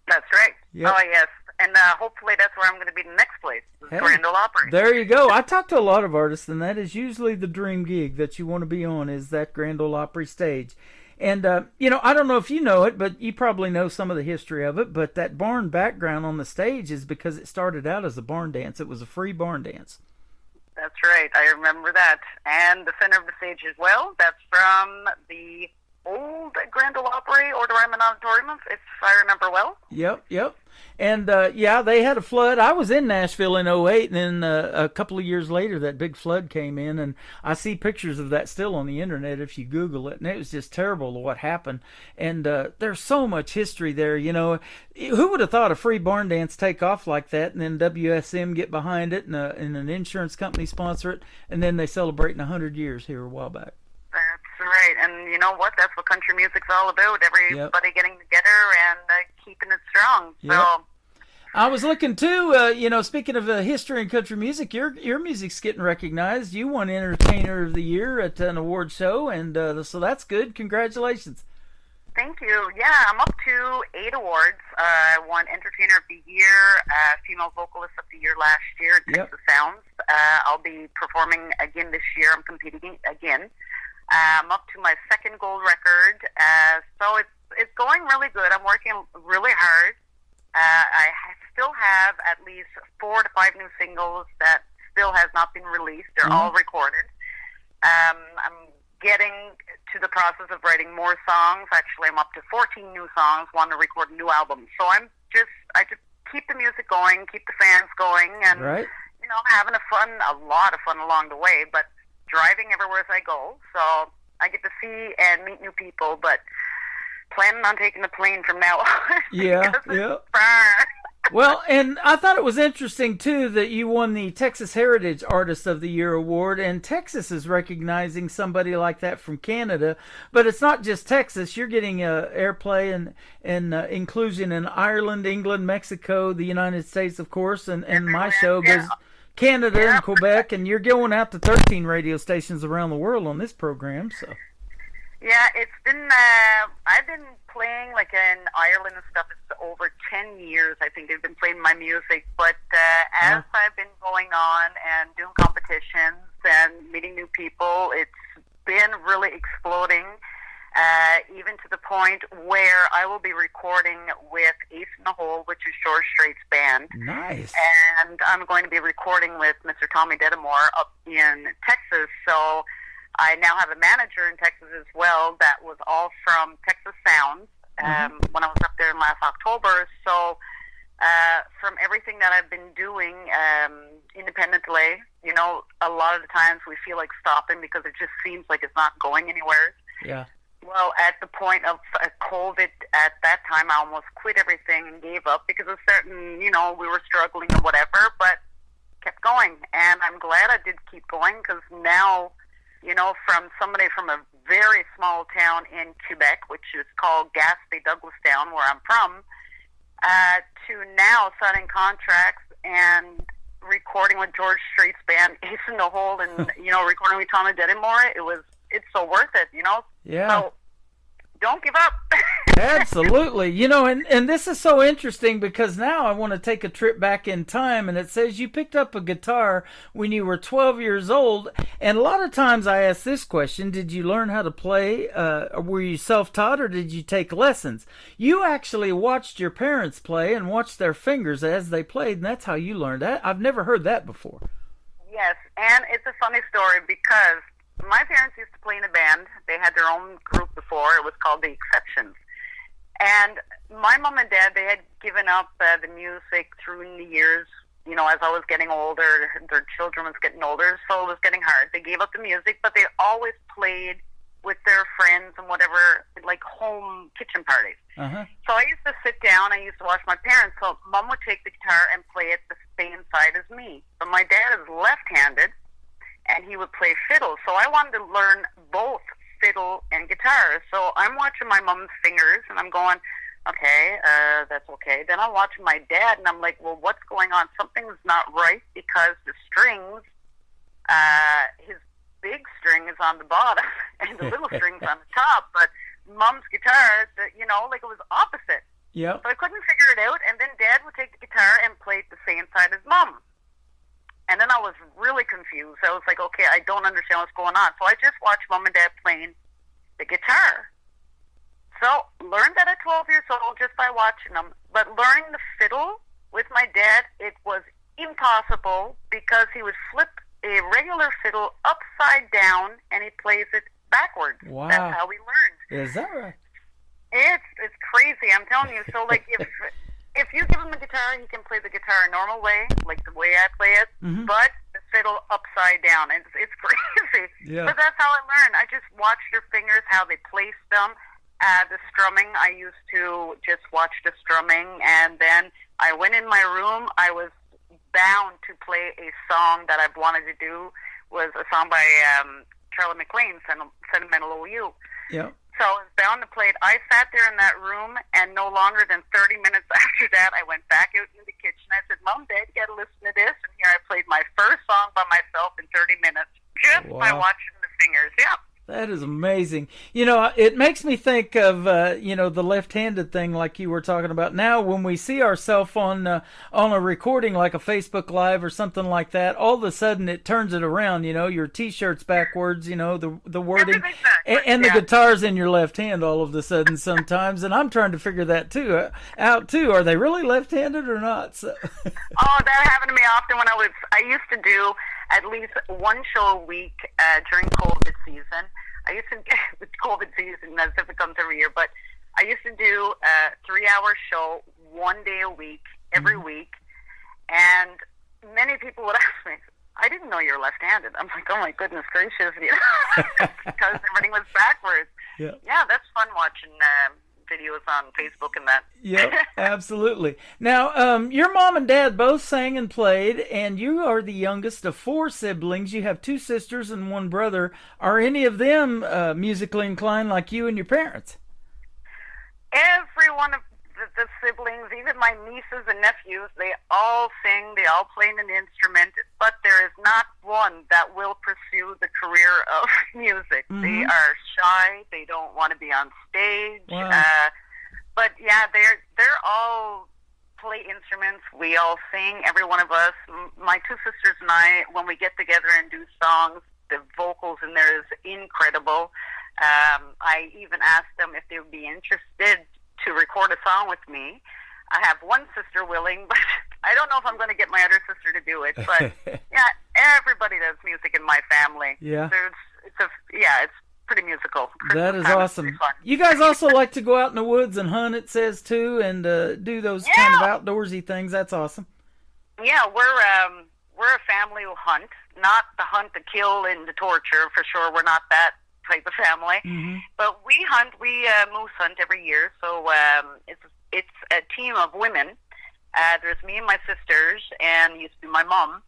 That's right.
Yep.
Oh, yes. and hopefully that's where I'm going to be the next place,
Hey,
Grand Ole Opry.
There you go. I talk to a lot of artists, and that is usually the dream gig that you want to be on, is that Grand Ole Opry stage. And, I don't know if you know it, but you probably know some of the history of it, but that barn background on the stage is because it started out as a barn dance. It was a free barn dance.
That's right. I remember that. And the center of the stage as well. That's from the old Grand Ole Opry or the Ryman Auditorium, if I remember well.
Yep. And, they had a flood. I was in Nashville in 2008, and then a couple of years later, that big flood came in, and I see pictures of that still on the internet if you Google it, and it was just terrible what happened. And there's so much history there, Who would have thought a free barn dance take off like that, and then WSM get behind it, and an insurance company sponsor it, and then they celebrating 100 years here a while back.
That's right, and you know what? That's what country music's all about. Everybody getting together and keeping it strong.
Yep.
So
I was looking too. Speaking of history and country music, your music's getting recognized. You won Entertainer of the Year at an award show, and so that's good. Congratulations.
Thank you. Yeah, I'm up to 8 awards. I won Entertainer of the Year, Female Vocalist of the Year last year at Texas Sounds. I'll be performing again this year. I'm competing again. I'm up to my 2nd gold record, so it's going really good. I'm working really hard. I still have at least 4 to 5 new singles that still has not been released. They're all recorded. I'm getting to the process of writing more songs. Actually, I'm up to 14 new songs, want to record a new album. So I just keep the music going, keep the fans going, and having a lot of fun along the way, but driving everywhere as I go, so I get to see and meet new people, but planning on taking the plane from now on.
Yeah. Well, and I thought it was interesting, too, that you won the Texas Heritage Artist of the Year Award, and Texas is recognizing somebody like that from Canada, but it's not just Texas. You're getting airplay and inclusion in Ireland, England, Mexico, the United States, of course, and my show goes Canada and Quebec, and you're going out to 13 radio stations around the world on this program, so.
Yeah, it's been, I've been playing like in Ireland and stuff. It's over 10 years, I think they've been playing my music, but as I've been going on and doing competitions and meeting new people, it's been really exploding, even to the point where I will be recording with Ace in the Hole, which is George Strait's band.
Nice.
And I'm going to be recording with Mr. Tommy Dedamore up in Texas, so I now have a manager in Texas as well that was all from Texas Sounds when I was up there in last October. So from everything that I've been doing independently, a lot of the times we feel like stopping because it just seems like it's not going anywhere.
Yeah.
Well, at the point of COVID, at that time, I almost quit everything and gave up because of certain, we were struggling or whatever, but kept going. And I'm glad I did keep going because now, from somebody from a very small town in Quebec, which is called Gaspé Douglastown, where I'm from, to now signing contracts and recording with George Strait's band, Ace in the Hole, and, recording with Tommy Dedamore, it's so worth it,
Yeah.
So don't give up.
Absolutely. And this is so interesting because now I want to take a trip back in time, and it says you picked up a guitar when you were 12 years old. And a lot of times I ask this question, did you learn how to play? Were you self-taught or did you take lessons? You actually watched your parents play and watched their fingers as they played, and that's how you learned that. I've never heard that before.
Yes, and it's a funny story because my parents used to play in a band. They had their own group before. It was called The Exceptions. And my mom and dad, they had given up the music through the years, as I was getting older. Their children was getting older, so it was getting hard. They gave up the music, but they always played with their friends and whatever, like home kitchen parties. So I used to sit down. I used to watch my parents. So Mom would take the guitar and play it the same side as me. But my dad is left-handed, and he would play fiddle. So I wanted to learn both fiddle and guitar. So I'm watching my mom's fingers, and I'm going, okay, that's okay. Then I'm watching my dad, and I'm like, well, what's going on? Something's not right because the strings, his big string is on the bottom, and the little string's on the top. But Mom's guitar, like it was opposite.
Yep.
So I couldn't figure it out, and then Dad would take the guitar and play it the same side as Mom. And then I was really confused. I was like, okay, I don't understand what's going on. So I just watched Mom and Dad playing the guitar. So learned that at 12 years old just by watching them. But learning the fiddle with my dad, it was impossible because he would flip a regular fiddle upside down and he plays it backwards.
Wow.
That's how we learned.
Is that right?
It's crazy, I'm telling you. So like if you give him a guitar, he can play the guitar a normal way, like the way I play it, but the fiddle upside down. It's crazy.
Yeah.
But that's how I learned. I just watched their fingers, how they placed them. The strumming, I used to just watch the strumming, and then I went in my room. I was bound to play a song that I've wanted to do. Was a song by Charlie McLean, Sentimental OU.
Yeah.
So I was bound to play it. I sat there in that room, and no longer than 30 minutes after that, I went back out in the kitchen. I said, Mom, Dad, you got to listen to this. And here I played my first song by myself in 30 minutes just by watching the singers. Yeah.
That is amazing. You know, it makes me think of, the left-handed thing like you were talking about. Now, when we see ourselves on a recording like a Facebook Live or something like that, all of a sudden it turns it around, your T-shirt's backwards, the wording, and the guitar's in your left hand all of a sudden sometimes. And I'm trying to figure that out too. Are they really left-handed or not? So.
Oh, that happened to me often when I used to do at least one show a week during COVID season. I used to, it's COVID season as if it comes every year, but I used to do a 3-hour show 1 day a week, every week, and many people would ask me, I didn't know you're left-handed. I'm like, oh my goodness gracious, because everything was backwards.
Yeah,
that's fun watching videos on Facebook and that.
Yeah, absolutely. Now, your mom and dad both sang and played, and you are the youngest of 4 siblings. You have 2 sisters and 1 brother. Are any of them musically inclined like you and your parents?
Every one of the siblings, even my nieces and nephews, they all sing, they all play an instrument, but there is not one that will pursue the career of music. They are shy, they don't want to be on stage.
Wow.
But yeah, they're all play instruments. We all sing, every one of us. My 2 sisters and I, when we get together and do songs, the vocals in there is incredible. I even asked them if they would be interested to record a song with me. I have one sister willing, but I don't know if I'm going to get my other sister to do it. But yeah, everybody does music in my family.
Yeah.
It's pretty musical.
That is awesome. You guys also like to go out in the woods and hunt, it says too, and do those kind of outdoorsy things. That's awesome.
Yeah, we're a family who hunt, not the hunt, the kill, and the torture for sure. We're not that type of family, but we hunt. We moose hunt every year. So it's a team of women. There's me and my sisters, and used to be my mom.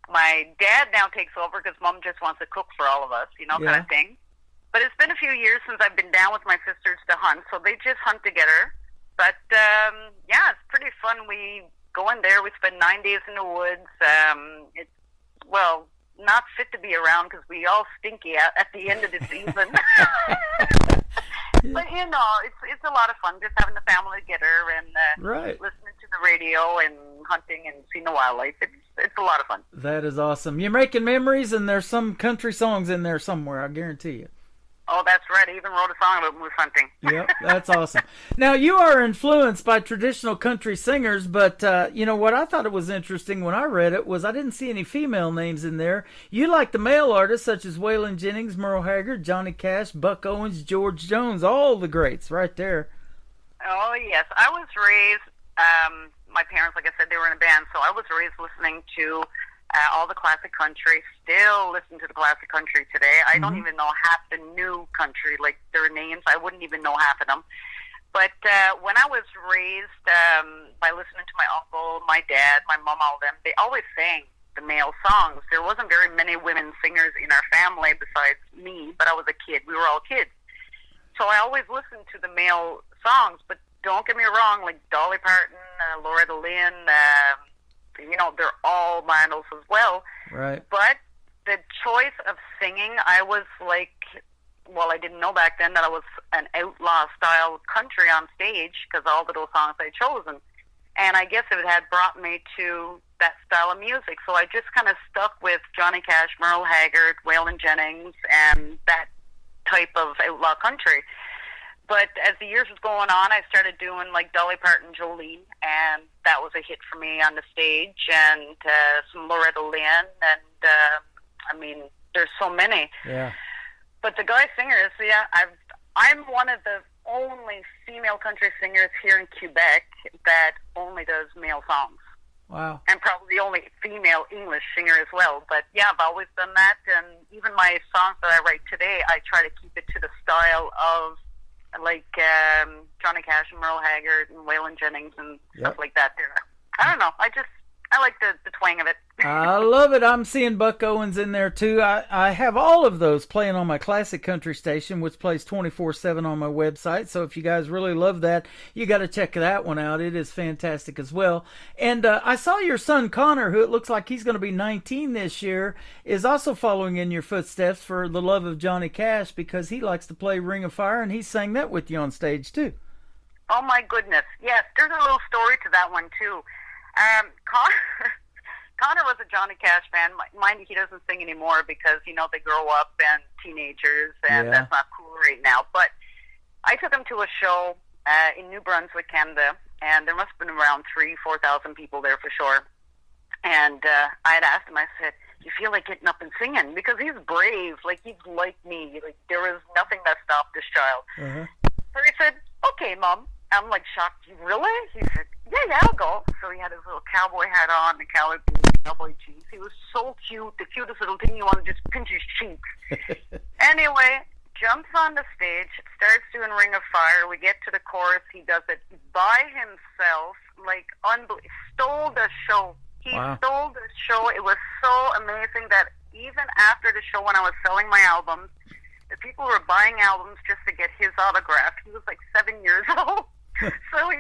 My dad now takes over because Mom just wants to cook for all of us, kind of thing. But it's been a few years since I've been down with my sisters to hunt, so they just hunt together. But it's pretty fun. We go in there. We spend 9 days in the woods. It's not fit to be around because we all stinky at the end of the season. But it's a lot of fun just having the family together and listening to the radio and hunting and seeing the wildlife. It's a lot of fun.
That is awesome. You're making memories, and there's some country songs in there somewhere, I guarantee you.
Oh, that's right. I even wrote a song about moose hunting.
Yep, that's awesome. Now, you are influenced by traditional country singers, but what I thought it was interesting when I read it was I didn't see any female names in there. You like the male artists such as Waylon Jennings, Merle Haggard, Johnny Cash, Buck Owens, George Jones, all the greats right there.
Oh, yes. I was raised, my parents, like I said, they were in a band, so I was raised listening to all the classic country. Still listen to the classic country today. I don't even know half the new country, like their names. I wouldn't even know half of them. But when I was raised by listening to my uncle, my dad, my mom, all of them, they always sang the male songs. There wasn't very many women singers in our family besides me, but I was a kid. We were all kids. So I always listened to the male songs, but don't get me wrong, like Dolly Parton, Loretta Lynn, they're all my idols as well.
Right.
But the choice of singing, I was like well, I didn't know back then that I was an outlaw style country on stage because all of those songs I'd chosen. And I guess it had brought me to that style of music. So I just kind of stuck with Johnny Cash, Merle Haggard, Waylon Jennings, and that type of outlaw country. But as the years was going on, I started doing like Dolly Parton, Jolene, and that was a hit for me on the stage, and some Loretta Lynn, and I mean, there's so many.
Yeah.
But the guy singers, yeah, I'm one of the only female country singers here in Quebec that only does male songs.
Wow.
And probably the only female English singer as well. But yeah, I've always done that, and even my songs that I write today, I try to keep it to the style of like Johnny Cash and Merle Haggard and Waylon Jennings and stuff like that. I don't know. I like the twang of it.
I love it. I'm seeing Buck Owens in there too. I have all of those playing on my classic country station, which plays 24/7 on my website. So if you guys really love that, you got to check that one out. It is fantastic as well. And I saw your son Connor, who it looks like he's going to be 19 this year, is also following in your footsteps for the love of Johnny Cash because he likes to play Ring of Fire, and he sang that with you on stage too.
Oh my goodness. Yes, there's a little story to that one too. Connor was a Johnny Cash fan. Mind you, he doesn't sing anymore because, you know, they grow up and teenagers, and that's not cool right now. But I took him to a show in New Brunswick, Canada, and there must have been around 3,000-4,000 people there for sure. And I had asked him, I said, you feel like getting up and singing? Because he's brave. Like, he's like me. Like, there was nothing that stopped this child. So he said, okay, Mom. I'm like shocked. Really? He said, yeah, I'll go. So he had his little cowboy hat on, the cowboy jeans. He was so cute, the cutest little thing. You want to just pinch his cheeks. Anyway, jumps on the stage, starts doing Ring of Fire. We get to the chorus. He does it by himself, like stole the show. He stole the show. It was so amazing that even after the show, when I was selling my albums, the people were buying albums just to get his autograph. He was like 7 years old. So he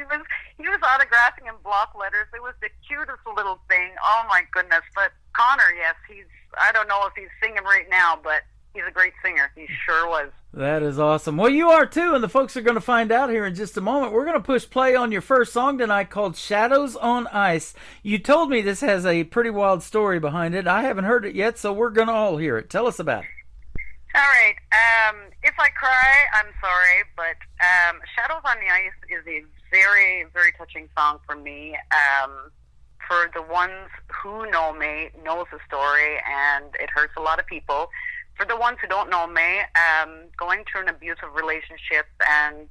was autographing in block letters. It was the cutest little thing. Oh my goodness. But Connor, yes, I don't know if he's singing right now, but he's a great singer. He sure was.
That is awesome. Well, you are too, and the folks are going to find out here in just a moment. We're going to push play on your first song tonight called Shadows on Ice. You told me this has a pretty wild story behind it. I haven't heard it yet, so we're going to all hear it. Tell us about it.
All right. If I cry, I'm sorry, but Shadows on the Ice is a very, very touching song for me. For the ones who know me, knows the story, and it hurts a lot of people. For the ones who don't know me, going through an abusive relationship, and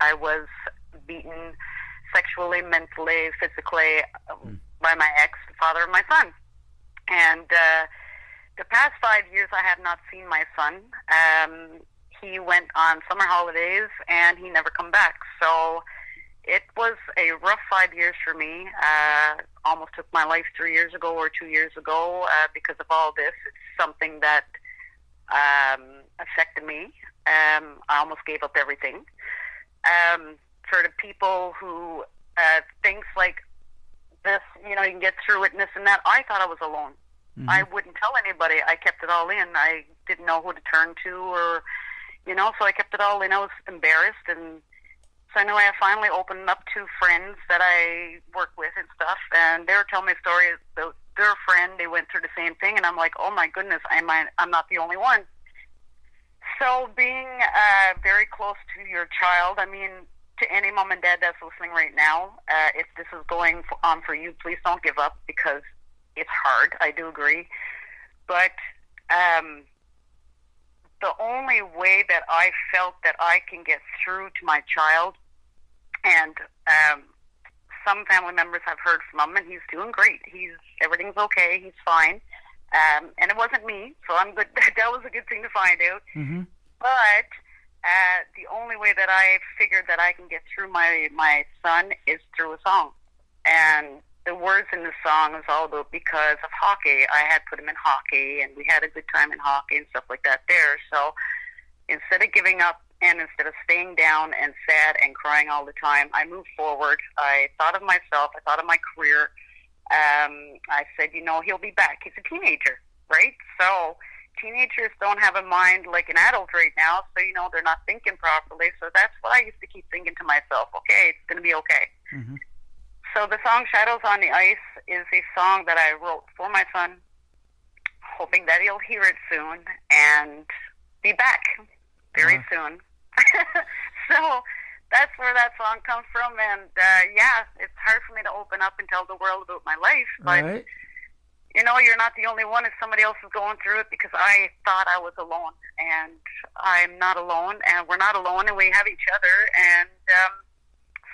I was beaten sexually, mentally, physically by my ex, the father of my son. And the past 5 years, I have not seen my son. He went on summer holidays, and he never come back. So it was a rough 5 years for me. Almost took my life 3 years ago or 2 years ago because of all this. It's something that affected me. I almost gave up everything. For the people who thinks like this, you know, you can get through it and this and that, I thought I was alone. I wouldn't tell anybody. I kept it all in. I didn't know who to turn to, or, you know, so I kept it all in. I was embarrassed, and so anyway, I finally opened up to friends that I work with and stuff, and they were telling me stories about their friend. They went through the same thing, and I'm like, oh my goodness, I'm not the only one. So being very close to your child, I mean, to any mom and dad that's listening right now, if this is going on for you, please don't give up, because it's hard. I do agree. But the only way that I felt that I can get through to my child, and some family members have heard from him, and he's doing great. Everything's okay. He's fine. And it wasn't me, so I'm good. That was a good thing to find out. But the only way that I figured that I can get through my son is through a song. And the words in the song is all about because of hockey. I had put him in hockey, and we had a good time in hockey and stuff like that there. So instead of giving up and instead of staying down and sad and crying all the time, I moved forward. I thought of myself. I thought of my career. I said, you know, he'll be back. He's a teenager, right? So teenagers don't have a mind like an adult right now, so they're not thinking properly. So that's what I used to keep thinking to myself. Okay, it's gonna be okay.
Mm-hmm.
So the song "Shadows on the Ice" is a song that I wrote for my son, hoping that he'll hear it soon and be back very soon. So that's where that song comes from, and it's hard for me to open up and tell the world about my life, but
Right.
you're not the only one if somebody else is going through it, because I thought I was alone, and I'm not alone, and we're not alone, and we have each other, and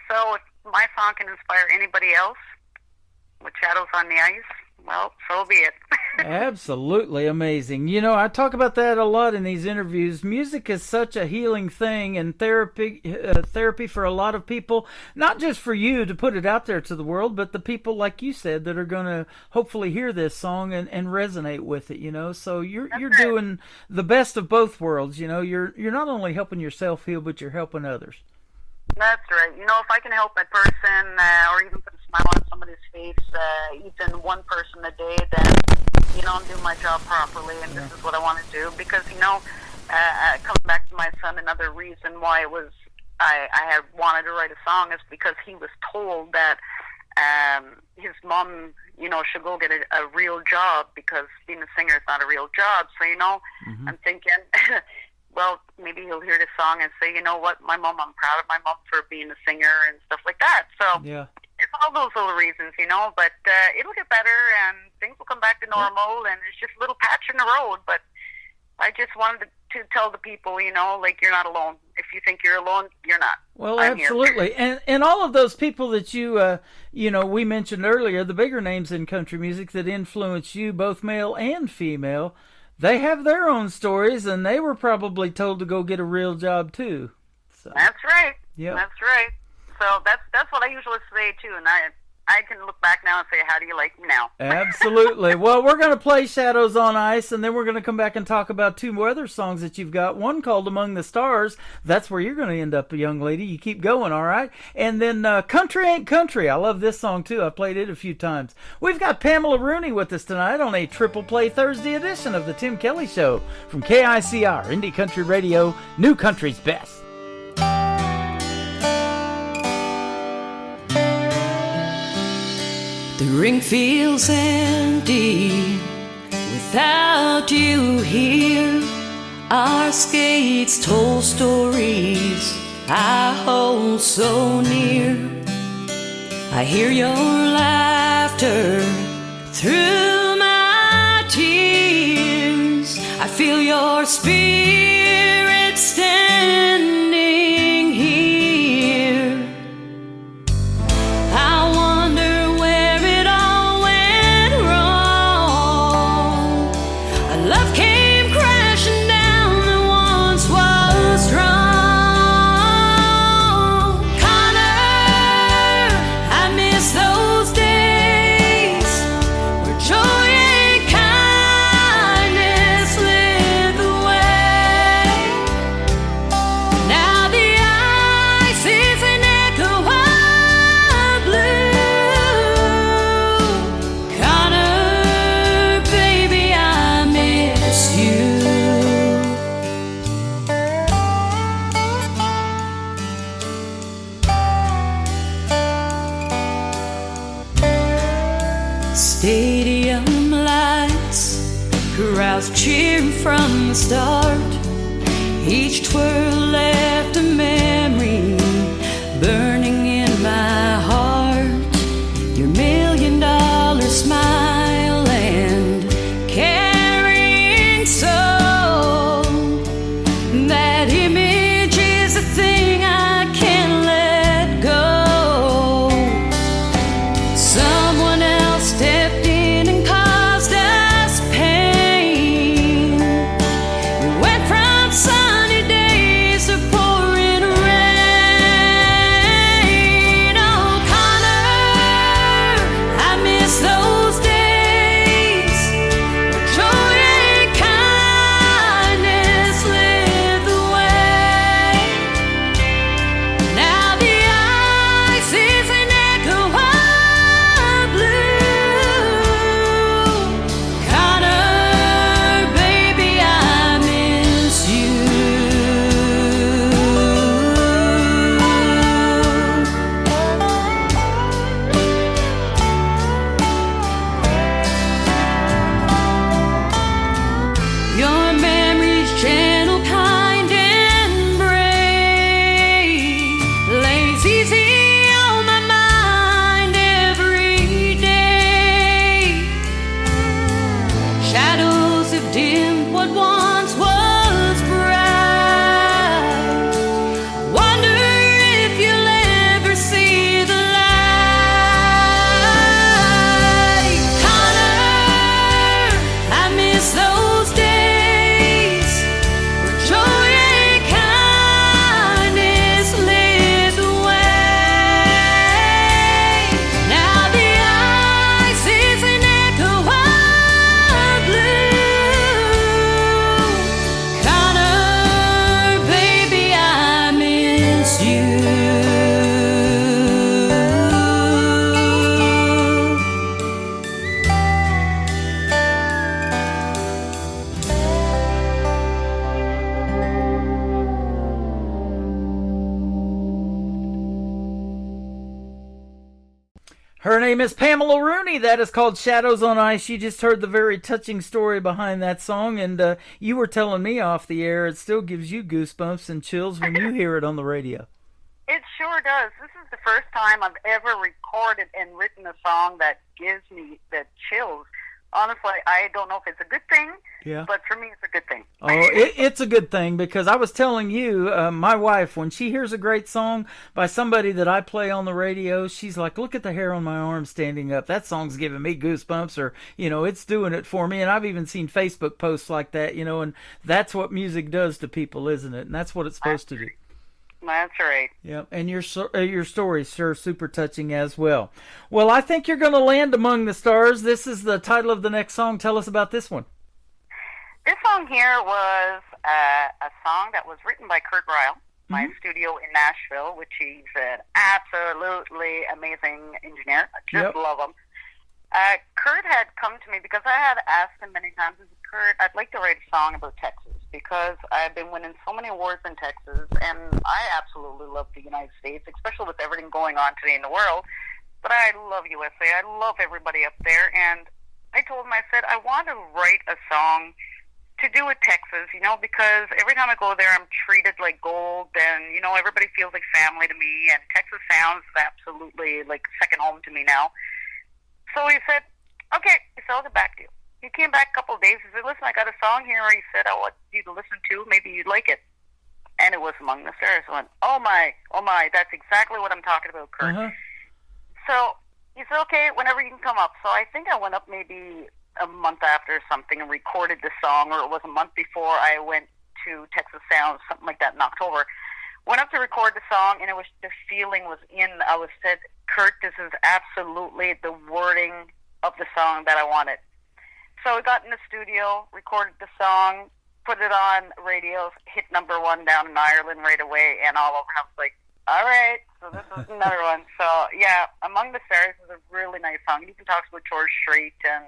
so if my song can inspire anybody else with Shadows on the Ice, well, so be it.
Absolutely amazing. I talk about that a lot in these interviews. Music is such a healing thing and therapy for a lot of people, not just for you to put it out there to the world, but the people, like you said, that are going to hopefully hear this song and resonate with it, So you're doing the best of both worlds, You're not only helping yourself heal, but you're helping others.
That's right. If I can help a person or even put a smile on somebody's face, even one person a day, then, I'm doing my job properly, and this is what I want to do. Because, coming back to my son, another reason why it was I had wanted to write a song is because he was told that his mom, should go get a real job, because being a singer is not a real job. So, I'm thinking... well, maybe he'll hear this song and say, you know what, I'm proud of my mom for being a singer and stuff like that. So it's all those little reasons, but it'll get better and things will come back to normal, and it's just a little patch in the road. But I just wanted to tell the people, you're not alone. If you think you're alone, you're not.
Well,
I'm
absolutely. And all of those people that you, we mentioned earlier, the bigger names in country music that influence you, both male and female, they have their own stories, and they were probably told to go get a real job too. So.
That's right.
Yeah.
That's right. So that's what I usually say too, and I can look back now and say, how do you like me now?
Absolutely. Well, we're going to play Shadows on Ice, and then we're going to come back and talk about two more other songs that you've got. One called Among the Stars. That's where you're going to end up, young lady. You keep going, all right? And then Country Ain't Country. I love this song, too. I played it a few times. We've got Pamela Rooney with us tonight on a Triple Play Thursday edition of The Tim Kelly Show from KICR, Indie Country Radio, New Country's Best.
The ring feels empty without you here. Our skates told stories I hold so near. I hear your laughter through my tears. I feel your spirit standing here. I wonder where it all went wrong. A love came crashing down that once was strong. Connor, I miss those days where joy and kindness lit the way. Now the ice is an echo of blue. Connor, baby, I miss you. Stadium lights, crowds cheering from the start. Each twirl left a memory burning in my heart. Your $1,000,000 smile and caring soul. That image is a thing I can't let go. Someone else stepped in and caused us pain. We went from sunny days to pouring rain. dim what once was bright. Wonder if you'll ever see the light. Connor, I miss those days where joy and kindness led the way. Now the ice is an echo of blue. Connor, baby, I miss you.
Her name is Pamela Rooney. That is called Shadows on Ice. You just heard the very touching story behind that song, and you were telling me off the air it still gives you goosebumps and chills when you hear it on the radio.
It sure does. This is the first time I've ever recorded and written a song that gives me the chills. Honestly, I don't know if it's a good thing, but for me it's a good thing.
Oh, it's a good thing, because I was telling you, my wife, when she hears a great song by somebody that I play on the radio, she's like, look at the hair on my arm standing up. That song's giving me goosebumps, or, it's doing it for me. And I've even seen Facebook posts like that, and that's what music does to people, isn't it? And that's what it's supposed to do.
That's right.
Yep, and your story's sure super touching as well. Well, I think you're going to land among the stars. This is the title of the next song. Tell us about this one.
This song here was a song that was written by Kurt Ryle, my studio in Nashville, which he's an absolutely amazing engineer. I just love him. Kurt had come to me because I had asked him many times, Kurt, I'd like to write a song about Texas because I've been winning so many awards in Texas, and I absolutely love the United States, especially with everything going on today in the world. But I love USA. I love everybody up there. And I told him, I said, I want to write a song to do with Texas, because every time I go there, I'm treated like gold, and, everybody feels like family to me, and Texas sounds absolutely like second home to me now. So he said, okay, so I'll get back to you. He came back a couple of days. He said, listen, I got a song here. He said, I want you to listen to. Maybe you'd like it. And it was Among the Stars. I went, oh my, that's exactly what I'm talking about, Kurt. So he said, okay, whenever you can come up. So I think I went up maybe a month after or something and recorded the song, or it was a month before I went to Texas Sounds, something like that in October. Went up to record the song, and it was the feeling was in. I was said, Kurt, this is absolutely the wording of the song that I wanted. So we got in the studio, recorded the song, put it on radio, hit #1 down in Ireland right away, and all over. I was like, all right, so this is another one. So, yeah, Among the Stars is a really nice song. It even talks about George Strait, and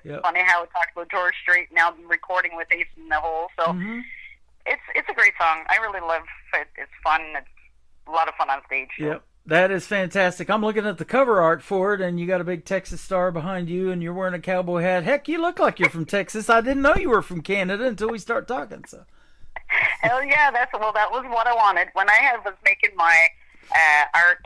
it's funny how it talks about George Strait now recording with Ace in the Hole. So it's a great song. I really love it. It's fun. It's a lot of fun on stage.
Yep. That is fantastic. I'm looking at the cover art for it, and you got a big Texas star behind you, and you're wearing a cowboy hat. Heck, you look like you're from Texas. I didn't know you were from Canada until we start talking. So,
hell yeah, that was what I wanted when I was making my art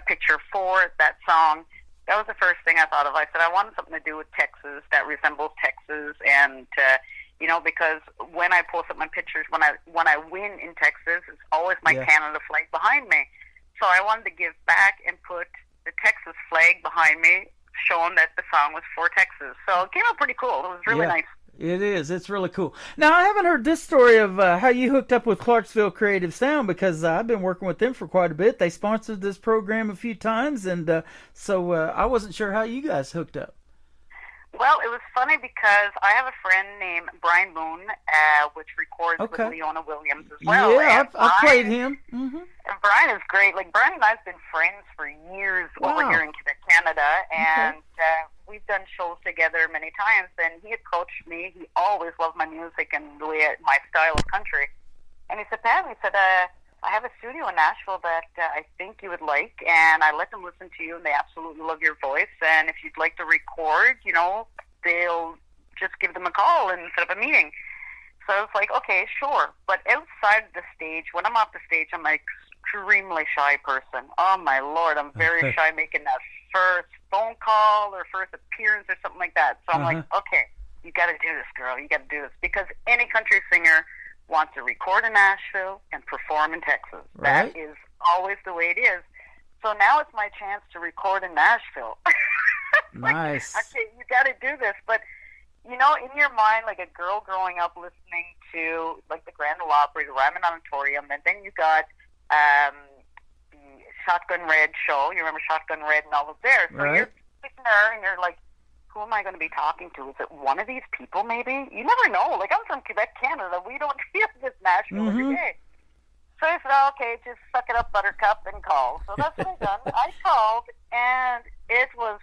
picture for that song. That was the first thing I thought of. I said I wanted something to do with Texas that resembles Texas, and because when I post up my pictures, when I win in Texas, it's always my Canada flag behind me. So I wanted to give back and put the Texas flag behind me, showing that the song was for Texas. So it came out pretty cool. It was really nice.
It is. It's really cool. Now, I haven't heard this story of how you hooked up with Clarksville Creative Sound, because I've been working with them for quite a bit. They sponsored this program a few times, and so I wasn't sure how you guys hooked up.
Well, it was funny because I have a friend named Brian Moon, which records with Leona Williams as well.
Yeah, I've played him. Mm-hmm.
And Brian is great. Like, Brian and I have been friends for years over here in Canada, and we've done shows together many times. And he approached me. He always loved my music and the way my style of country. And he said, Pam, I have a studio in Nashville that I think you would like, and I let them listen to you, and they absolutely love your voice. And if you'd like to record, they'll just give them a call and set up a meeting. So I was like, okay, sure. But outside the stage, when I'm off the stage, I'm an extremely shy person. Oh, my Lord, I'm very shy making that first phone call or first appearance or something like that. So I'm like, okay, you got to do this, girl. You got to do this. Because any country singer wants to record in Nashville and perform in Texas.
Right.
That is always the way it is. So now it's my chance to record in Nashville.
Nice.
Okay, you got to do this. But, you know, in your mind, like a girl growing up listening to, like, the Grand Ole Opry, the Ryman Auditorium, and then you got the Shotgun Red show. You remember Shotgun Red and all of theirs. So you're sitting there, and you're like, who am I going to be talking to? Is it one of these people, maybe? You never know. Like, I'm from Quebec, Canada. We don't hear this Nashville every day. So I said, oh, okay, just suck it up, Buttercup, and call. So that's what I done. I called, and it was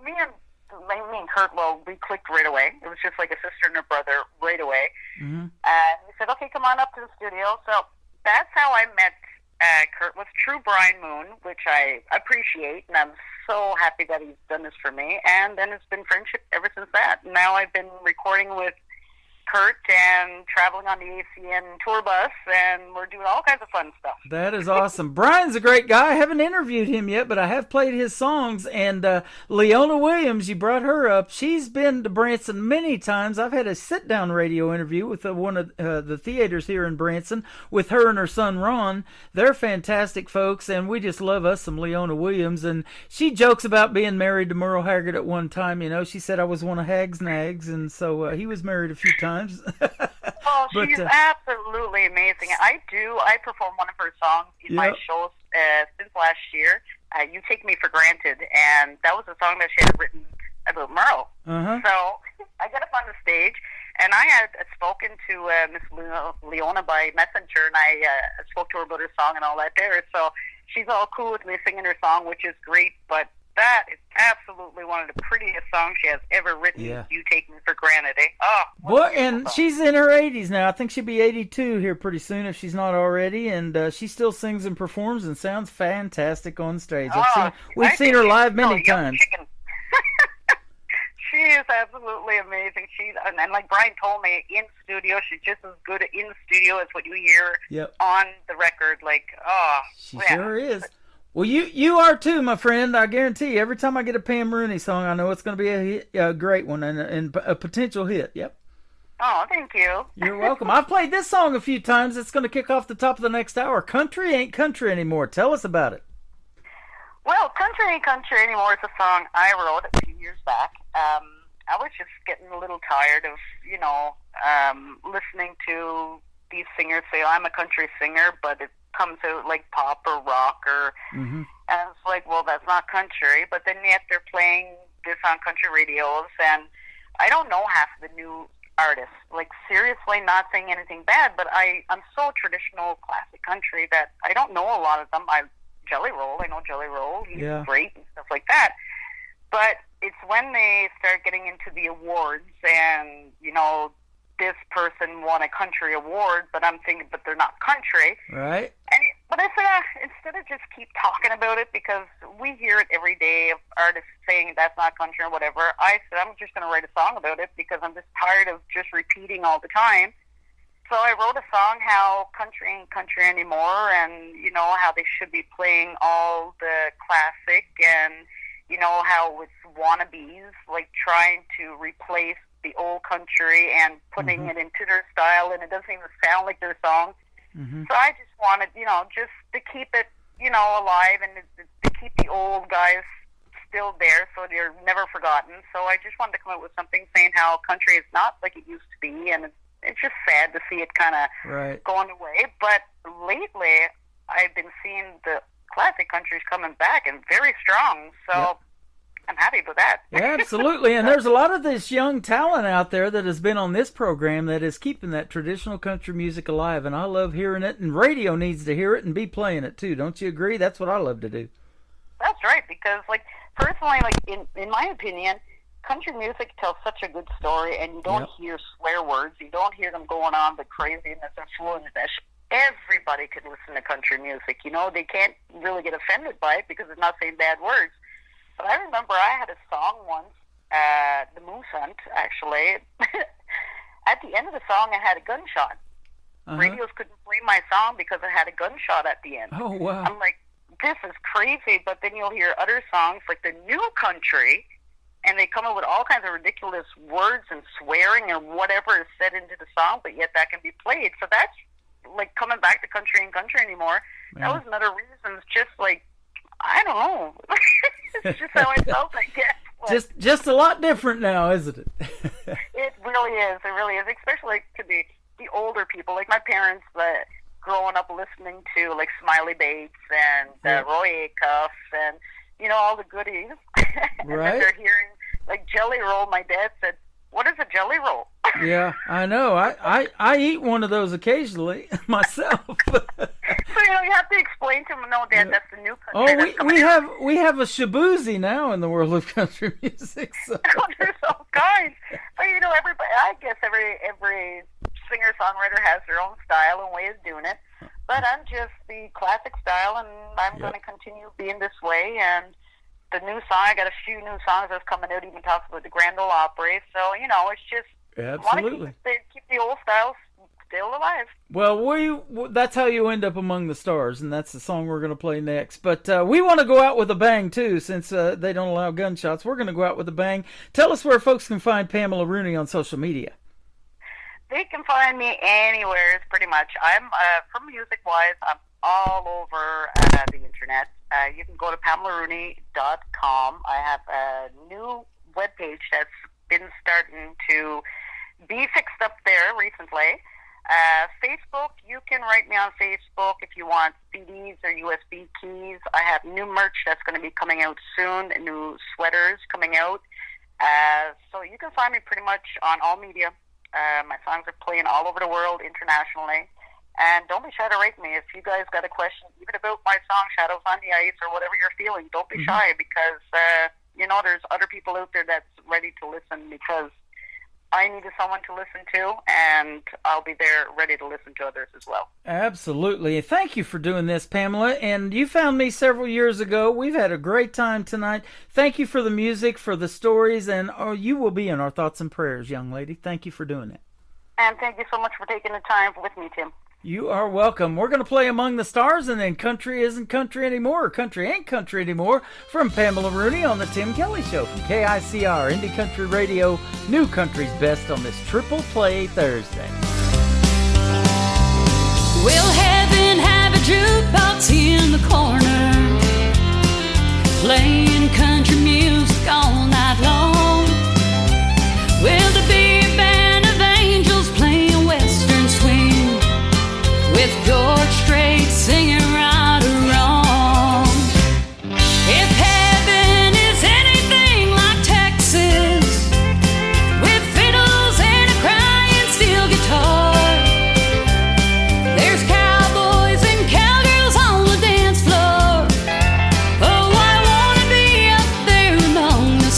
me and Kurt, well, we clicked right away. It was just like a sister and a brother right away. And he said, okay, come on up to the studio. So that's how I met Kurt, with True Brian Moon, which I appreciate, and I'm so happy that he's done this for me. And then it's been friendship ever since that. Now I've been recording with Kurt and traveling on the ACN tour bus, and we're doing all kinds of fun stuff.
That is awesome. Brian's a great guy. I haven't interviewed him yet, but I have played his songs. And Leona Williams, you brought her up. She's been to Branson many times. I've had a sit-down radio interview with one of the theaters here in Branson with her and her son Ron. They're fantastic folks, and we just love us some Leona Williams. And she jokes about being married to Merle Haggard at one time. You know, she said I was one of Hag's nags, and so he was married a few times.
Well, she's absolutely amazing. I perform one of her songs in my shows since last year. You Take Me for Granted, and that was a song that she had written about Merle. So I got up on the stage, and I had spoken to Miss Leona by messenger, and I spoke to her about her song and all that there. So she's all cool with me singing her song, which is great, but that is absolutely one of the prettiest songs she has ever written.
Yeah.
You Take Me for Granted, eh? Oh,
boy, and she's in her 80s now. I think she'll be 82 here pretty soon if she's not already. And she still sings and performs and sounds fantastic on stage. We've seen her live many times.
She is absolutely amazing. And like Brian told me, in studio, she's just as good in studio as what you hear on the record. Like,
she sure is. Well, you are too, my friend. I guarantee you, every time I get a Pam Rooney song, I know it's going to be a great one and a potential hit. Yep.
Oh, thank you.
You're welcome. I've played this song a few times. It's going to kick off the top of the next hour. Country Ain't Country Anymore. Tell us about it.
Well, Country Ain't Country Anymore is a song I wrote a few years back. I was just getting a little tired of, listening to these singers say, I'm a country singer, but it comes out like pop or rock and it's like, well, that's not country, but then yet they're playing this on country radios, and I don't know half of the new artists. Like, seriously, not saying anything bad, but I'm so traditional classic country that I don't know a lot of them. I know Jelly Roll, he's great and stuff like that, but it's when they start getting into the awards and, this person won a country award, but I'm thinking, but they're not country.
Right.
But I said, instead of just keep talking about it, because we hear it every day of artists saying that's not country or whatever, I said, I'm just going to write a song about it because I'm just tired of just repeating all the time. So I wrote a song how country ain't country anymore, and, how they should be playing all the classic, and, how it's wannabes, like trying to replace the old country and putting it into their style, and it doesn't even sound like their song. So I just wanted, just to keep it, alive, and to keep the old guys still there so they're never forgotten. So I just wanted to come up with something saying how country is not like it used to be, and it's just sad to see it kind of going away. But lately, I've been seeing the classic countries coming back and very strong. So I'm happy with that.
Yeah, absolutely. And there's a lot of this young talent out there that has been on this program that is keeping that traditional country music alive. And I love hearing it. And radio needs to hear it and be playing it too. Don't you agree? That's what I love to do.
That's right. Because, personally, in my opinion, country music tells such a good story, and you don't hear swear words. You don't hear them going on the craziness and foolishness. Everybody could listen to country music. They can't really get offended by it because it's not saying bad words. But I remember I had a song once, the Moose Hunt, actually. At the end of the song, I had a gunshot. Radios couldn't play my song because it had a gunshot at the end.
Oh, wow.
I'm like, this is crazy. But then you'll hear other songs, like the new country, and they come up with all kinds of ridiculous words and swearing and whatever is said into the song, but yet that can be played. So that's like coming back to country ain't country anymore.
Yeah.
That was another reason. It's just like, I don't know. It's just how I felt, I guess. But
Just a lot different now, isn't it?
it really is. It really is. Especially like to the older people, like my parents, growing up listening to like Smiley Bates and Roy Acuff and all the goodies. And then they're hearing like Jelly Roll. My dad said, "What is a Jelly Roll?"
Yeah, I know. I eat one of those occasionally myself.
So you have to explain to them, "No, Dad, that's the new country."
Oh, we have a shabuzi now in the world of country music. So.
There's all kinds. But everybody. I guess every singer-songwriter has their own style and way of doing it. But I'm just the classic style, and I'm going to continue being this way. And the new song, I got a few new songs that's coming out, even talks about the Grand Ole Opry. So, it's just
absolutely
keep the old styles still alive.
Well, that's how you end up among the stars, and that's the song we're going to play next. But we want to go out with a bang, too, since they don't allow gunshots. We're going to go out with a bang. Tell us where folks can find Pamela Rooney on social media.
They can find me anywhere, pretty much. I'm, from music-wise, I'm all over the internet. You can go to PamelaRooney.com. I have a new webpage that's been starting to be fixed up there recently. Facebook, you can write me on Facebook if you want CDs or USB keys. I have new merch that's going to be coming out soon, new sweaters coming out. So you can find me pretty much on all media. My songs are playing all over the world, internationally. And don't be shy to write me. If you guys got a question, even about my song, Shadows on the Ice, or whatever you're feeling, don't be shy, because, there's other people out there that's ready to listen, because I needed someone to listen to, and I'll be there ready to listen to others as well.
Absolutely. Thank you for doing this, Pamela. And you found me several years ago. We've had a great time tonight. Thank you for the music, for the stories, and you will be in our thoughts and prayers, young lady. Thank you for doing it.
And thank you so much for taking the time with me, Tim.
You are welcome. We're going to play Among the Stars, and then Country Isn't Country Anymore, or Country Ain't Country Anymore, from Pamela Rooney on The Tim Kelly Show from KICR, Indie Country Radio, New Country's Best on this Triple Play Thursday.
Will heaven have a jukebox in the corner, playing country music all night long? Will there be a band of angels playing western swing, with George Strait singing right or wrong? If heaven is anything like Texas, with fiddles and a crying steel guitar, there's cowboys and cowgirls on the dance floor. Oh, I wanna be up there among the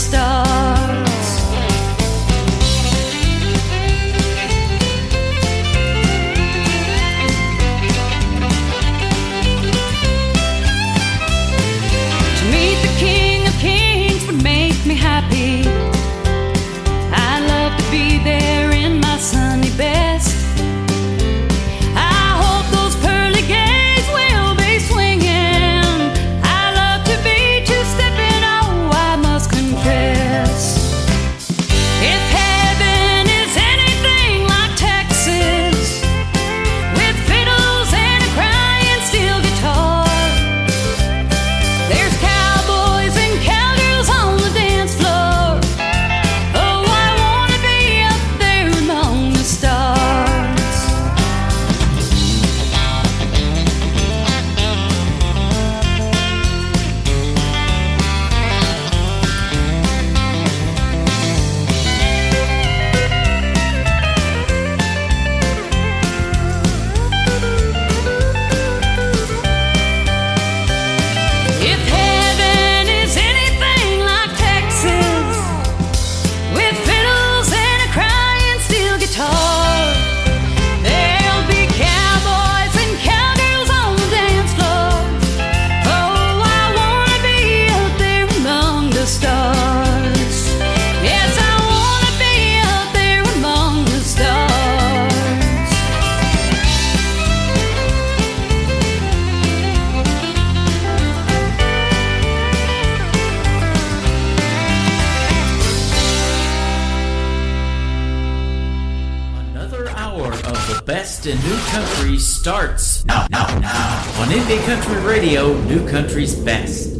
best in new country starts now. On Indie Country Radio, New Country's Best.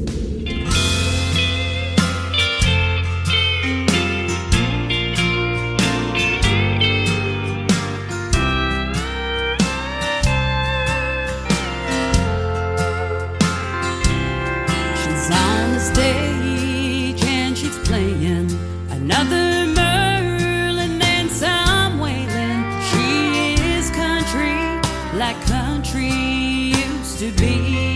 She's on the stage and she's playing another Merlin and some Waylon. She is country like country used to be.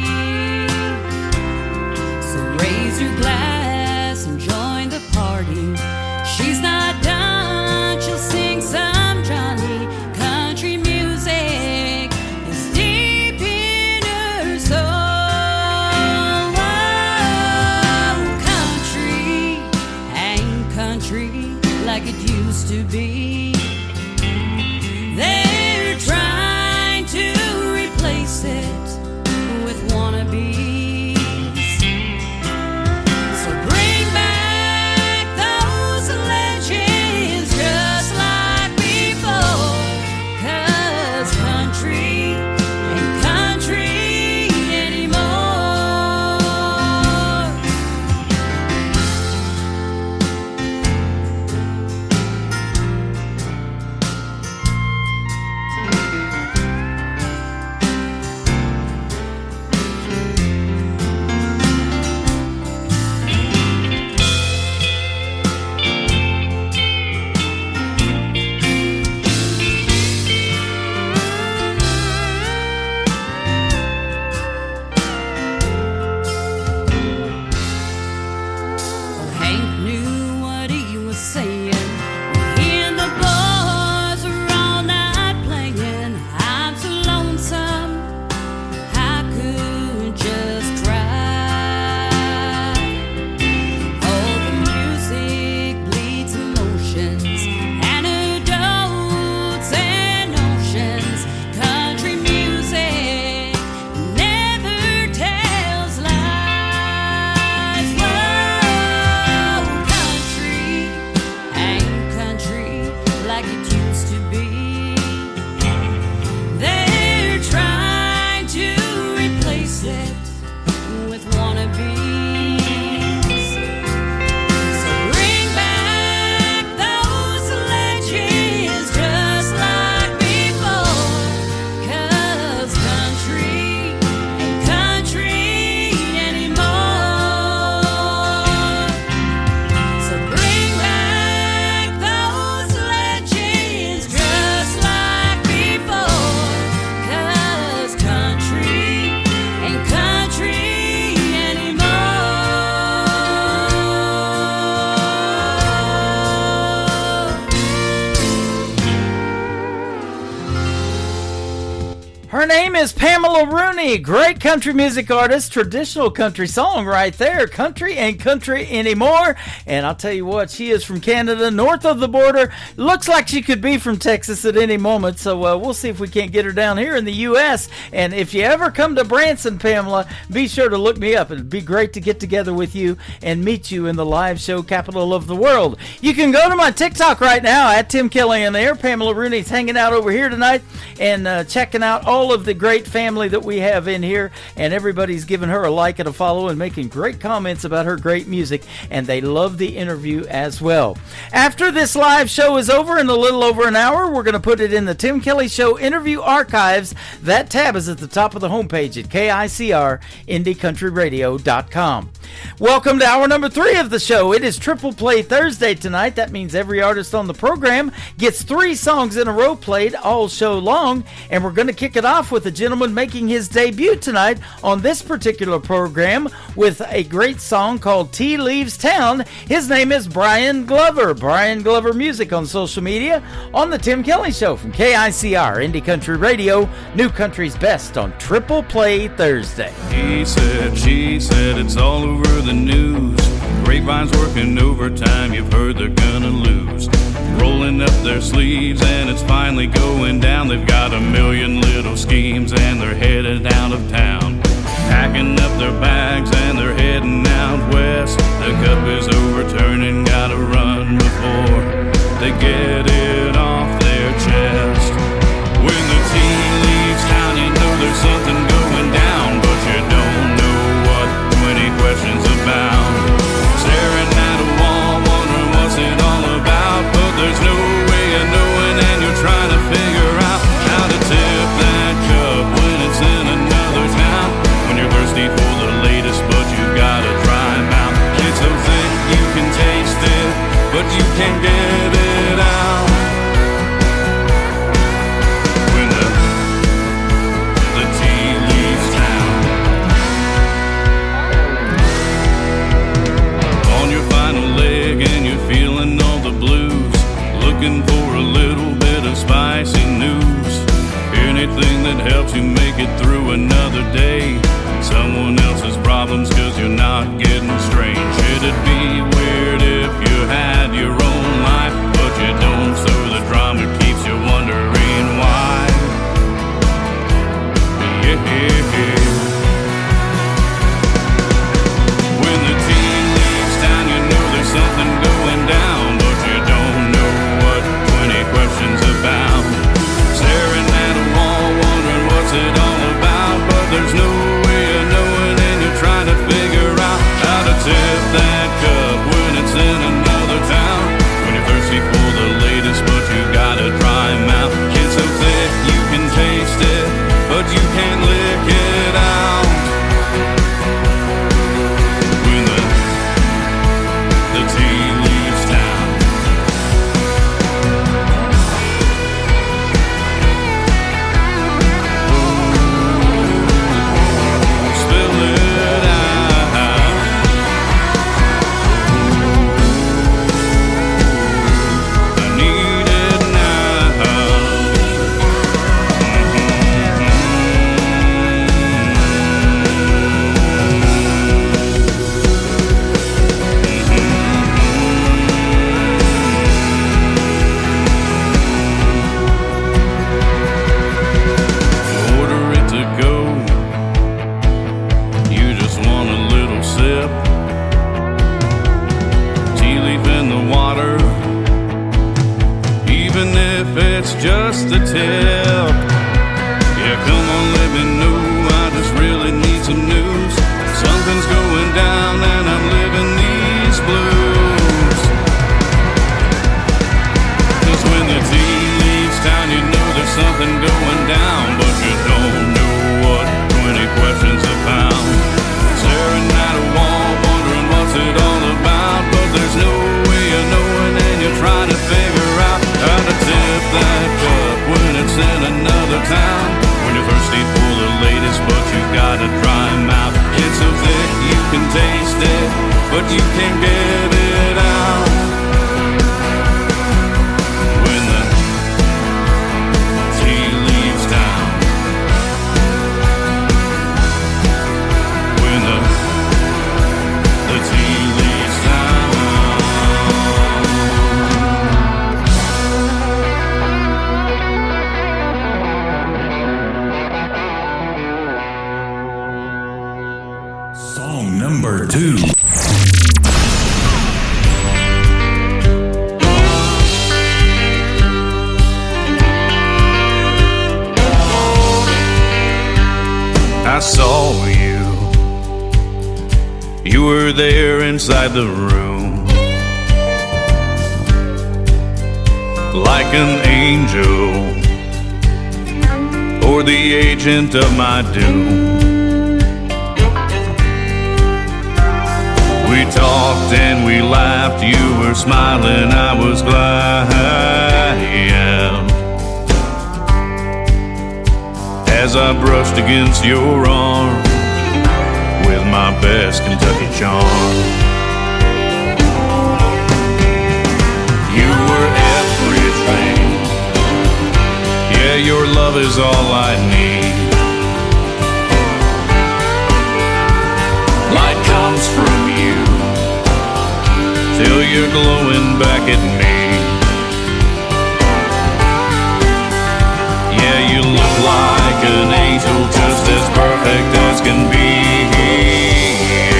So raise your glass and join the party. She's not done, she'll sing some Johnny. Country music is deep in her soul. Oh, country ain't country like it used to be. They're trying to replace it with wannabes. So bring back those legends just like before. 'Cause country ain't country anymore. Well, Hank knew what he was saying. He and the boys were all night playing. I'm so lonesome, I could just cry. Oh, the music bleeds emotions, anecdotes and notions. Country music never tells lies. Whoa, country ain't country like it used to be. They're trying to replace it with wannabes. So bring back those legends just like before. 'Cause country ain't country anymore. So bring back those legends just like before. 'Cause country ain't country anymore.
Her name is Pamela Rooney, great country music artist, traditional country song right there. Country ain't country anymore. And I'll tell you what, she is from Canada, north of the border. Looks like she could be from Texas at any moment. So we'll see if we can't get her down here in the U.S. And if you ever come to Branson, Pamela, be sure to look me up. It'd be great to get together with you and meet you in the live show capital of the world. You can go to my TikTok right now at Tim Kelly in there. Pamela Rooney's hanging out over here tonight and checking out all of the great family that we have in here, and everybody's giving her a like and a follow and making great comments about her great music, and they love the interview as well. After this live show is over in a little over an hour, we're going to put it in the Tim Kelly Show interview archives. That tab is at the top of the homepage at KICR-IndieCountryRadio.com. Welcome to hour number 3 of the show. It is Triple Play Thursday tonight. That means every artist on the program gets 3 songs in a row played all show long, and we're going to kick it off with a gentleman making his debut tonight on this particular program with a great song called Tea Leaves Town. His name is Brian Glover. Brian Glover Music on social media on the Tim Kelly Show from KICR, Indie Country Radio, New Country's Best on Triple Play Thursday.
He said, she said, it's all over the news. Grapevine's working overtime, you've heard they're gonna lose. Rolling up their sleeves and it's finally going down. They've got a million little schemes and they're headed out of town. Packing up their bags and they're heading out west. The cup is overturning, gotta run before they get it off their chest. When not getting strange. It'd be weird if you had your own life, but you don't, so the drama keeps you wondering why. Yeah. When the team leaves town, you know there's something going down, but you don't know what 20 questions about. Staring at a wall, wondering what's it all about, but there's no way of knowing, and you're trying to figure out how to tip that cup when it's in another town. When you're thirsty for the latest, but you gotta try 'em out. It's so thick you can taste it, but you can't lick it out. When the tea leaves town. Spill it out. I need it now. Order it to go. You just want a little sip. Tea leaf in the water, even if it's just the tip. Yeah, come on, let me know. I just really need some news. Something's going down and I'm living these blues. 'Cause when the tea leaves town, you know there's something going down, but you don't know what 20 questions have found. Staring at a wall, wondering what's it all about, but there's no way of knowing, and you're trying to figure out how to tip that cup when it's in another town. When you're thirsty for the latest, but you gotta try 'em out. It's so thick you can taste it, but you can't get it out. When the tea leaves town. When the tea leaves town.
Song number 2.
I saw you. You were there inside the room, like an angel or the agent of my doom. We talked and we laughed. You were smiling, I was glad. As I brushed against your arm with my best Kentucky charm. You were everything. Yeah, your love is all I need. Light comes from you till you're glowing back at me. Yeah, you look like an angel, just as perfect as can be.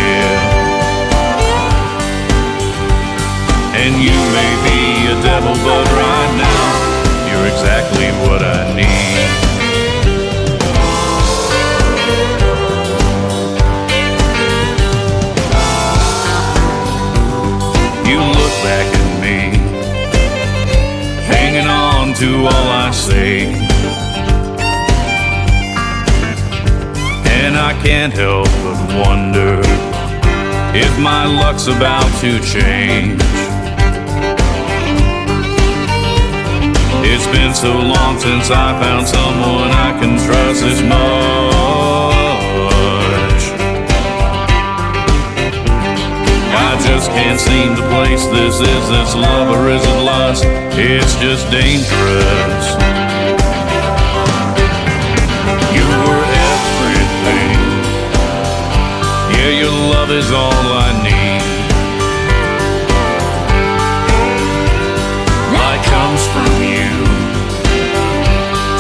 Yeah. And you may be a devil, but right now you're exactly what I need. You look back at me, hanging on to all I say. And I can't help but wonder if my luck's about to change. It's been so long since I found someone I can trust as much. I just can't seem to place this. Is this love or is it lust? It's just dangerous. You were everything. Yeah, your love love is all I need. Light comes from you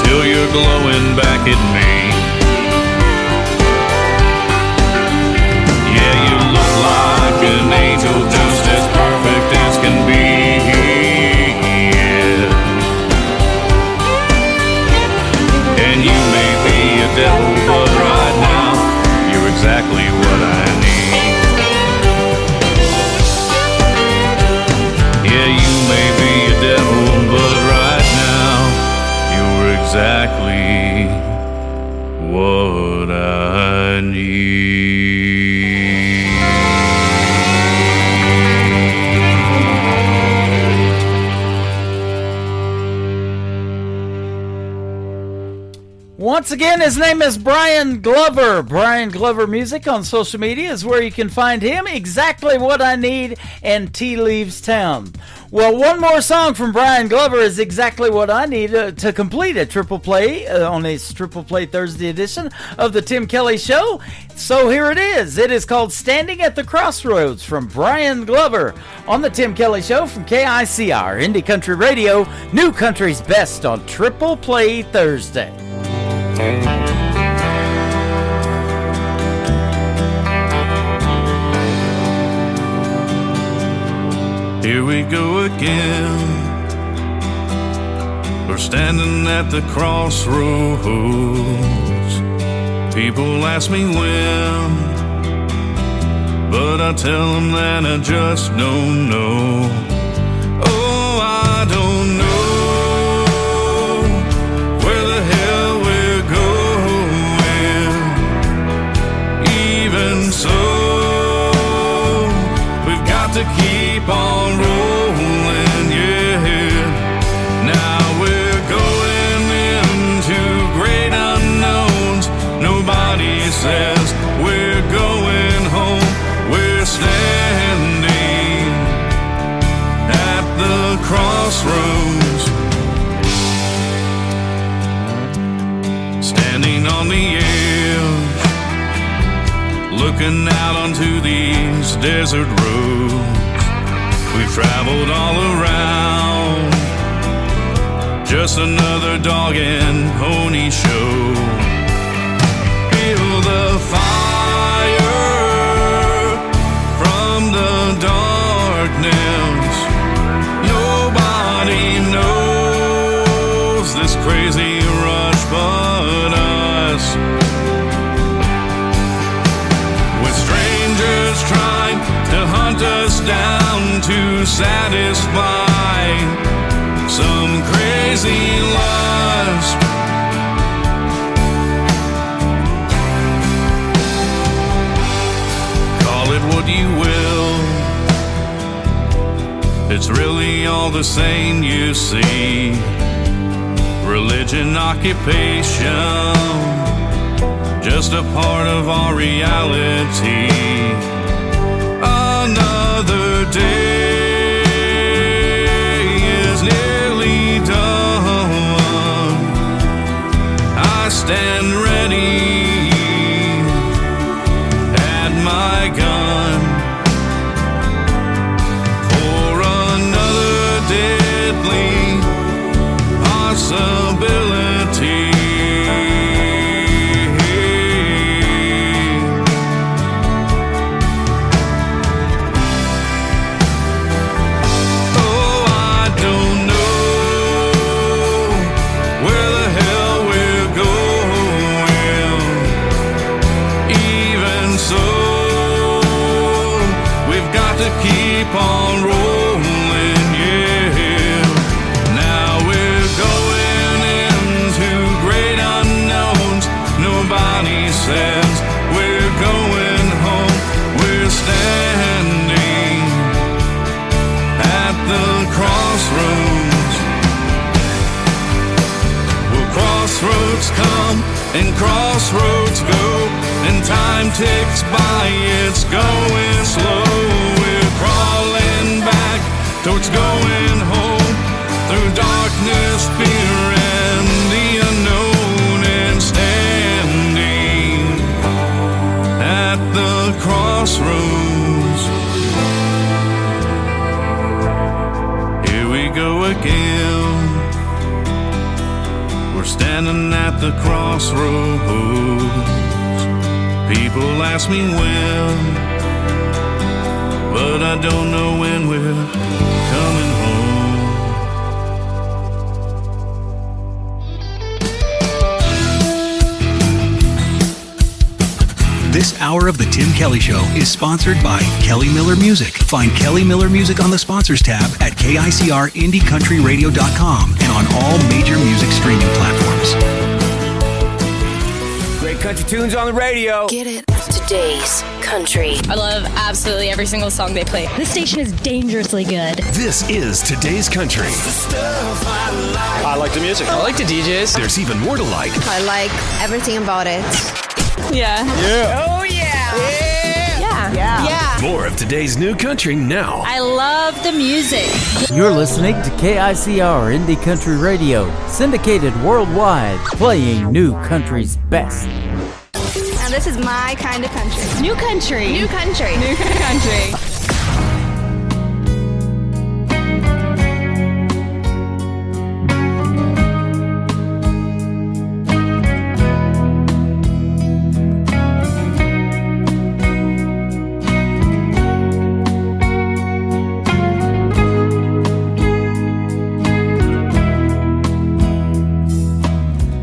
till you're glowing back at me. Yeah, you look like an angel, just as perfect as can be. Yeah. And you may be a devil, but right now you're exactly what I need. Yeah, you may be a devil, but right now you're exactly what I need.
Once again, his name is Brian Glover. Brian Glover Music on social media is where you can find him. Exactly What I Need and Tea Leaves Town. Well, one more song from Brian Glover is exactly what I need to complete a triple play on his Triple Play Thursday edition of the Tim Kelly Show. So here it is. It is called Standing at the Crossroads from Brian Glover on the Tim Kelly Show from KICR, Indie Country Radio, New Country's Best on Triple Play Thursday.
Here we go again. We're standing at the crossroads. People ask me when, but I tell them that I just don't know. Oh, I don't know where the hell we're going. Even so, we've got to keep on rolling, yeah. Now we're going into great unknowns. Nobody says we're going home. We're standing at the crossroads, standing on the edge, looking out onto these desert roads. We've traveled all around, just another dog and pony show. Feel the fire from the darkness. Nobody knows this crazy rush but us. With strangers trying to hunt us down to satisfy some crazy lust. Call it what you will, it's really all the same, you see. Religion, occupation, just a part of our reality. Another day is nearly done. I stand ready at my gun for another deadly possibility. Keep on rolling, yeah. Now we're going into great unknowns. Nobody says we're going home. We're standing at the crossroads. Well, crossroads come and crossroads go, and time ticks by, it's going slow. Crawling back towards going home, through darkness, fear, and the unknown, and standing at the crossroads. standing at the crossroads. People ask me when, but I don't know when we're coming home.
This hour of The Tim Kelly Show is sponsored by Kelly Miller Music. Find Kelly Miller Music on the Sponsors tab at KICRIndieCountryRadio.com and on all major music streaming platforms.
Great country tunes on the radio.
Get it. Today's country.
I love absolutely every single song they play.
This station is dangerously good.
This is Today's Country.
I like the music.
I like the DJs.
There's even more to like.
I like everything about it.
Yeah.
Yeah.
Oh, yeah.
Yeah.
More of today's new country now.
I love the music.
You're listening to KICR Indie Country Radio, syndicated worldwide, playing new country's best.
Now this is my kind of country.
New country.
New country.
New country.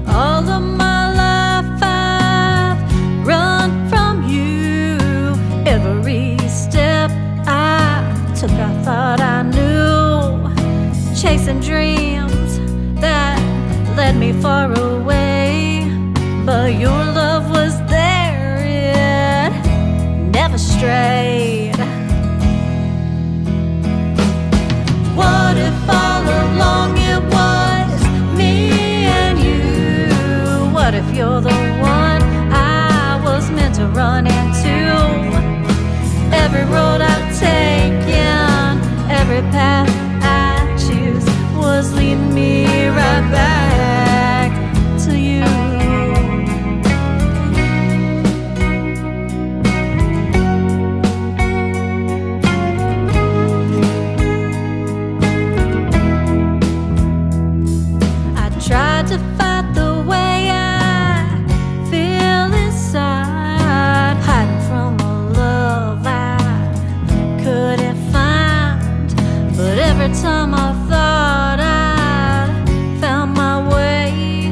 All of my life I've run from you. Every step I took I thought I knew. Chasing dreams that led me far away. But your love was there, it never strayed. What if all along it was me and you? What if you're the one I was meant to run into? Every road I've taken, every path I choose was leading me right back to you. I tried to fight the way I feel inside, hiding from a love I couldn't find. But every time I thought I'd found my way,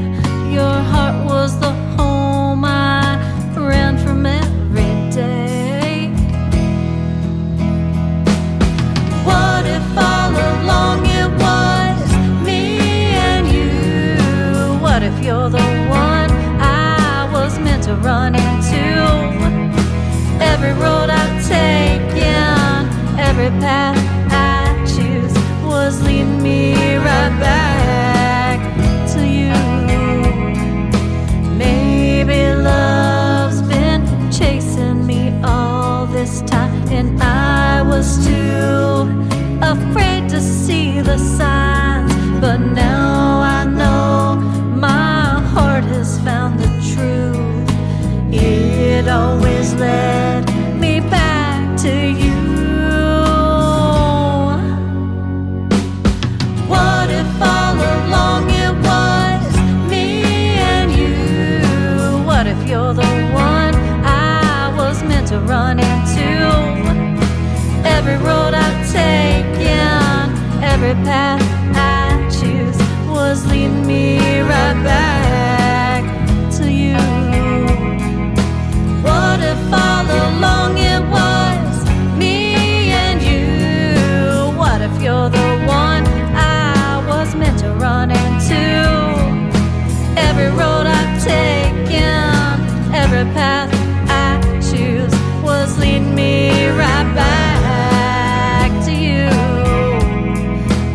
your heart was the home I ran from every day. What if all along it was me and you? What if you're the one I was meant to run into? Every road I've taken, every path I choose was leading me right back to you. Maybe love's been chasing me all this time, and I was too afraid to see the signs. But now I know my heart has found the truth. It always led me back to you. What if all along it was me and you? What if you're the one I was meant to run into? Every road I've taken, every path I choose was leading me right back to you. What if all along it was me and you? What if you're the one I was meant to run into? Every road I've taken, every path I choose was leading me right back to you.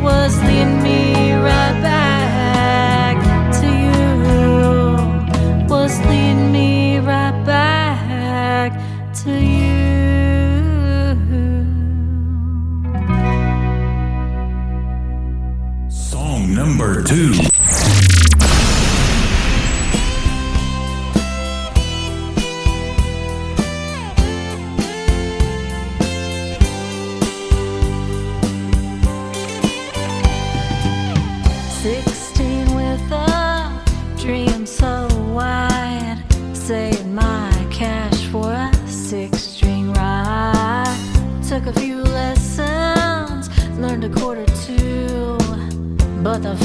Was leading me right back to you. Was leading me right back to you.
Song number 2.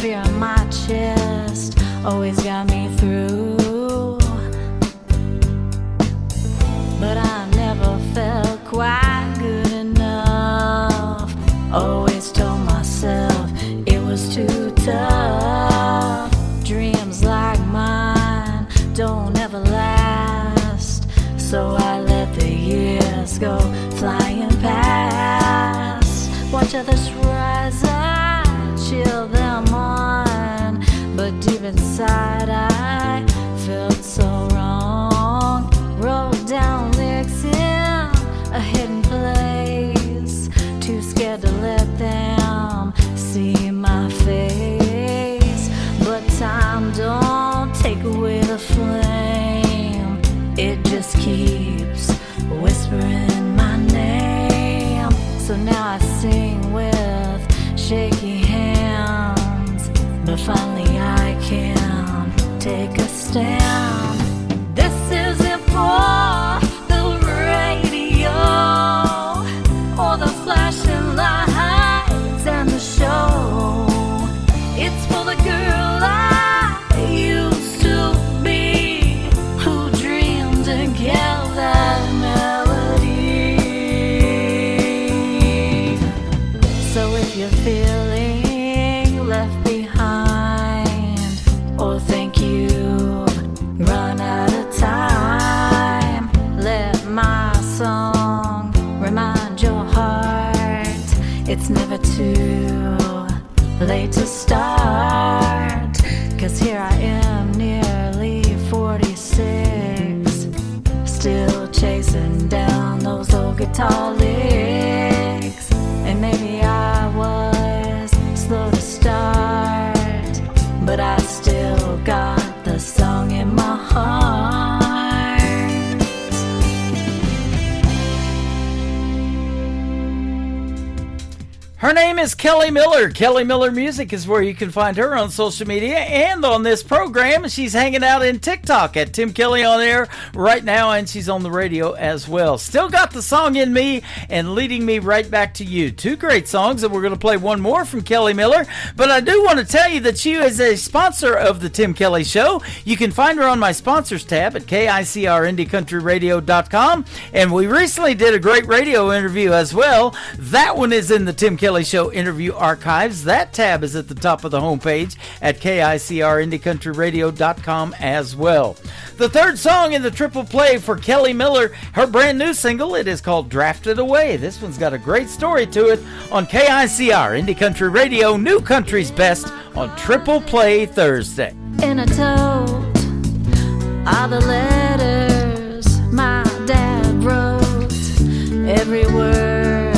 fear in my chest always got me through. But I never felt quite good enough. Always told myself it was too tough. Dreams like mine don't ever last, so I let the years go flying past. Watch others rise, I chill them on, but deep inside I felt so wrong. Wrote down lyrics in a hidden place, too scared to let them see my face. But time don't take away the flame, it just keeps whispering my name. So now I sing with shaky hands, but finally I can take a stand. This isn't for the radio or the flashing lights and the show. It's for the girl I used to be, who dreamed and kept that melody. So if you're feeling left behind, or think you've run out of time, let my song remind your heart it's never too late to start. 'Cause here I am, nearly 46, still chasing down those old guitar licks. And maybe I was slow to start, but I still got the song in my heart.
Her name is Kelly Miller. Kelly Miller Music is where you can find her on social media and on this program. She's hanging out in TikTok at Tim Kelly on Air right now, and she's on the radio as well. Still got the song in me and leading me right back to you. Two great songs, and we're going to play one more from Kelly Miller. But I do want to tell you that she is a sponsor of the Tim Kelly Show. You can find her on my sponsors tab at KICRIndieCountryRadio.com. And we recently did a great radio interview as well. That one is in the Tim Kelly Show interview archives. That tab is at the top of the homepage at KICRIndieCountryRadio.com as well. The third song in the triple play for Kelly Miller, her brand new single, it is called Drafted Away. This one's got a great story to it on KICR Indie Country Radio, New Country's Best on Triple Play Thursday.
In a tote are the letters my dad wrote, every word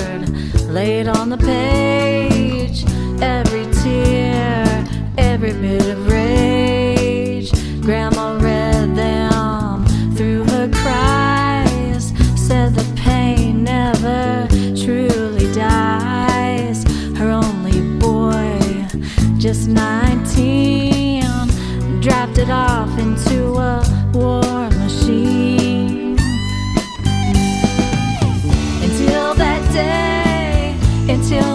laid on the page, every tear, every bit of rage. Grandma read them through her cries, said the pain never truly dies. Her only boy, just 19, drafted off into a war machine. Until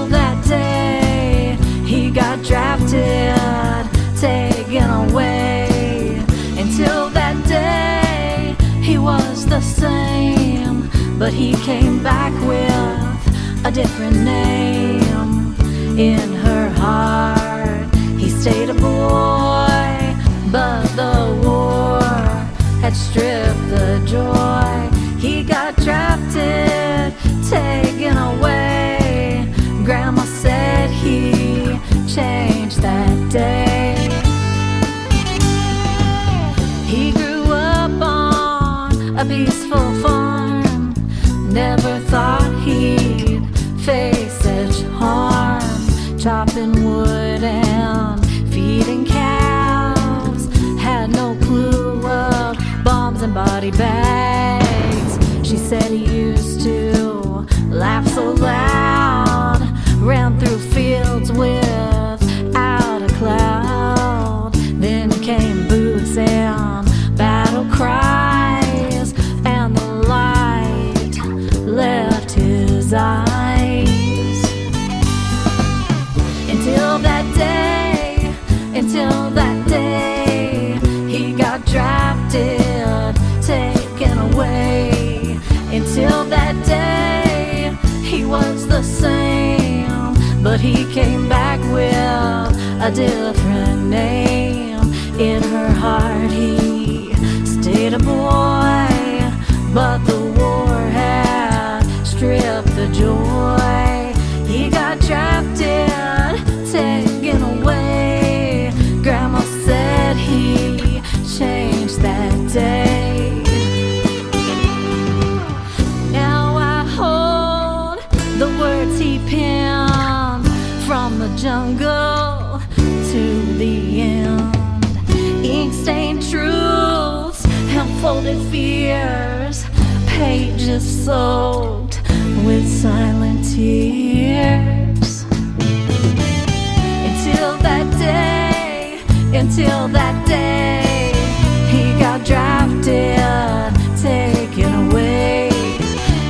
that day, he got drafted, taken away. Until that day, he was the same, but he came back with a different name. In her heart, he stayed a boy, but the war had stripped the joy. He got drafted, taken away. Grandma said he changed that day. He grew up on a peaceful farm, never thought he'd face such harm. Chopping wood and feeding cows, had no clue of bombs and body bags. She said he used to laugh so loud, ran through fields without a cloud. Then came boots and battle cries, and the light left his eyes. Until that day, until that day he got drafted, taken away. Until that day he was the same, but he came back with a different name. In her heart he stayed a boy, but the war had stripped the joy. He got drafted, taken away. Grandma said he changed that day. Now I hold the words he penned from the jungle to the end. Ink-stained truths and folded fears, pages soaked with silent tears. Until that day he got drafted, taken away.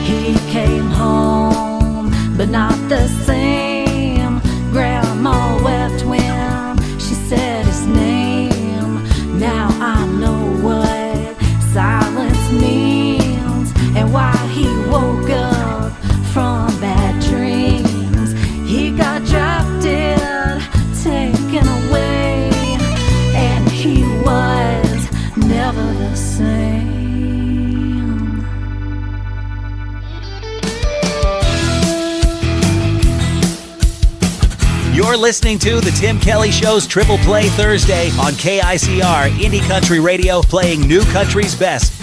He came home, but not the same. Grandma wept when she said his name. Now I know what silence means and why he woke up from bad dreams. He got drafted, taken away, and he was never the same.
You're listening to The Tim Kelly Show's Triple Play Thursday on KICR Indie Country Radio, playing new country's best.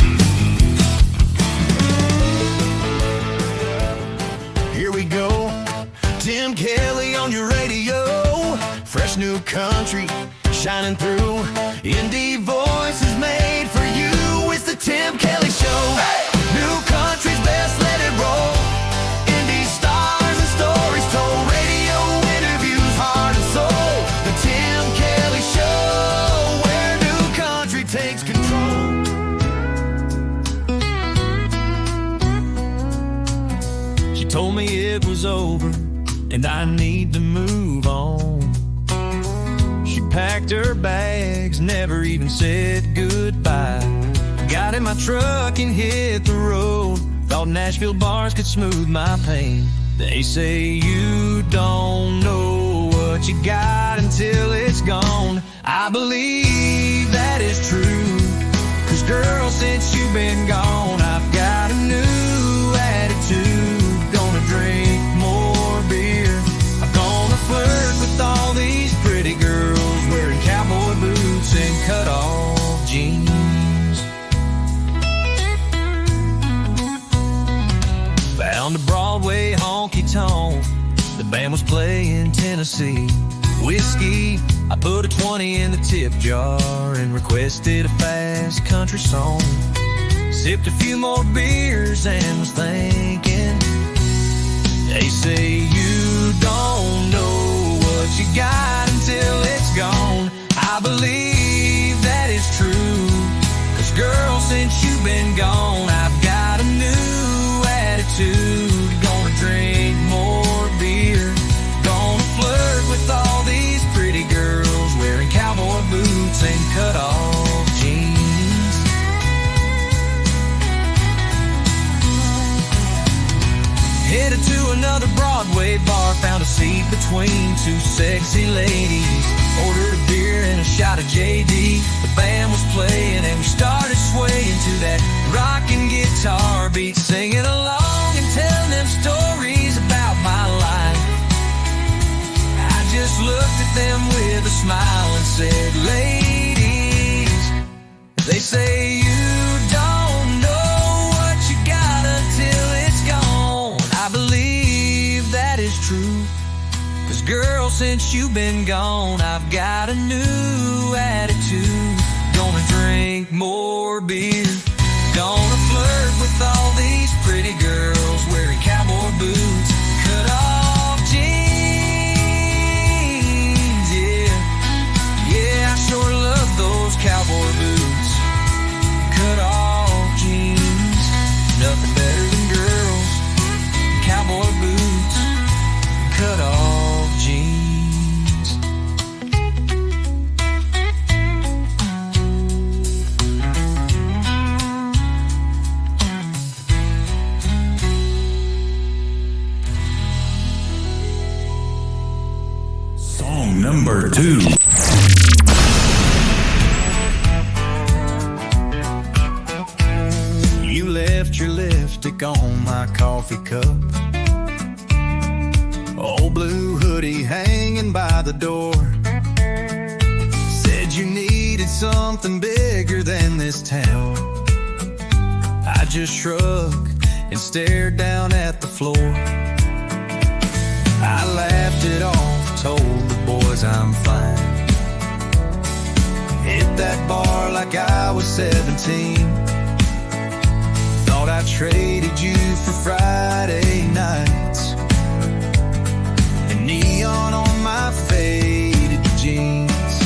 Here we go, Tim Kelly on your radio. Fresh new country shining through. Indie voices made for you. It's the Tim Kelly Show. Hey! New country's best, let it roll. Indie stars and stories told. Radio interviews, heart and soul. The Tim Kelly Show, where new country takes control.
She told me it was over and I need to move on. She packed her bags, never even said goodbye. Got in my truck and hit the road. Thought Nashville bars could smooth my pain. They say you don't know what you got until it's gone. I believe that is true, 'cause girl, since you've been gone, I've got a new attitude. Gonna drink more beer. I'm gonna flirt with all these pretty girls wearing cowboy boots and cut-off jeans. Found a Broadway honky-tonk. The band was playing Tennessee whiskey. I put a 20 in the tip jar and requested a fast country song. Sipped a few more beers and was thinking, they say you don't know what you got until it's gone. I believe that is true, 'cause girl, since you've been gone, I've got a new attitude. Gonna drink more beer. Gonna flirt with all these pretty girls wearing cowboy boots and cut-off jeans. Headed to another Broadway bar, found a seat between two sexy ladies. Ordered a beer and a shot of JD. The band was playing and we started swaying to that rockin' guitar beat, singing along and telling them stories about my life. I just looked at them with a smile and said, ladies, they say you don't know what you got until it's gone. I believe that is true, 'cause girl, since you've been gone, I've got a new attitude. Gonna drink more beer. Gonna flirt with all these pretty girls wearing cowboy boots, cut off jeans. Yeah, yeah, I sure love those cowboy boots, cut off jeans. Nothing better than girls, cowboy boots, cut off jeans.
ink on my coffee cup. Old blue hoodie hanging by the door. Said you needed something bigger than this town. I just shrugged and stared down at the floor. I laughed it off, told the boys I'm fine. Hit that bar like I was 17. Thought I traded you for Friday nights and neon on my faded jeans.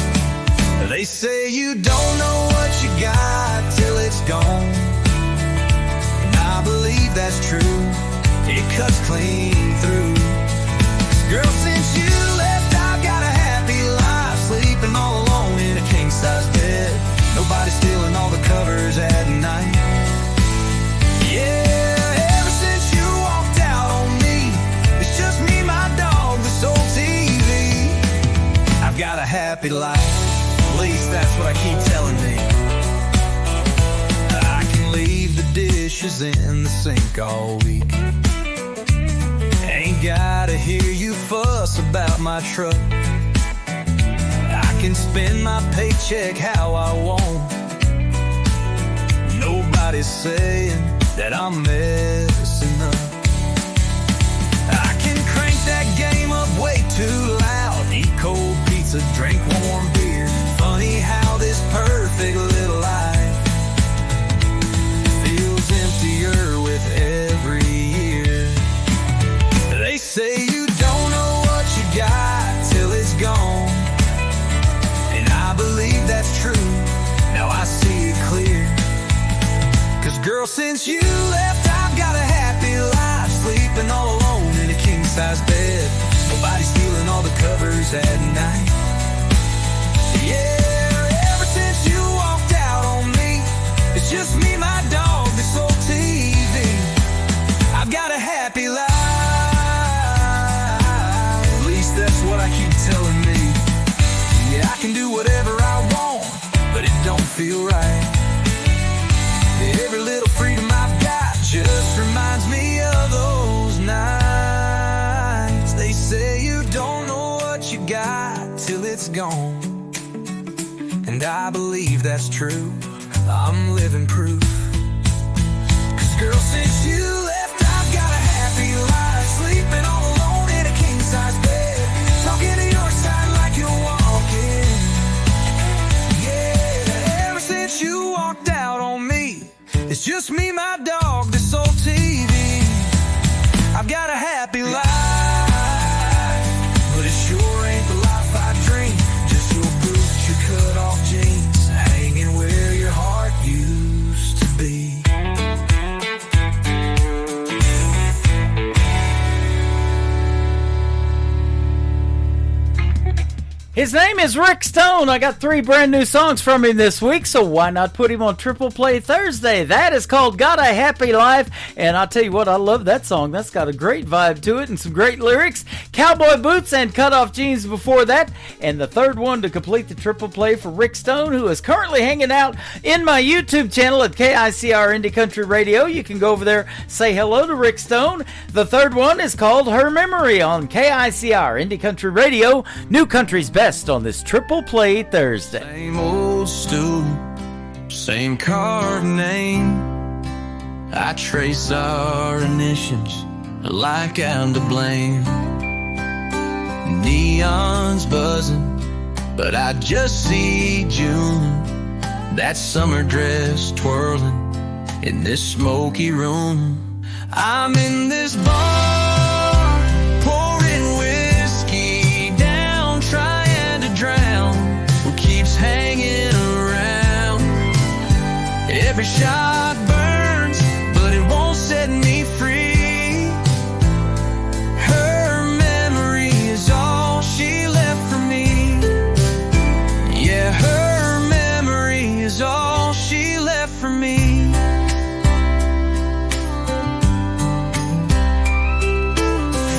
They say you don't know what you got till it's gone, and I believe that's true. It cuts clean through. Girl, since you left, I've got a happy life, sleeping all alone in a king-size bed. Nobody stealing all the covers at night. Yeah, ever since you walked out on me, it's just me, my dog, this old TV. I've got a happy life, at least that's what I keep telling me. I can leave the dishes in the sink all week. Ain't gotta hear you fuss about my truck. I can spend my paycheck how I want. Nobody's saying that I'm messing up. I can crank that game up way too loud, eat cold pizza, drink warm beer. Funny how this perfect little life feels emptier with every year. They say you don't know what you got till it's gone, and I believe that's true. Now I see it clear. 'Cause girl, since you left, I've got a happy life, sleeping all alone in a king-size bed. Nobody stealing all the covers at night. Yeah, ever since you walked out on me, it's just me, my dog, this old TV. I've got a happy life. That's what I keep telling me. Yeah, I can do whatever I want, but it don't feel right. Every little freedom I've got just reminds me of those nights. They say you don't know what you got till it's gone, and I believe that's true. I'm living proof. 'Cause girl, since you left, I've got a happy life, sleeping all alone in a king-size bed. Talking to your side like you're walking. Yeah, ever since you walked out on me, it's just me, my dog, this old TV. I've got a happy life, but it sure ain't the life I dream. Just your boots, your cut-off jeans, hanging where your heart used to be.
His name is Rick Stone. I got 3 brand new songs from him this week, so why not put him on Triple Play Thursday? That is called Got a Happy Life, and I'll tell you what, I love that song. That's got a great vibe to it and some great lyrics. Cowboy Boots and Cut-Off Jeans before that, and the third one to complete the Triple Play for Rick Stone, who is currently hanging out in my YouTube channel at KICR Indie Country Radio. You can go over there, say hello to Rick Stone. The third one is called Her Memory on KICR Indie Country Radio, New Country's Best on this Triple Play Thursday.
Same old student, same card name. I trace our initials like I'm to blame. Neon's buzzing, but I just see June. That summer dress twirling in this smoky room. I'm in this bar, pouring whiskey down, trying to drown what keeps hanging around. Every shot burns, but it won't set me free. Her memory is all she left for me. Yeah, her memory is all she left for me.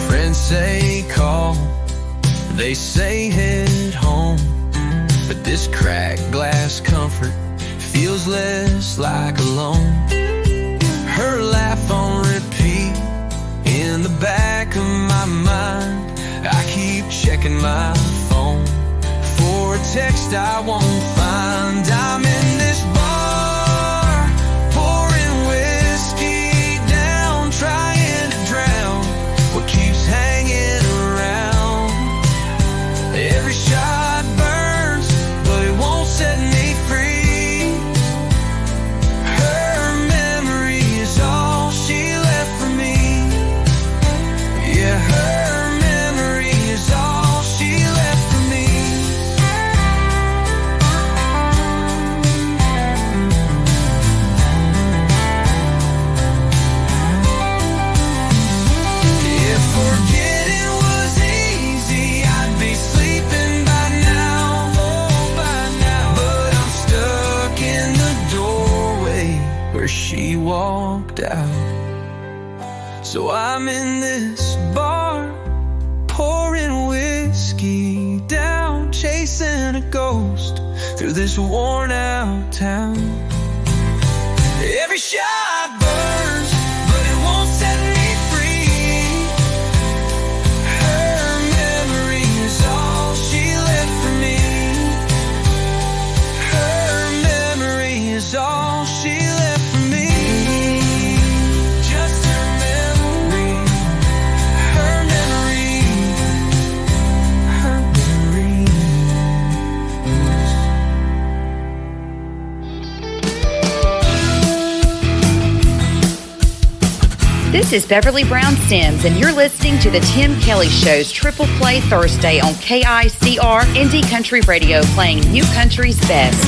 Friends say call, they say head home, but this cracked glass comfort feels less like alone. Her laugh on checking my phone for a text I won't find. I'm in this bar, pouring whiskey down, trying to drown what keeps hanging around. Every shot burns, but it won't set me free. Her memory is all she left for me. Yeah, her memory is all she left for me. If forgetting was easy, I'd be sleeping by now, but I'm stuck in the doorway where she walked out. So I'm in this bar, pouring whiskey down, chasing a ghost through this worn out town. Every shot burns, but it won't set me free. Her memory is all she left for me. Her memory is all she left for me. Just her memory, her memory, her memory.
This is Beverly Brown Sims, and you're listening to the Tim Kelly Show's Triple Play Thursday on KICR Indie Country Radio, playing New Country's best.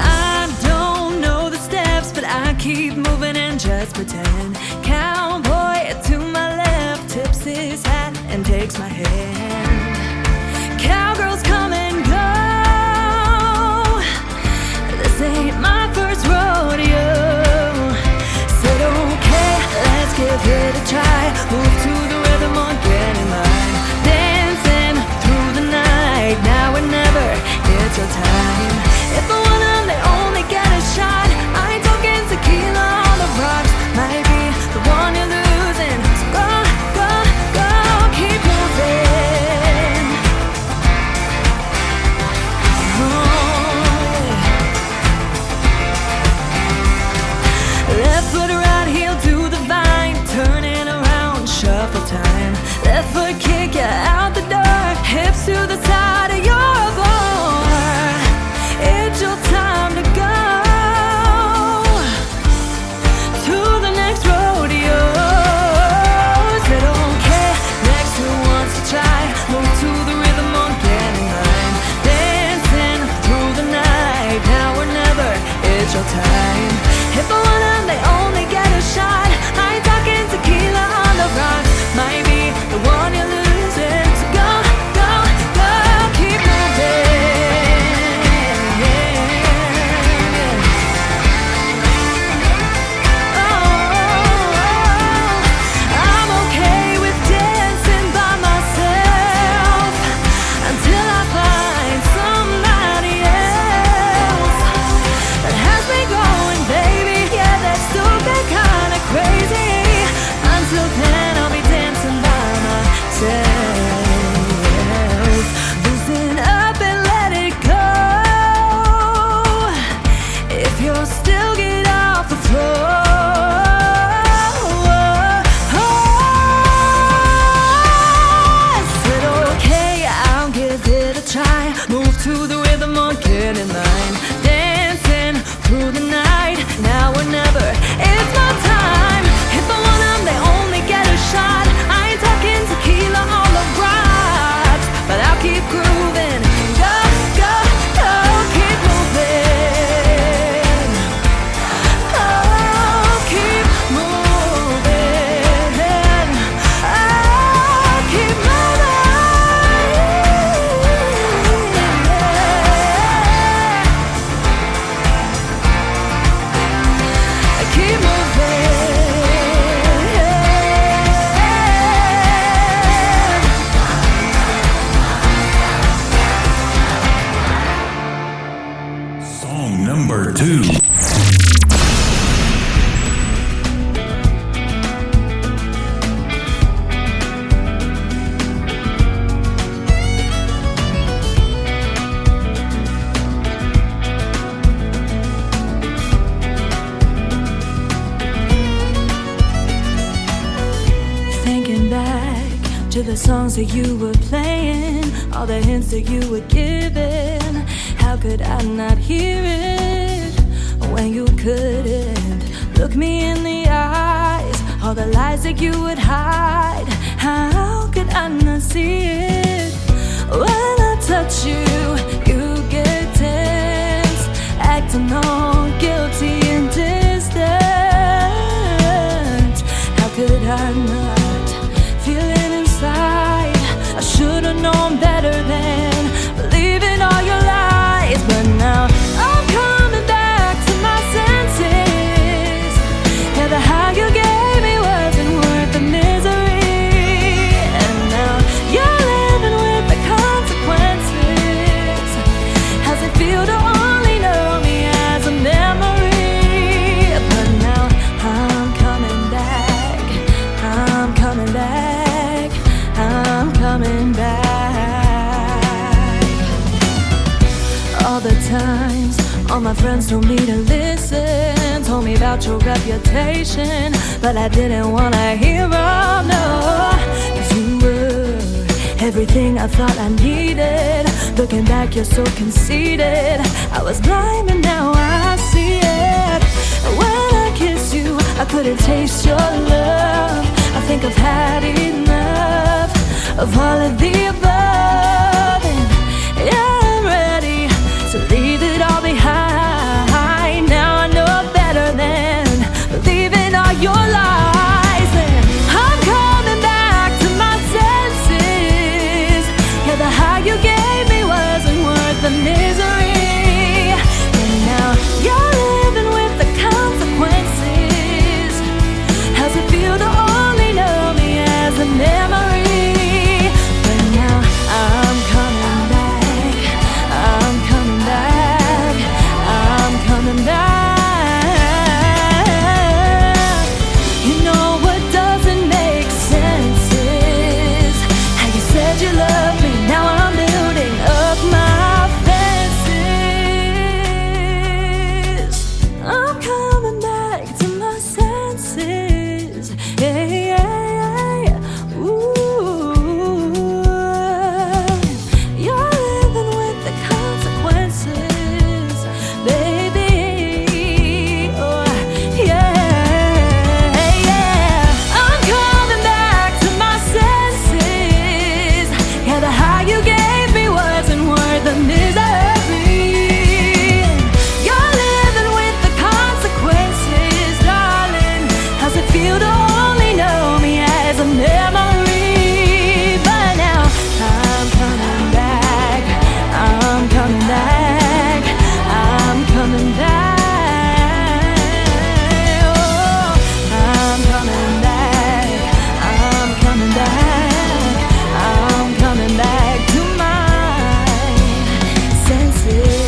I don't know the steps, but I keep moving and just pretend. Cowboy to my left tips his hat and takes my hand. Cowgirls come and go. This ain't my first rodeo. Said okay, let's give it a try. Move to the rhythm or get in line. Dancing through the night, now or never, it's your time. If I want them, they only get a shot. I ain't talking tequila on the rocks. Might be the one you're losing. So go, go, go, keep moving.
to the songs that you were playing, all the hints that you were giving. How could I not hear it when you couldn't look me in the eyes? All the lies that you would hide, how could I not see it? When I touch you, you get tense, acting all guilty and distant. How could I not feel it inside? I should've known better than believing all your lies. But now I'm coming back to my senses. Yeah, the high you gave me wasn't worth the misery. And now you're living with the consequences. How's it feel to only know me as a memory? But now I'm coming back, I'm coming back, I'm coming back. All the times all my friends told me to listen, told me about your reputation, but I didn't wanna hear them, no. 'Cause you were everything I thought I needed. Looking back, you're so conceited. I was blind, but now I see it. When I kiss you, I couldn't taste your love. I think I've had enough of all of the above. And yeah, I'm ready to leave it all behind. Now I know better than believing all your lies. And I'm coming back to my senses. Yeah, the high you gave me wasn't worth the misery. And now you're living with the consequences. How's it feel to only know me as a memory? But now I'm coming back, I'm coming back, I'm coming back. You know what doesn't make sense is how you said you love me. Now I'm building up my fences. I'm coming back to my senses. Yeah, yeah, yeah. Ooh, you're living with the consequences, baby. Oh, yeah, yeah. I'm coming back to my senses. Yeah, the high you gave me wasn't worth the misery. You're living with the consequences, darling. How's it feel to only know me as a memory? But now I'm coming back, I'm coming back, I'm coming back. Oh, I'm coming back, I'm coming back, I'm coming back to my senses.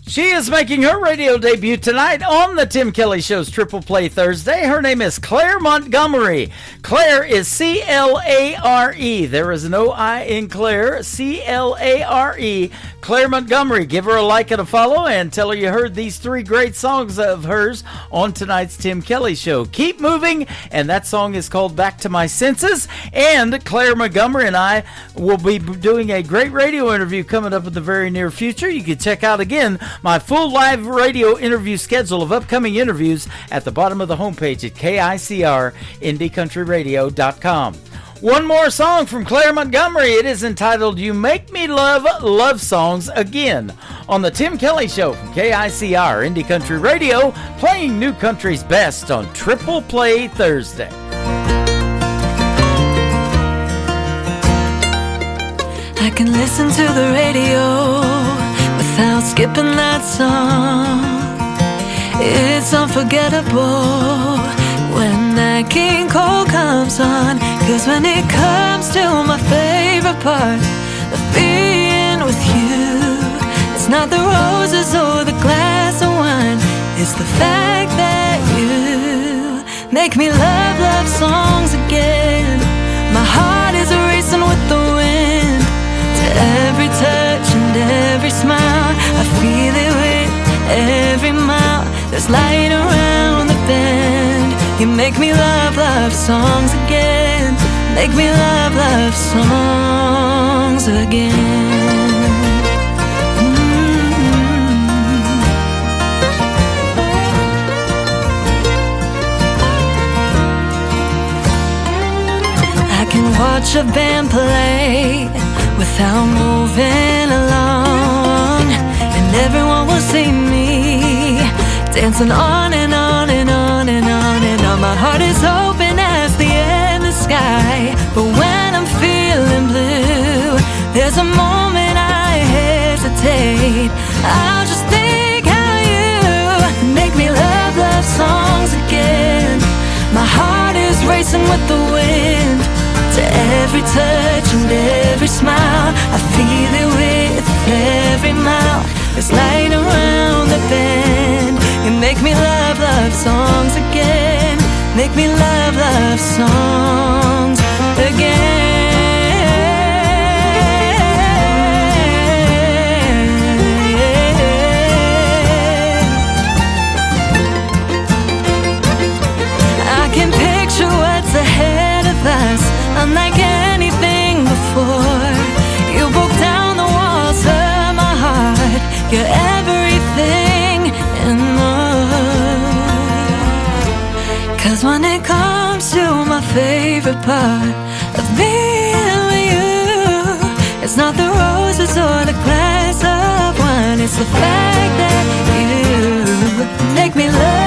She is making her radio debut tonight on the Tim Kelly Show's Triple Play Thursday. Her name is Claire Montgomery. Claire is C-L-A-R-E. There is no I in Claire. C-L-A-R-E. Claire Montgomery. Give her a like and a follow and tell her you heard these three great songs of hers on tonight's Tim Kelly Show. Keep moving, and that song is called Back to My Senses. And Claire Montgomery and I will be doing a great radio interview coming up in the very near future. You can check out again my full live radio interview schedule of upcoming interviews at the bottom of the homepage at KICR-IndieCountryRadio.com. One more song from Claire Montgomery. It is entitled You Make Me Love Love Songs Again on the Tim Kelly Show from KICR Indie Country Radio, playing new country's best on Triple Play Thursday.
I can listen to the radio without skipping that song. It's unforgettable when that King Cole comes on. 'Cause when it comes to my favorite part of being with you, it's not the roses or the glass of wine, it's the fact that you make me love love songs again. My heart is racing with the wind, to every touch and every smile, I feel it with every mile. There's light around the bend.
You make me love, love songs again. Make me love, love songs again. I can watch a band play without moving along, and everyone will see me dancing on and on and on and on and on. My heart is open as the endless sky, but when I'm feeling blue, there's a moment I hesitate. I'll just think how you make me love, love songs again. My heart is racing with the wind. To every touch and every smile, I feel it with every mile. There's light around the bend. You make me love, love songs again. Make me love, love songs again. I can picture what's ahead of us, unlike anything before. You broke down the walls of my heart. You're everything and more. 'Cause when it comes to my favorite part of being with you, it's not the roses or the glass of wine. It's the fact that you make me love.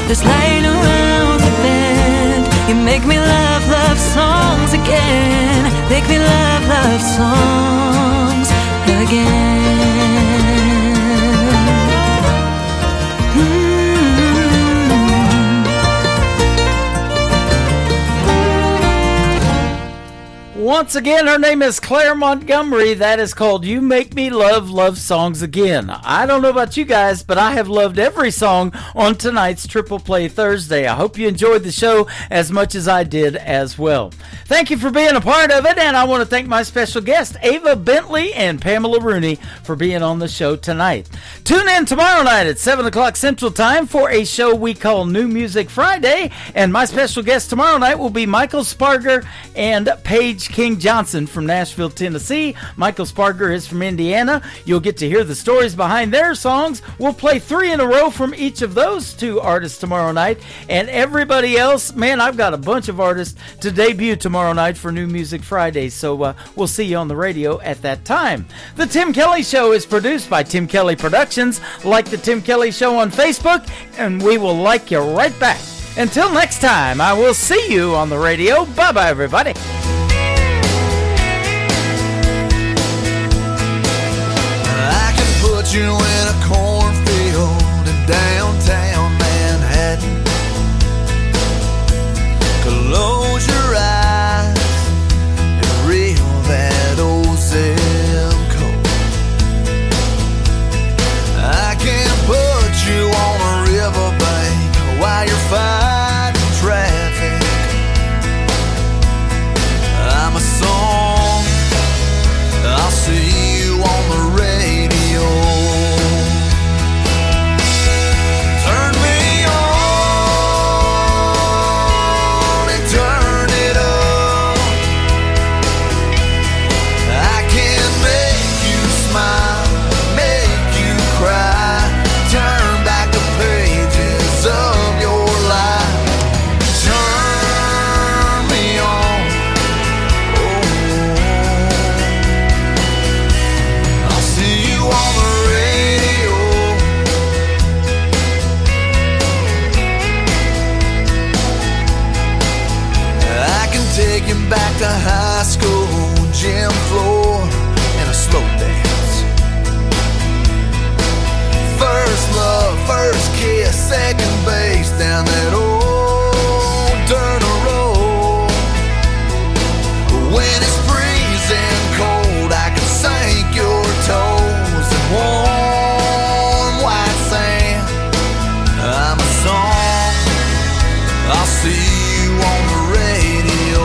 There's light around the bend. You make me love, love songs again. Make me love, love songs again.
Once again, her name is Claire Montgomery. That is called You Make Me Love, Love Songs Again. I don't know about you guys, but I have loved every song on tonight's Triple Play Thursday. I hope you enjoyed the show as much as I did as well. Thank you for being a part of it, and I want to thank my special guests, Ava Bentley and Pamela Rooney, for being on the show tonight. Tune in tomorrow night at 7 o'clock Central Time for a show we call New Music Friday, and my special guest tomorrow night will be Michael Sparger and Paige King Johnson from Nashville, Tennessee. Michael Sparger is from Indiana. You'll get to hear the stories behind their songs. We'll play 3 in a row from each of those 2 artists tomorrow night. And everybody else, man, I've got a bunch of artists to debut tomorrow night for New Music Friday. So we'll see you on the radio at that time. The Tim Kelly Show is produced by Tim Kelly Productions. Like the Tim Kelly Show on Facebook, and we will like you right back. Until next time, I will see you on the radio. Bye-bye, everybody.
Put you in a cornfield in downtown Manhattan. Close your eyes and reel that old zip code. I can put you on a riverbank while you're fighting traffic. I'm a song, I'll see you on the radio. Turn me on and turn it up. I can make you smile, make you cry, turn back the pages of your life. Turn me on, I'll see you on the radio. I can take you back to high school, gym floor, and a slow dance. First love, first kiss, second base down that old dirt road. When it's freezing cold, I can sink your toes in warm white sand. I'm a song, I'll see you on the radio.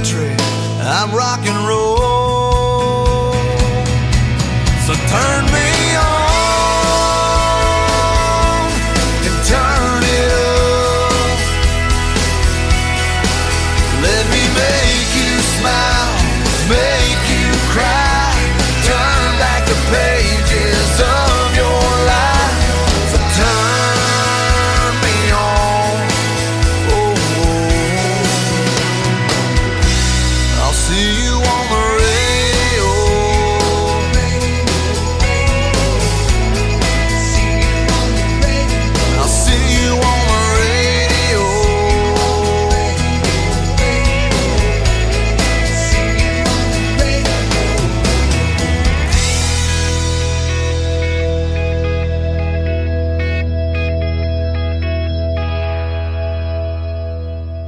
country, I'm rock and roll. So turn